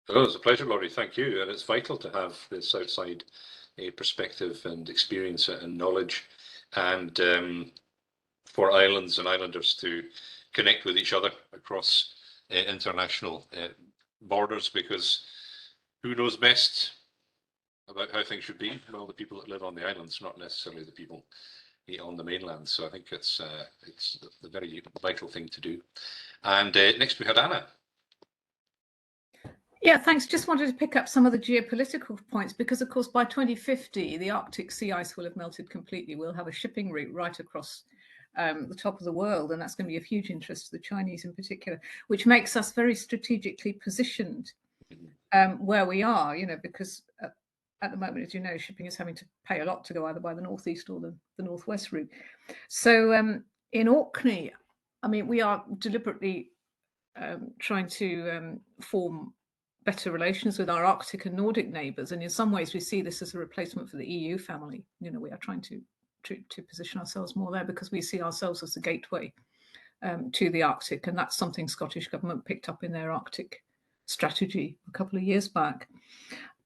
Oh, it's a pleasure, Laurie. Thank you. And it's vital to have this outside perspective and experience and knowledge, and for islands and islanders to connect with each other across international borders, because who knows best about how things should be? Well, the people that live on the islands, not necessarily the people on the mainland. So I think it's the very vital thing to do. And next we had Anna. Yeah, thanks. Just wanted to pick up some of the geopolitical points, because, of course, by 2050, the Arctic sea ice will have melted completely. We'll have a shipping route right across the top of the world, and that's going to be of huge interest to the Chinese in particular, which makes us very strategically positioned where we are, because at the moment, as you know, shipping is having to pay a lot to go either by the northeast or the northwest route. So in Orkney, I mean, we are deliberately trying to form better relations with our Arctic and Nordic neighbours, and in some ways we see this as a replacement for the EU family. We are trying to position ourselves more there, because we see ourselves as the gateway to the Arctic, and that's something Scottish Government picked up in their Arctic strategy a couple of years back.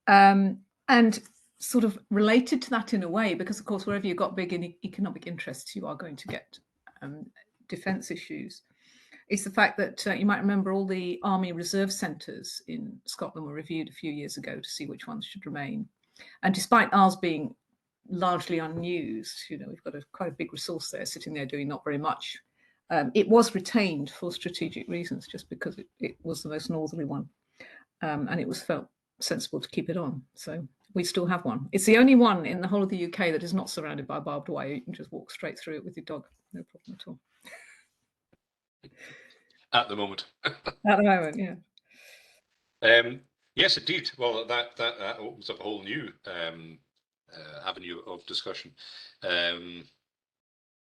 And sort of related to that in a way, because of course wherever you've got big economic interests, you are going to get defence issues, is the fact that you might remember all the Army Reserve Centres in Scotland were reviewed a few years ago to see which ones should remain. And despite ours being largely unused, we've got quite a big resource there sitting there doing not very much. It was retained for strategic reasons, just because it was the most northerly one, and it was felt sensible to keep it on. So we still have one. It's the only one in the whole of the UK that is not surrounded by barbed wire. You can just walk straight through it with your dog, no problem at all. At the moment. At the moment, yeah. Yes, indeed. Well, that opens up a whole new avenue of discussion. I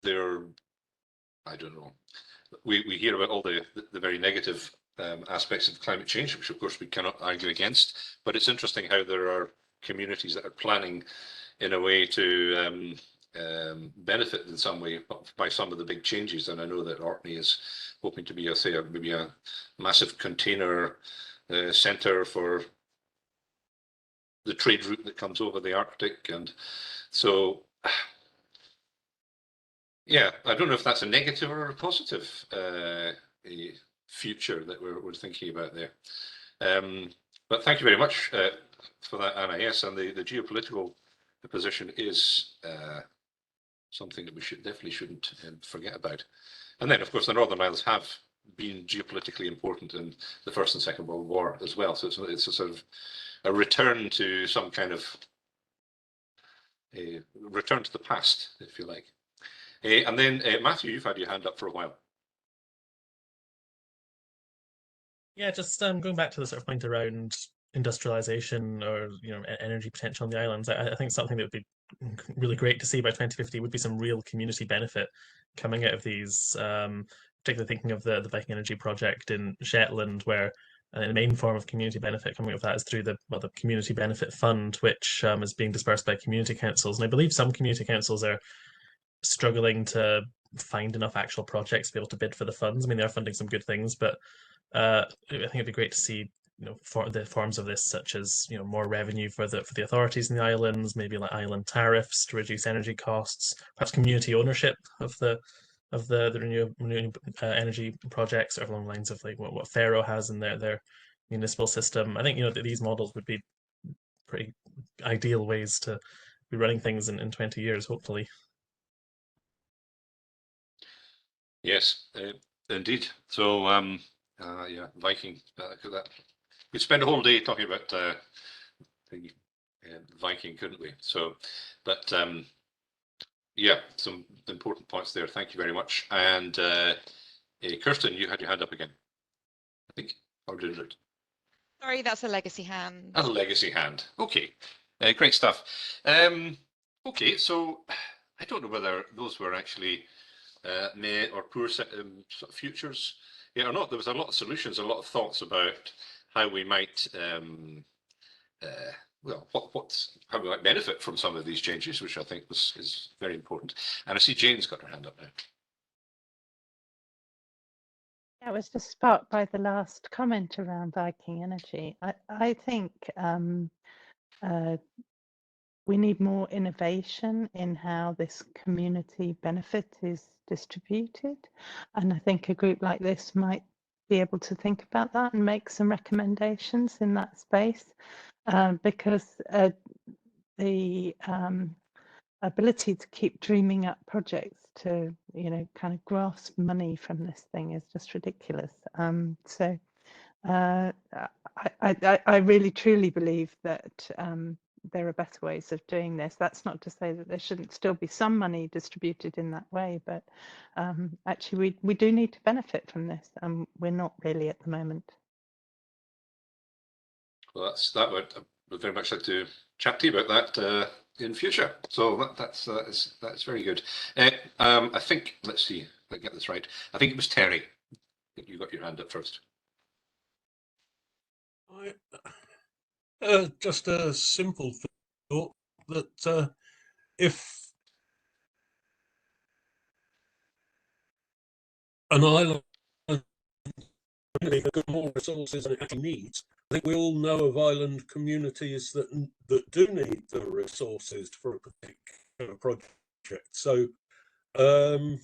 don't know. We hear about all the very negative aspects of climate change, which of course we cannot argue against. But it's interesting how there are communities that are planning in a way to benefit in some way by some of the big changes. And I know that Orkney is hoping to be, maybe a massive container centre for the trade route that comes over the Arctic. And so, yeah, I don't know if that's a negative or a positive future that we're thinking about there. But thank you very much for that, Anna. Yes, and the geopolitical position is something that we definitely shouldn't forget about. And then, of course, the Northern Isles have been geopolitically important in the First and Second World War as well. So it's a sort of a return to some kind of a return to the past, if you like. And then, Matthew, you've had your hand up for a while. Yeah, just going back to the sort of point around industrialization or energy potential on the islands, I think something that would be really great to see by 2050 would be some real community benefit coming out of these, particularly thinking of the Viking Energy project in Shetland, where And the main form of community benefit coming of that is through the Community Benefit Fund, which is being dispersed by community councils. And I believe some community councils are struggling to find enough actual projects to be able to bid for the funds. I mean, they are funding some good things, but I think it'd be great to see, for the forms of this, such as more revenue for the authorities in the islands, maybe like island tariffs to reduce energy costs, perhaps community ownership of the renewable energy projects, or along the lines of like what Faro has in their municipal system. I think that these models would be pretty ideal ways to be running things in 20 years, hopefully. Yes, indeed. So yeah, Viking. We'd spend a whole day talking about the Viking, couldn't we? So, but yeah, some important points there. Thank you very much. And Kirsten, you had your hand up again, I think, or did it? Sorry, that's a legacy hand. A legacy hand. Okay, great stuff. Okay, so I don't know whether those were actually may or poor sort of futures, or not. There was a lot of solutions, a lot of thoughts about how we might, well, how we might benefit from some of these changes, which I think is very important. And I see Jane's got her hand up now. I was just sparked by the last comment around Viking energy. I think we need more innovation in how this community benefit is distributed. And I think a group like this might be able to think about that and make some recommendations in that space, because the ability to keep dreaming up projects to, kind of grasp money from this thing is just ridiculous. So I really truly believe that there are better ways of doing this. That's not to say that there shouldn't still be some money distributed in that way, but actually we do need to benefit from this, and we're not really at the moment. Well, that would very much like to chat to you about that in future. So that's very good. I think, let's see if I get this right. I think it was Terry. I think you got your hand up first. Just a simple thought that if an island has got more resources than it actually needs, I think we all know of island communities that do need the resources for a particular project. So I'm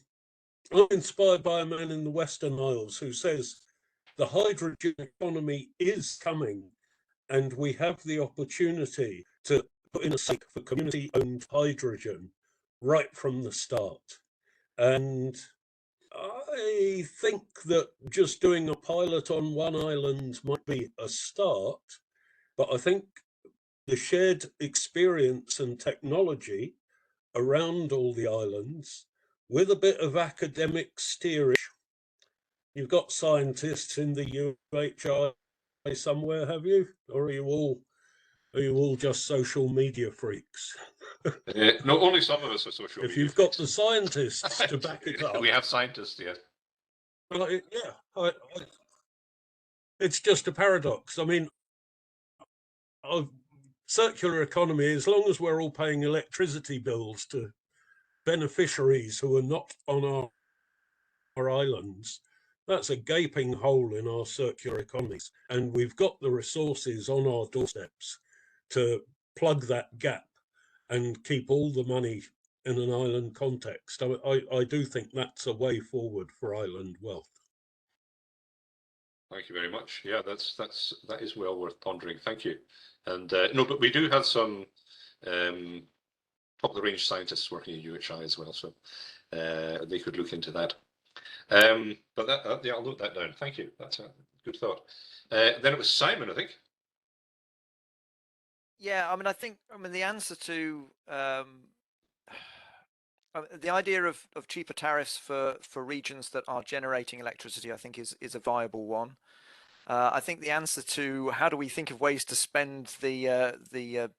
inspired by a man in the Western Isles who says the hydrogen economy is coming, and we have the opportunity to put in a stake for community-owned hydrogen right from the start. And I think that just doing a pilot on one island might be a start, but I think the shared experience and technology around all the islands, with a bit of academic steerage. You've got scientists in the UHI somewhere, have you? Or are you all just social media freaks? No, only some of us are social media. If you've got the scientists to back it up. We have scientists, yeah. Yeah, it's just a paradox. I mean, circular economy, as long as we're all paying electricity bills to beneficiaries who are not on our islands, that's a gaping hole in our circular economies. And we've got the resources on our doorsteps to plug that gap and keep all the money in an island context. I do think that's a way forward for island wealth. Thank you very much. Yeah, that is well worth pondering. Thank you. And no, but we do have some top of the range scientists working at UHI as well, so they could look into that. But yeah, I'll note that down. Thank you. That's a good thought. Then it was Simon, I think. Yeah, I mean, the answer to the idea of cheaper tariffs for regions that are generating electricity, I think is a viable one. I think the answer to how do we think of ways to spend the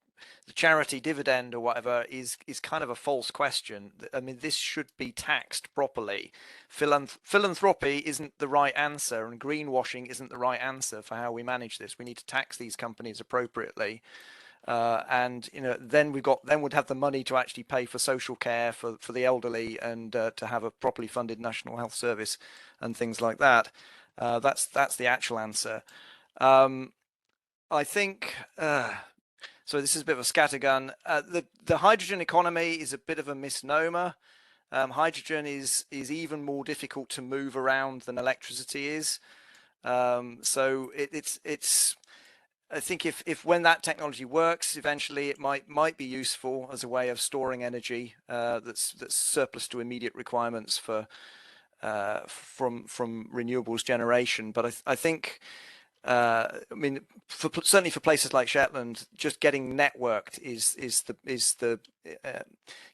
the charity dividend or whatever is kind of a false question. I mean, this should be taxed properly. Philanthropy isn't the right answer, and greenwashing isn't the right answer for how we manage this. We need to tax these companies appropriately. And then we'd have the money to actually pay for social care for the elderly, and to have a properly funded national health service and things like that. That's the actual answer. I think so. This is a bit of a scattergun. The hydrogen economy is a bit of a misnomer. Hydrogen is even more difficult to move around than electricity is. So it's I think if when that technology works, eventually it might be useful as a way of storing energy that's surplus to immediate requirements from renewables generation. But I think I mean, certainly for places like Shetland, just getting networked is the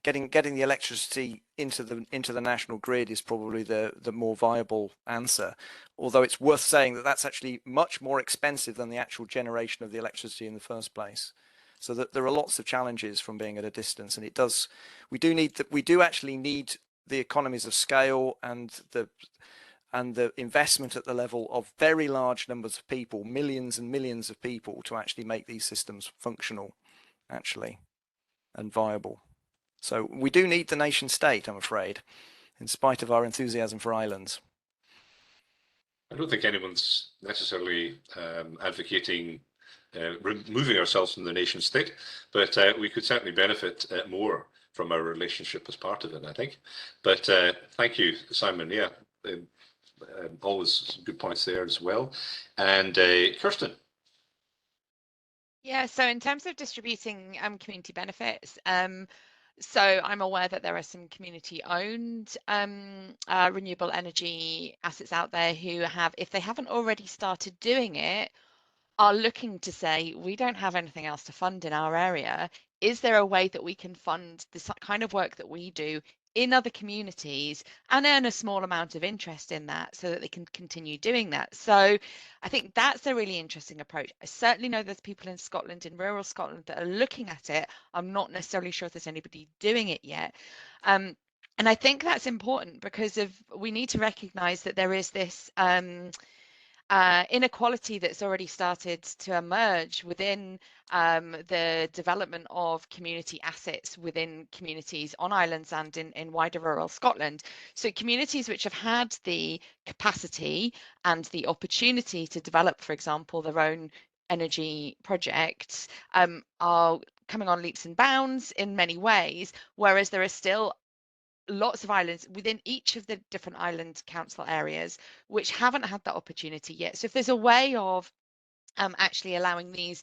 getting the electricity into the national grid is probably the more viable answer. Although it's worth saying that that's actually much more expensive than the actual generation of the electricity in the first place. So that there are lots of challenges from being at a distance, and we do actually need the economies of scale and the investment at the level of very large numbers of people, millions and millions of people, to actually make these systems functional, actually, and viable. So we do need the nation state, I'm afraid, in spite of our enthusiasm for islands. I don't think anyone's necessarily advocating removing ourselves from the nation state, but we could certainly benefit more from our relationship as part of it, I think. But thank you, Simon. Yeah. Always good points there as well. And Kirsten. Yeah, so in terms of distributing community benefits, so I'm aware that there are some community-owned renewable energy assets out there who have, if they haven't already started doing it, are looking to say, we don't have anything else to fund in our area. Is there a way that we can fund this kind of work that we do in other communities and earn a small amount of interest in that so that they can continue doing that? So I think that's a really interesting approach. I certainly know there's people in Scotland, in rural Scotland, that are looking at it. I'm not necessarily sure if there's anybody doing it yet. And I think that's important because we need to recognise that there is this inequality that's already started to emerge within the development of community assets within communities on islands and in wider rural Scotland. So communities which have had the capacity and the opportunity to develop, for example, their own energy projects are coming on leaps and bounds in many ways, whereas there are still lots of islands within each of the different island council areas which haven't had that opportunity yet. So if there's a way of actually allowing these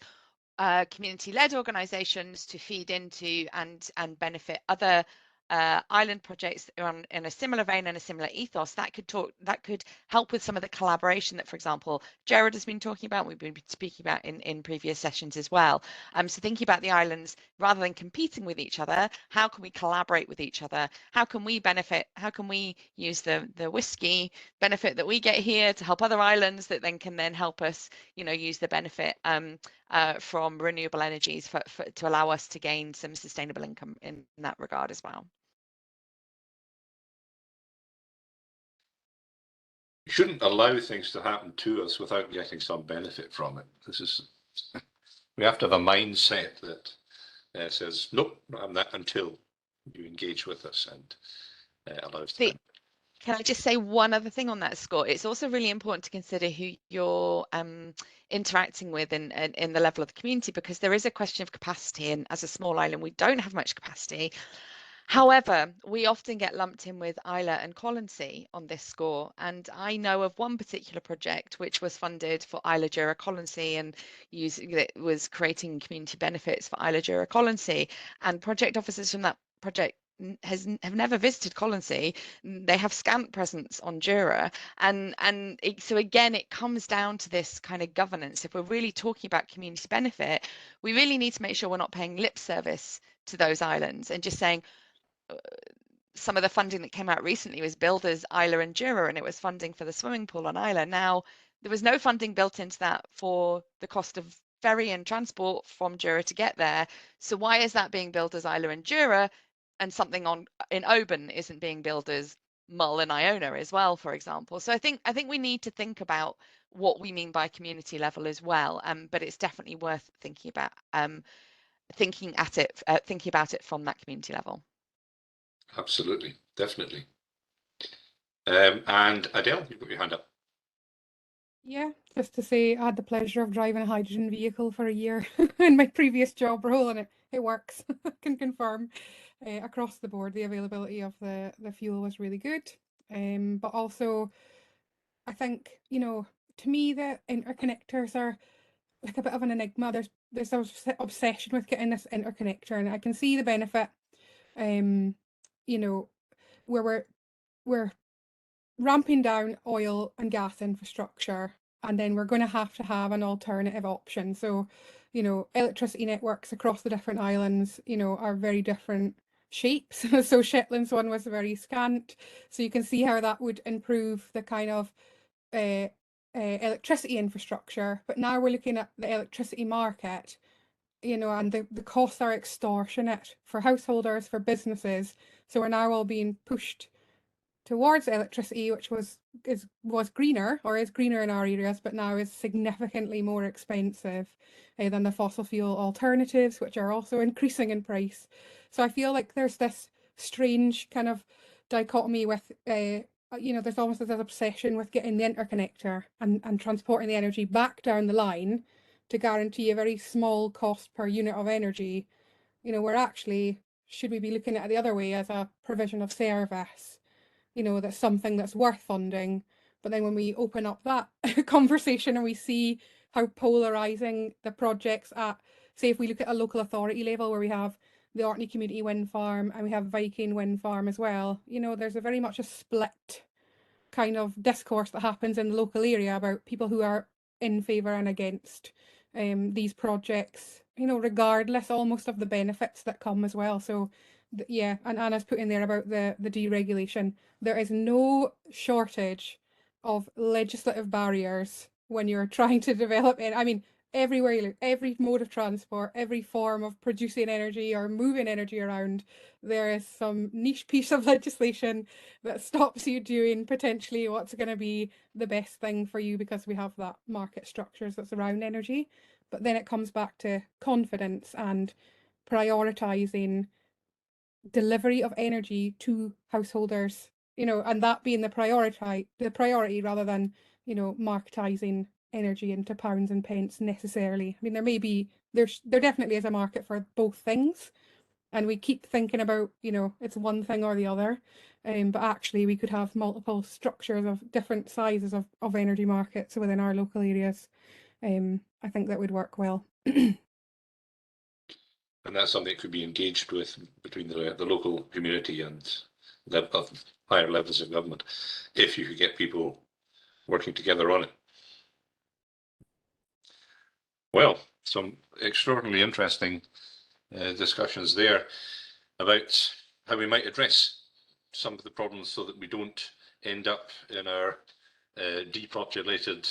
community-led organisations to feed into and benefit other island projects in a similar vein and a similar ethos, that could help with some of the collaboration that, for example, Jared has been talking about, we've been speaking about in previous sessions as well. So thinking about the islands, rather than competing with each other, how can we collaborate with each other? How can we benefit? How can we use the whiskey benefit that we get here to help other islands that can help us, use the benefit from renewable energies to allow us to gain some sustainable income in that regard as well. We shouldn't allow things to happen to us without getting some benefit from it. We have to have a mindset that says, nope, not having that until you engage with us and allow us to. Can I just say one other thing on that, Scott? It's also really important to consider who you're interacting with in the level of the community, because there is a question of capacity, and as a small island, we don't have much capacity. However, we often get lumped in with Islay and Colonsay on this score, and I know of one particular project which was funded for Islay Jura Colonsay and it was creating community benefits for Islay Jura Colonsay, and project officers from that project have never visited Colonsay. They have scant presence on Jura, and so again, it comes down to this kind of governance. If we're really talking about community benefit, we really need to make sure we're not paying lip service to those islands and just saying, some of the funding that came out recently was Builders Islay and Jura, and it was funding for the swimming pool on Islay. Now, there was no funding built into that for the cost of ferry and transport from Jura to get there. So why is that being billed as Isla and Jura, and something in Oban isn't being billed as Mull and Iona as well, for example? So I think we need to think about what we mean by community level as well. But it's definitely worth thinking about it from that community level. Absolutely, definitely. And Adele, you've got your hand up. Yeah, just to say, I had the pleasure of driving a hydrogen vehicle for a year in my previous job role, and it works. I can confirm across the board the availability of the fuel was really good. But also, I think, to me, the interconnectors are like a bit of an enigma. There's this obsession with getting this interconnector, and I can see the benefit. Where we're ramping down oil and gas infrastructure, and then we're going to have an alternative option. So, electricity networks across the different islands, are very different shapes. So Shetland's one was very scant. So you can see how that would improve the kind of electricity infrastructure. But now we're looking at the electricity market, and the costs are extortionate for householders, for businesses. So we're now all being pushed towards electricity, which was greener, or is greener in our areas, but now is significantly more expensive than the fossil fuel alternatives, which are also increasing in price. So I feel like there's this strange kind of dichotomy with, there's almost this obsession with getting the interconnector and transporting the energy back down the line to guarantee a very small cost per unit of energy, where actually, should we be looking at it the other way as a provision of service? That's something that's worth funding. But then when we open up that conversation and we see how polarizing the projects at, say, if we look at a local authority level where we have the Orkney Community Wind Farm and we have Viking Wind Farm as well, there's a very much a split kind of discourse that happens in the local area about people who are in favour and against these projects, regardless almost of the benefits that come as well. So yeah, and Anna's put in there about the deregulation. There is no shortage of legislative barriers when you're trying to develop it. I mean, everywhere you look, every mode of transport, every form of producing energy or moving energy around, there is some niche piece of legislation that stops you doing potentially what's going to be the best thing for you, because we have that market structures that's around energy. But then it comes back to confidence and prioritising delivery of energy to householders, and that being the priority rather than, marketising energy into pounds and pence necessarily. I mean, there definitely is a market for both things, and we keep thinking about, it's one thing or the other, but actually we could have multiple structures of different sizes of energy markets within our local areas. I think that would work well. And that's something that could be engaged with between the local community and higher levels of government, if you could get people working together on it. Well, some extraordinarily interesting discussions there about how we might address some of the problems so that we don't end up in our depopulated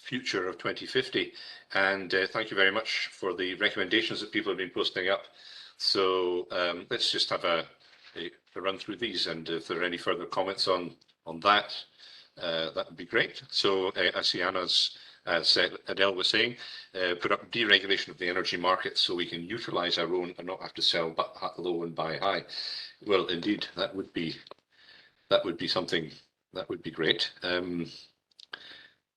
future of 2050. And thank you very much for the recommendations that people have been posting up. So let's just have a run through these, and if there are any further comments on that, that would be great. So I see Anna's, as Adele was saying, put up deregulation of the energy market so we can utilise our own and not have to sell low and buy high. Well, indeed, that would be something that would be great.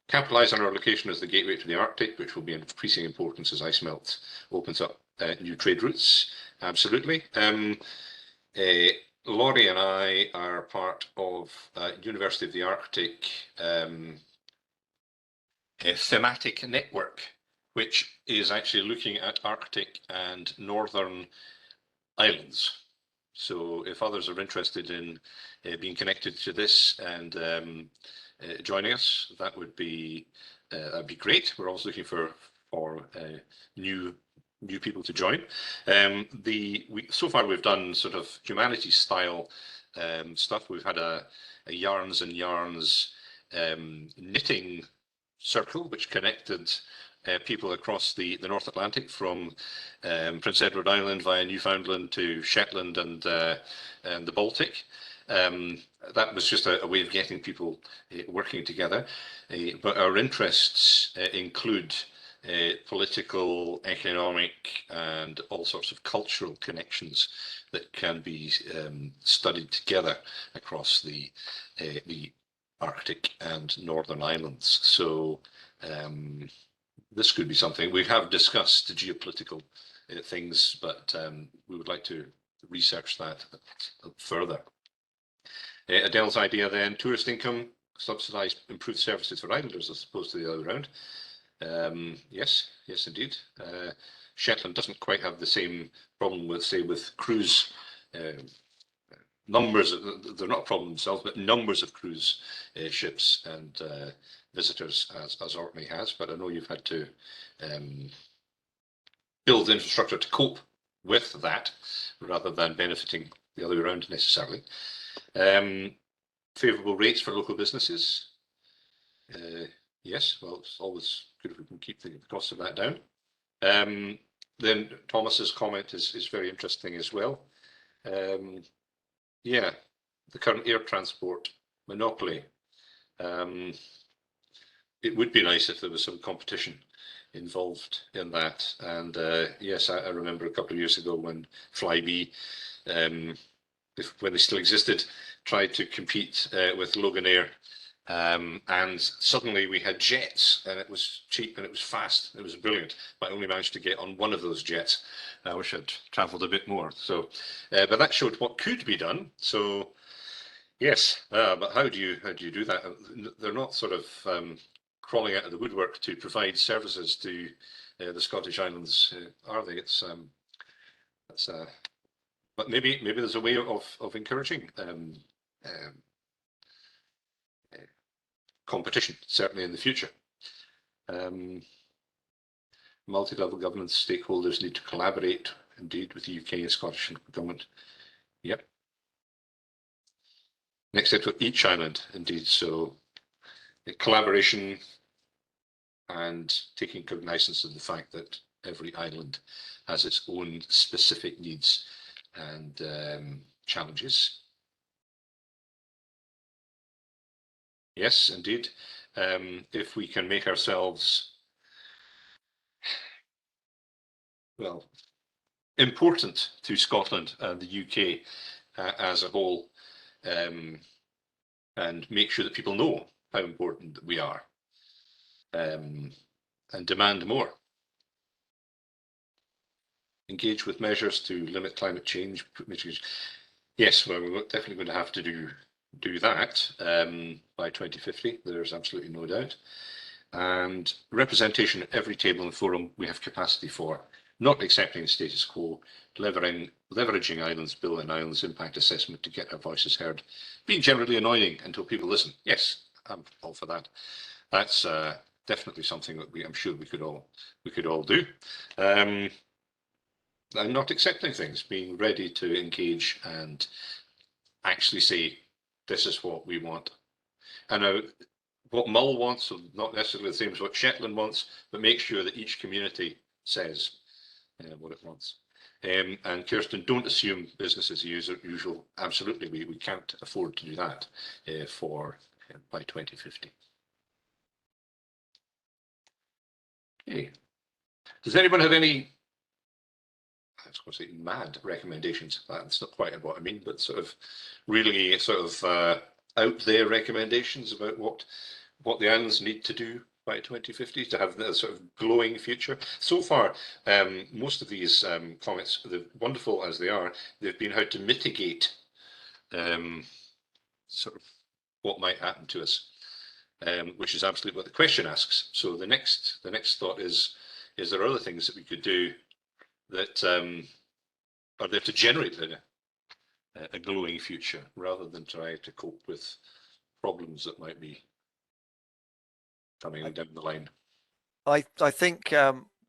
Capitalise on our location as the gateway to the Arctic, which will be of increasing importance as ice melt opens up new trade routes. Absolutely. Laurie and I are part of University of the Arctic a thematic network, which is actually looking at Arctic and Northern islands. So if others are interested in being connected to this and joining us, that would be that'd be great. We're also looking for new people to join. So far we've done sort of humanities style stuff. We've had a yarns and yarns knitting circle, which connected people across the North Atlantic, from Prince Edward Island via Newfoundland to Shetland and the Baltic. That was just a way of getting people working together. But our interests include political, economic, and all sorts of cultural connections that can be studied together across the Arctic and Northern Islands. So this could be something. We have discussed geopolitical things, but we would like to research that further. Adele's idea then, tourist income, subsidised improved services for islanders as opposed to the other way around. Yes, indeed. Shetland doesn't quite have the same problem with, say, with cruise numbers. They're not a problem themselves, but numbers of cruise ships and visitors as Orkney has. But I know you've had to build the infrastructure to cope with that rather than benefiting the other way around necessarily. Favourable rates for local businesses. Yes, well, it's always good if we can keep the cost of that down. Then Thomas's comment is very interesting as well. Yeah, the current air transport monopoly. It would be nice if there was some competition involved in that. And yes, I remember a couple of years ago when Flybe, when they still existed, tried to compete with Loganair. And suddenly we had jets, and it was cheap and it was fast. It was brilliant, but I only managed to get on one of those jets. I wish I'd travelled a bit more. So, but that showed what could be done. So, yes, but how do you do that? They're not sort of crawling out of the woodwork to provide services to the Scottish Islands, are they? But maybe there's a way of encouraging competition, certainly in the future. Multi-level governance stakeholders need to collaborate, indeed, with the UK and Scottish government. Yep. Next step for each island, indeed. So collaboration and taking cognizance of the fact that every island has its own specific needs and challenges. Yes, indeed. If we can make ourselves, well, important to Scotland and the UK as a whole, and make sure that people know how important that we are, and demand more. Engage with measures to limit climate change. Yes, well, we're definitely going to have to do that by 2050. There's absolutely no doubt. And representation at every table and forum we have capacity for, not accepting the status quo, leveraging Islands Bill and Islands Impact Assessment to get our voices heard, being generally annoying until people listen. Yes, I'm all for that. That's definitely something that I'm sure we could all do. And not accepting things, being ready to engage and actually say, this is what we want. And what Mull wants, so not necessarily the same as what Shetland wants, but make sure that each community says what it wants. And Kirsten, don't assume business as usual. Absolutely, we can't afford to do that by 2050. Okay. Does anyone have any, I was going to say mad recommendations? That's not quite what I mean, but sort of really out there recommendations about what the islands need to do by 2050 to have the sort of glowing future. So far, most of these comments, wonderful as they are, they've been how to mitigate sort of what might happen to us, which is absolutely what the question asks. So the next thought is there other things that we could do that are there to generate a glowing future rather than try to cope with problems that might be coming down the line? I think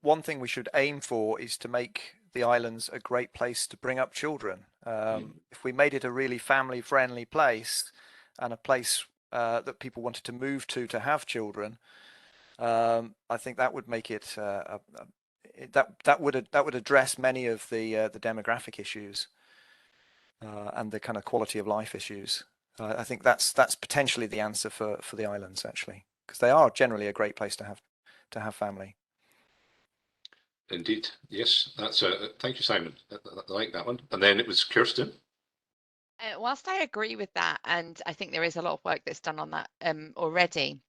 one thing we should aim for is to make the islands a great place to bring up children. If we made it a really family-friendly place and a place that people wanted to move to have children, I think that would make it that would address many of the demographic issues and the kind of quality of life issues. I think that's potentially the answer for the islands, actually, because they are generally a great place to have family. Indeed, yes. That's thank you, Simon. I like that one. And then it was Kirsten. Whilst I agree with that, and I think there is a lot of work that's done on that already,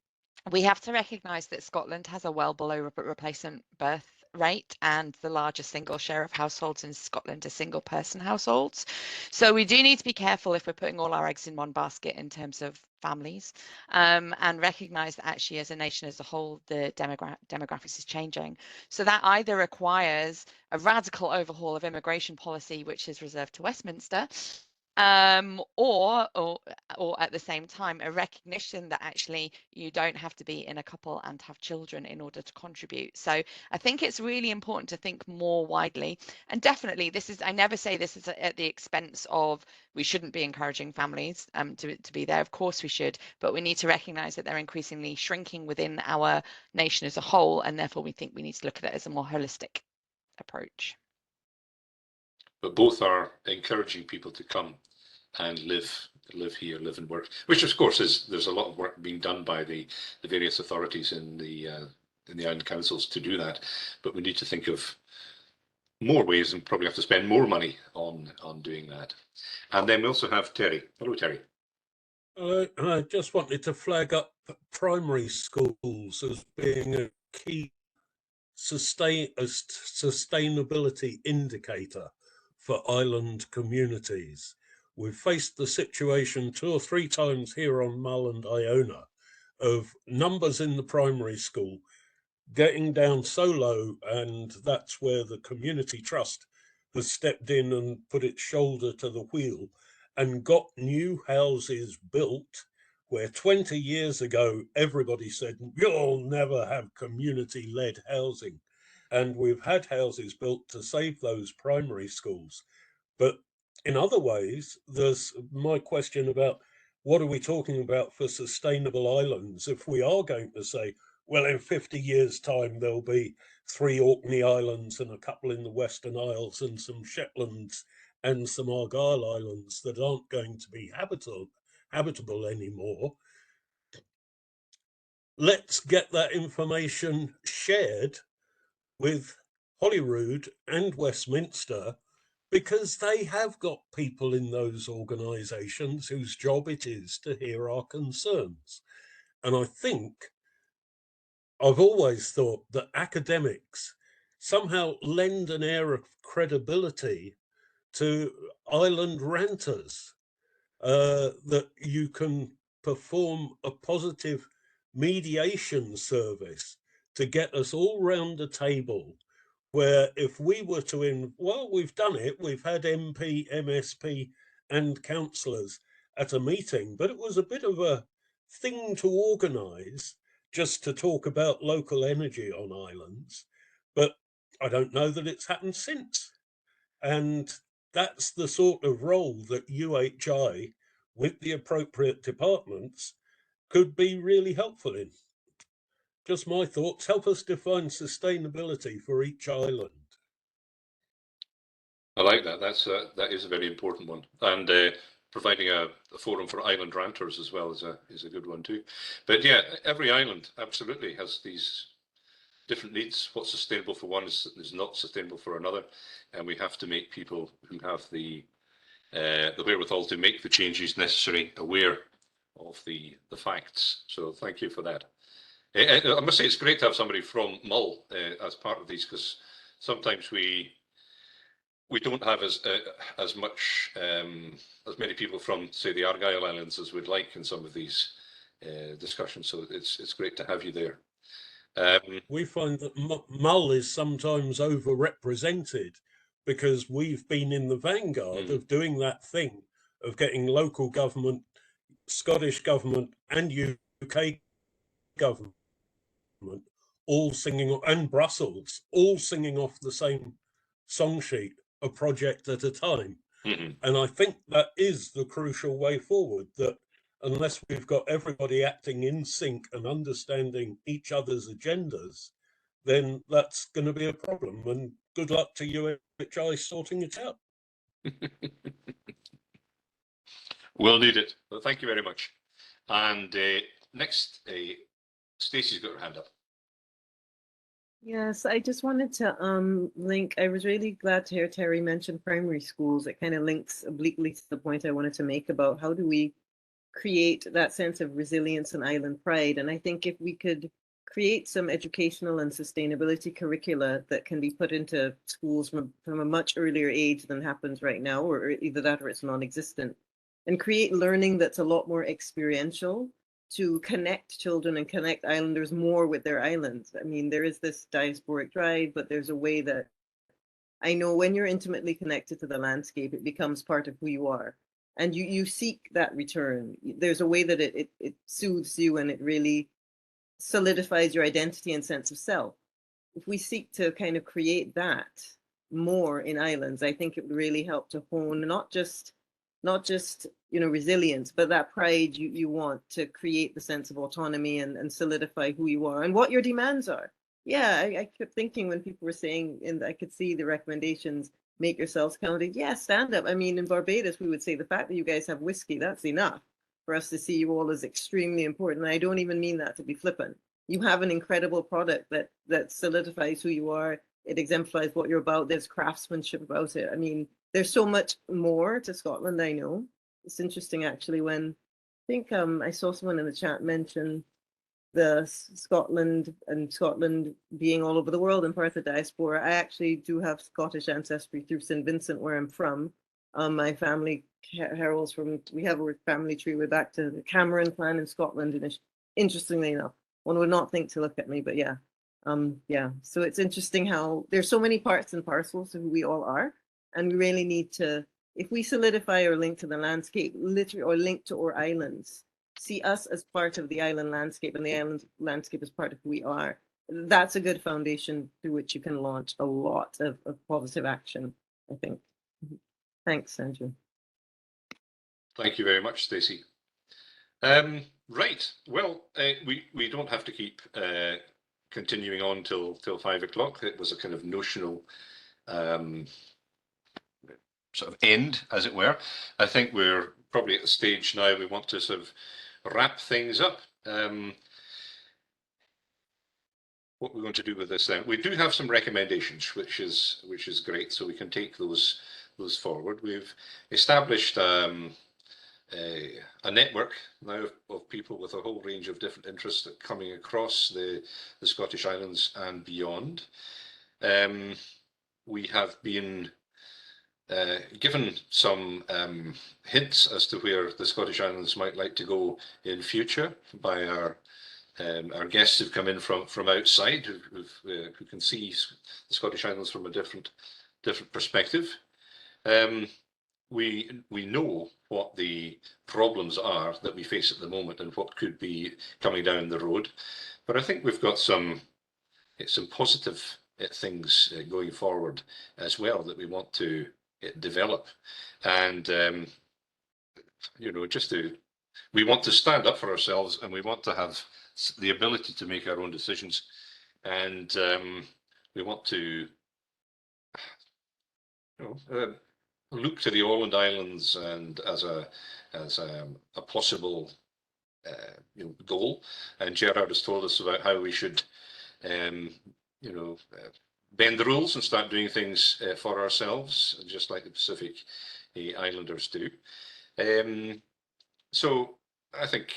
we have to recognise that Scotland has a well below replacement birth rate, and the largest single share of households in Scotland are single person households. So we do need to be careful if we're putting all our eggs in one basket in terms of families, and recognise that actually as a nation as a whole, the demographics is changing. So that either requires a radical overhaul of immigration policy, which is reserved to Westminster, or at the same time a recognition that actually you don't have to be in a couple and have children in order to contribute. So I think it's really important to think more widely, and definitely this is, I never say this is at the expense of, we shouldn't be encouraging families to be there. Of course we should, but we need to recognize that they're increasingly shrinking within our nation as a whole, and therefore we think we need to look at it as a more holistic approach. But both are encouraging people to come and live here, live and work, which of course is, there's a lot of work being done by the various authorities in the island councils to do that. But we need to think of more ways and probably have to spend more money on doing that. And then we also have Terry. Hello, Terry. I just wanted to flag up primary schools as being a key sustainability indicator for island communities. We've faced the situation 2 or 3 times here on Mull and Iona of numbers in the primary school getting down so low, and that's where the community trust has stepped in and put its shoulder to the wheel and got new houses built where 20 years ago everybody said, you'll never have community-led housing. And we've had houses built to save those primary schools. But in other ways, there's my question about what are we talking about for sustainable islands if we are going to say, well, in 50 years' time, there'll be 3 Orkney Islands and a couple in the Western Isles and some Shetlands and some Argyll Islands that aren't going to be habitable anymore. Let's get that information shared with Holyrood and Westminster, because they have got people in those organisations whose job it is to hear our concerns. And I think I've always thought that academics somehow lend an air of credibility to island ranters, that you can perform a positive mediation service to get us all round the table, where if we were to, well, we've done it, we've had MP, MSP and councillors at a meeting, but it was a bit of a thing to organise just to talk about local energy on islands. But I don't know that it's happened since. And that's the sort of role that UHI, with the appropriate departments, could be really helpful in. Just my thoughts. Help us define sustainability for each island. I like that. That is a very important one, and providing a forum for island ranters as well is a good one too. But yeah, every island absolutely has these different needs. What's sustainable for one is not sustainable for another, and we have to make people who have the wherewithal to make the changes necessary aware of the facts. So thank you for that. I must say it's great to have somebody from Mull as part of these, because sometimes we don't have as much as many people from, say, the Argyll Islands as we'd like in some of these discussions. So it's great to have you there. We find that Mull is sometimes overrepresented because we've been in the vanguard of doing that thing of getting local government, Scottish government and UK government all singing, and Brussels all singing off the same song sheet, a project at a time. And I think that is the crucial way forward, that unless we've got everybody acting in sync and understanding each other's agendas, then that's going to be a problem. And good luck to UHI sorting it out. We'll need it. Well, thank you very much. And next, Stacey's got her hand up. Yes, I just wanted to link. I was really glad to hear Terry mention primary schools. It kind of links obliquely to the point I wanted to make about how do we create that sense of resilience and island pride. And I think if we could create some educational and sustainability curricula that can be put into schools from a much earlier age than happens right now, or either that or it's non-existent, and create learning that's a lot more experiential to connect children and connect islanders more with their islands. I mean, there is this diasporic drive, but there's a way that I know when you're intimately connected to the landscape, it becomes part of who you are. And you seek that return. There's a way that it soothes you and it really solidifies your identity and sense of self. If we seek to kind of create that more in islands, I think it would really help to hone not just resilience, but that pride you want to create the sense of autonomy and solidify who you are and what your demands are. Yeah, I kept thinking when people were saying, and I could see the recommendations, make yourselves counted. Yeah, stand up. I mean, in Barbados, we would say the fact that you guys have whiskey, that's enough for us to see you all as extremely important. And I don't even mean that to be flippant. You have an incredible product that solidifies who you are. It exemplifies what you're about. There's craftsmanship about it. I mean, there's so much more to Scotland, I know. It's interesting, actually, when I think I saw someone in the chat mention the Scotland being all over the world and part of the diaspora. I actually do have Scottish ancestry through St. Vincent, where I'm from. My family heralds we have a family tree way back to the Cameron clan in Scotland. And interestingly enough, one would not think to look at me, but yeah. So it's interesting how there's so many parts and parcels of who we all are. And we really need to, if we solidify our link to the landscape, literally, or link to our islands, see us as part of the island landscape and the island landscape as part of who we are, that's a good foundation through which you can launch a lot of positive action, I think. Thanks, Andrew. Thank you very much, Stacey. Right, well, we don't have to keep continuing on till 5 o'clock. It was a kind of notional sort of end, as it were. I think we're probably at the stage now we want to sort of wrap things up. What we're going to do with this then, we do have some recommendations, which is great, so we can take those forward. We've established a network now of people with a whole range of different interests that coming across the Scottish Islands and beyond. We have been given some hints as to where the Scottish Islands might like to go in future by our guests who've come in from outside, who can see the Scottish Islands from a different perspective. We know what the problems are that we face at the moment and what could be coming down the road, but I think we've got some positive things going forward as well that we want to develop. And we want to stand up for ourselves, and we want to have the ability to make our own decisions, and we want to look to the Åland Islands and as a possible goal. And Gerard has told us about how we should bend the rules and start doing things for ourselves, just like the Pacific Islanders do. So I think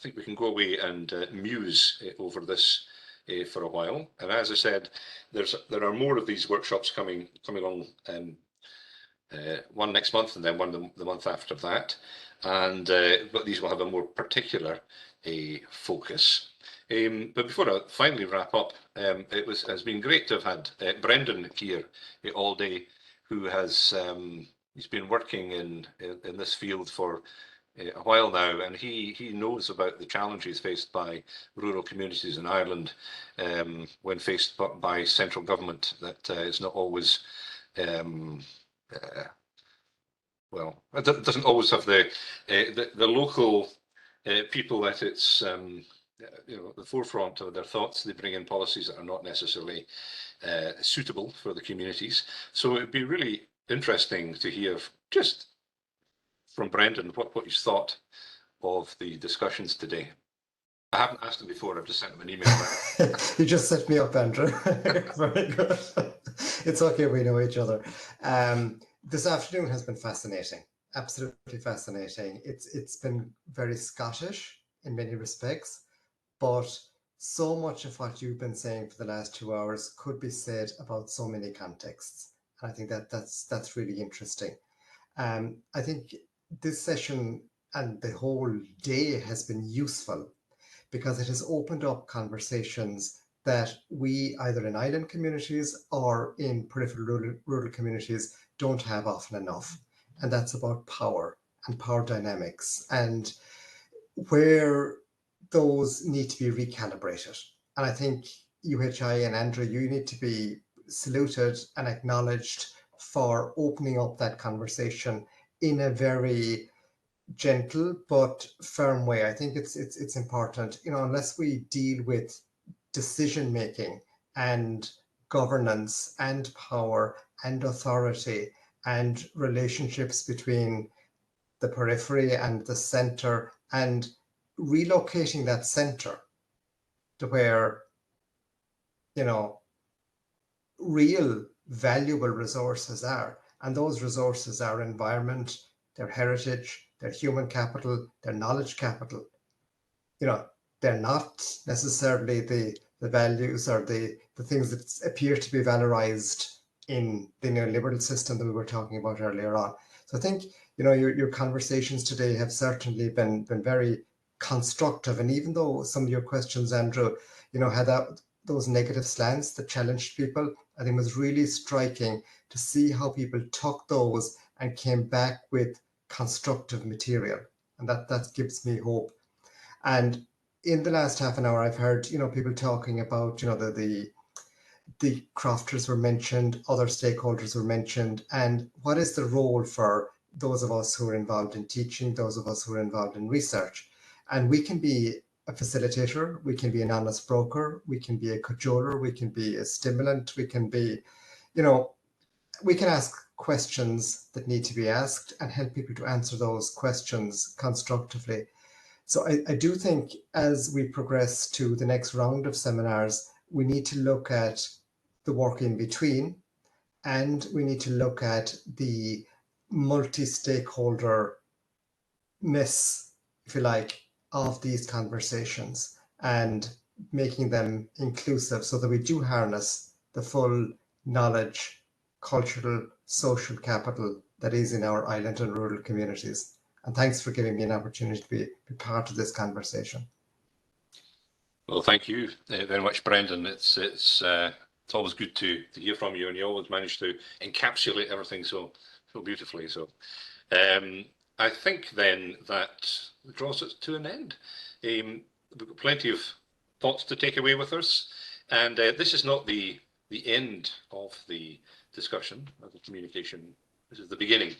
we can go away and muse over this for a while. And as I said, there are more of these workshops coming along. One next month, and then one the month after that. And but these will have a more particular focus. But before I finally wrap up, it has been great to have had Brendan here all day, who has he's been working in this field for a while now, and he knows about the challenges faced by rural communities in Ireland when faced by central government that is not always well, it doesn't always have the local people at its the forefront of their thoughts. They bring in policies that are not necessarily suitable for the communities. So it'd be really interesting to hear just from Brendan what he's thought of the discussions today. I haven't asked him before, I've just sent him an email. You just set me up, Andrew. Very good. It's okay, we know each other. This afternoon has been fascinating, absolutely fascinating. It's been very Scottish in many respects, but so much of what you've been saying for the last 2 hours could be said about so many contexts. And I think that's really interesting. I think this session and the whole day has been useful because it has opened up conversations that we, either in island communities or in peripheral rural communities, don't have often enough. And that's about power and power dynamics and where those need to be recalibrated. And I think UHI and Andrew, you need to be saluted and acknowledged for opening up that conversation in a very gentle but firm way. I think it's important, unless we deal with decision making and governance and power and authority and relationships between the periphery and the center and relocating that center to where real valuable resources are, and those resources are environment, their heritage, their human capital, their knowledge capital. They're not necessarily the values or the things that appear to be valorized in the neoliberal system that we were talking about earlier on. So I think your conversations today have certainly been very constructive, and even though some of your questions, Andrew, had those negative slants that challenged people, I think it was really striking to see how people took those and came back with constructive material, and that gives me hope. And in the last half an hour, I've heard people talking about the crofters were mentioned, other stakeholders were mentioned, and what is the role for those of us who are involved in teaching, those of us who are involved in research. And we can be a facilitator, we can be an honest broker, we can be a cajoler, we can be a stimulant, we can be, we can ask questions that need to be asked and help people to answer those questions constructively. So I do think as we progress to the next round of seminars, we need to look at the work in between, and we need to look at the multi-stakeholder-ness, if you like, of these conversations and making them inclusive so that we do harness the full knowledge, cultural, social capital that is in our island and rural communities. And thanks for giving me an opportunity to be part of this conversation. Well, thank you very much, Brendan. It's always good to hear from you, and you always manage to encapsulate everything so beautifully. So I think then that draws it to an end. We've got plenty of thoughts to take away with us, and this is not the end of the discussion, of the communication. This is the beginning,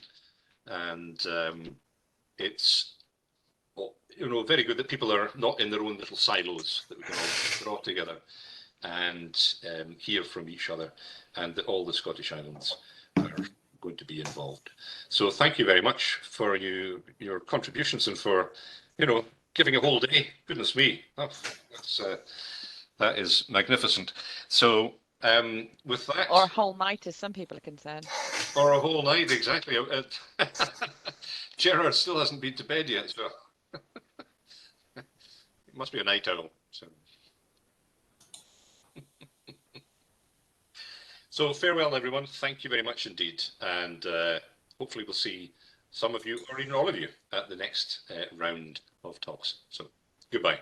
and it's very good that people are not in their own little silos, that we can all draw together and hear from each other, and that all the Scottish Islands are going to be involved. So thank you very much for your contributions and for giving a whole day. Goodness me, that is magnificent. So with that, or a whole night, as some people are concerned, or a whole night, exactly. Gerard still hasn't been to bed yet, so it must be a night owl. So farewell, everyone. Thank you very much indeed. And hopefully we'll see some of you, or even all of you, at the next round of talks. So goodbye.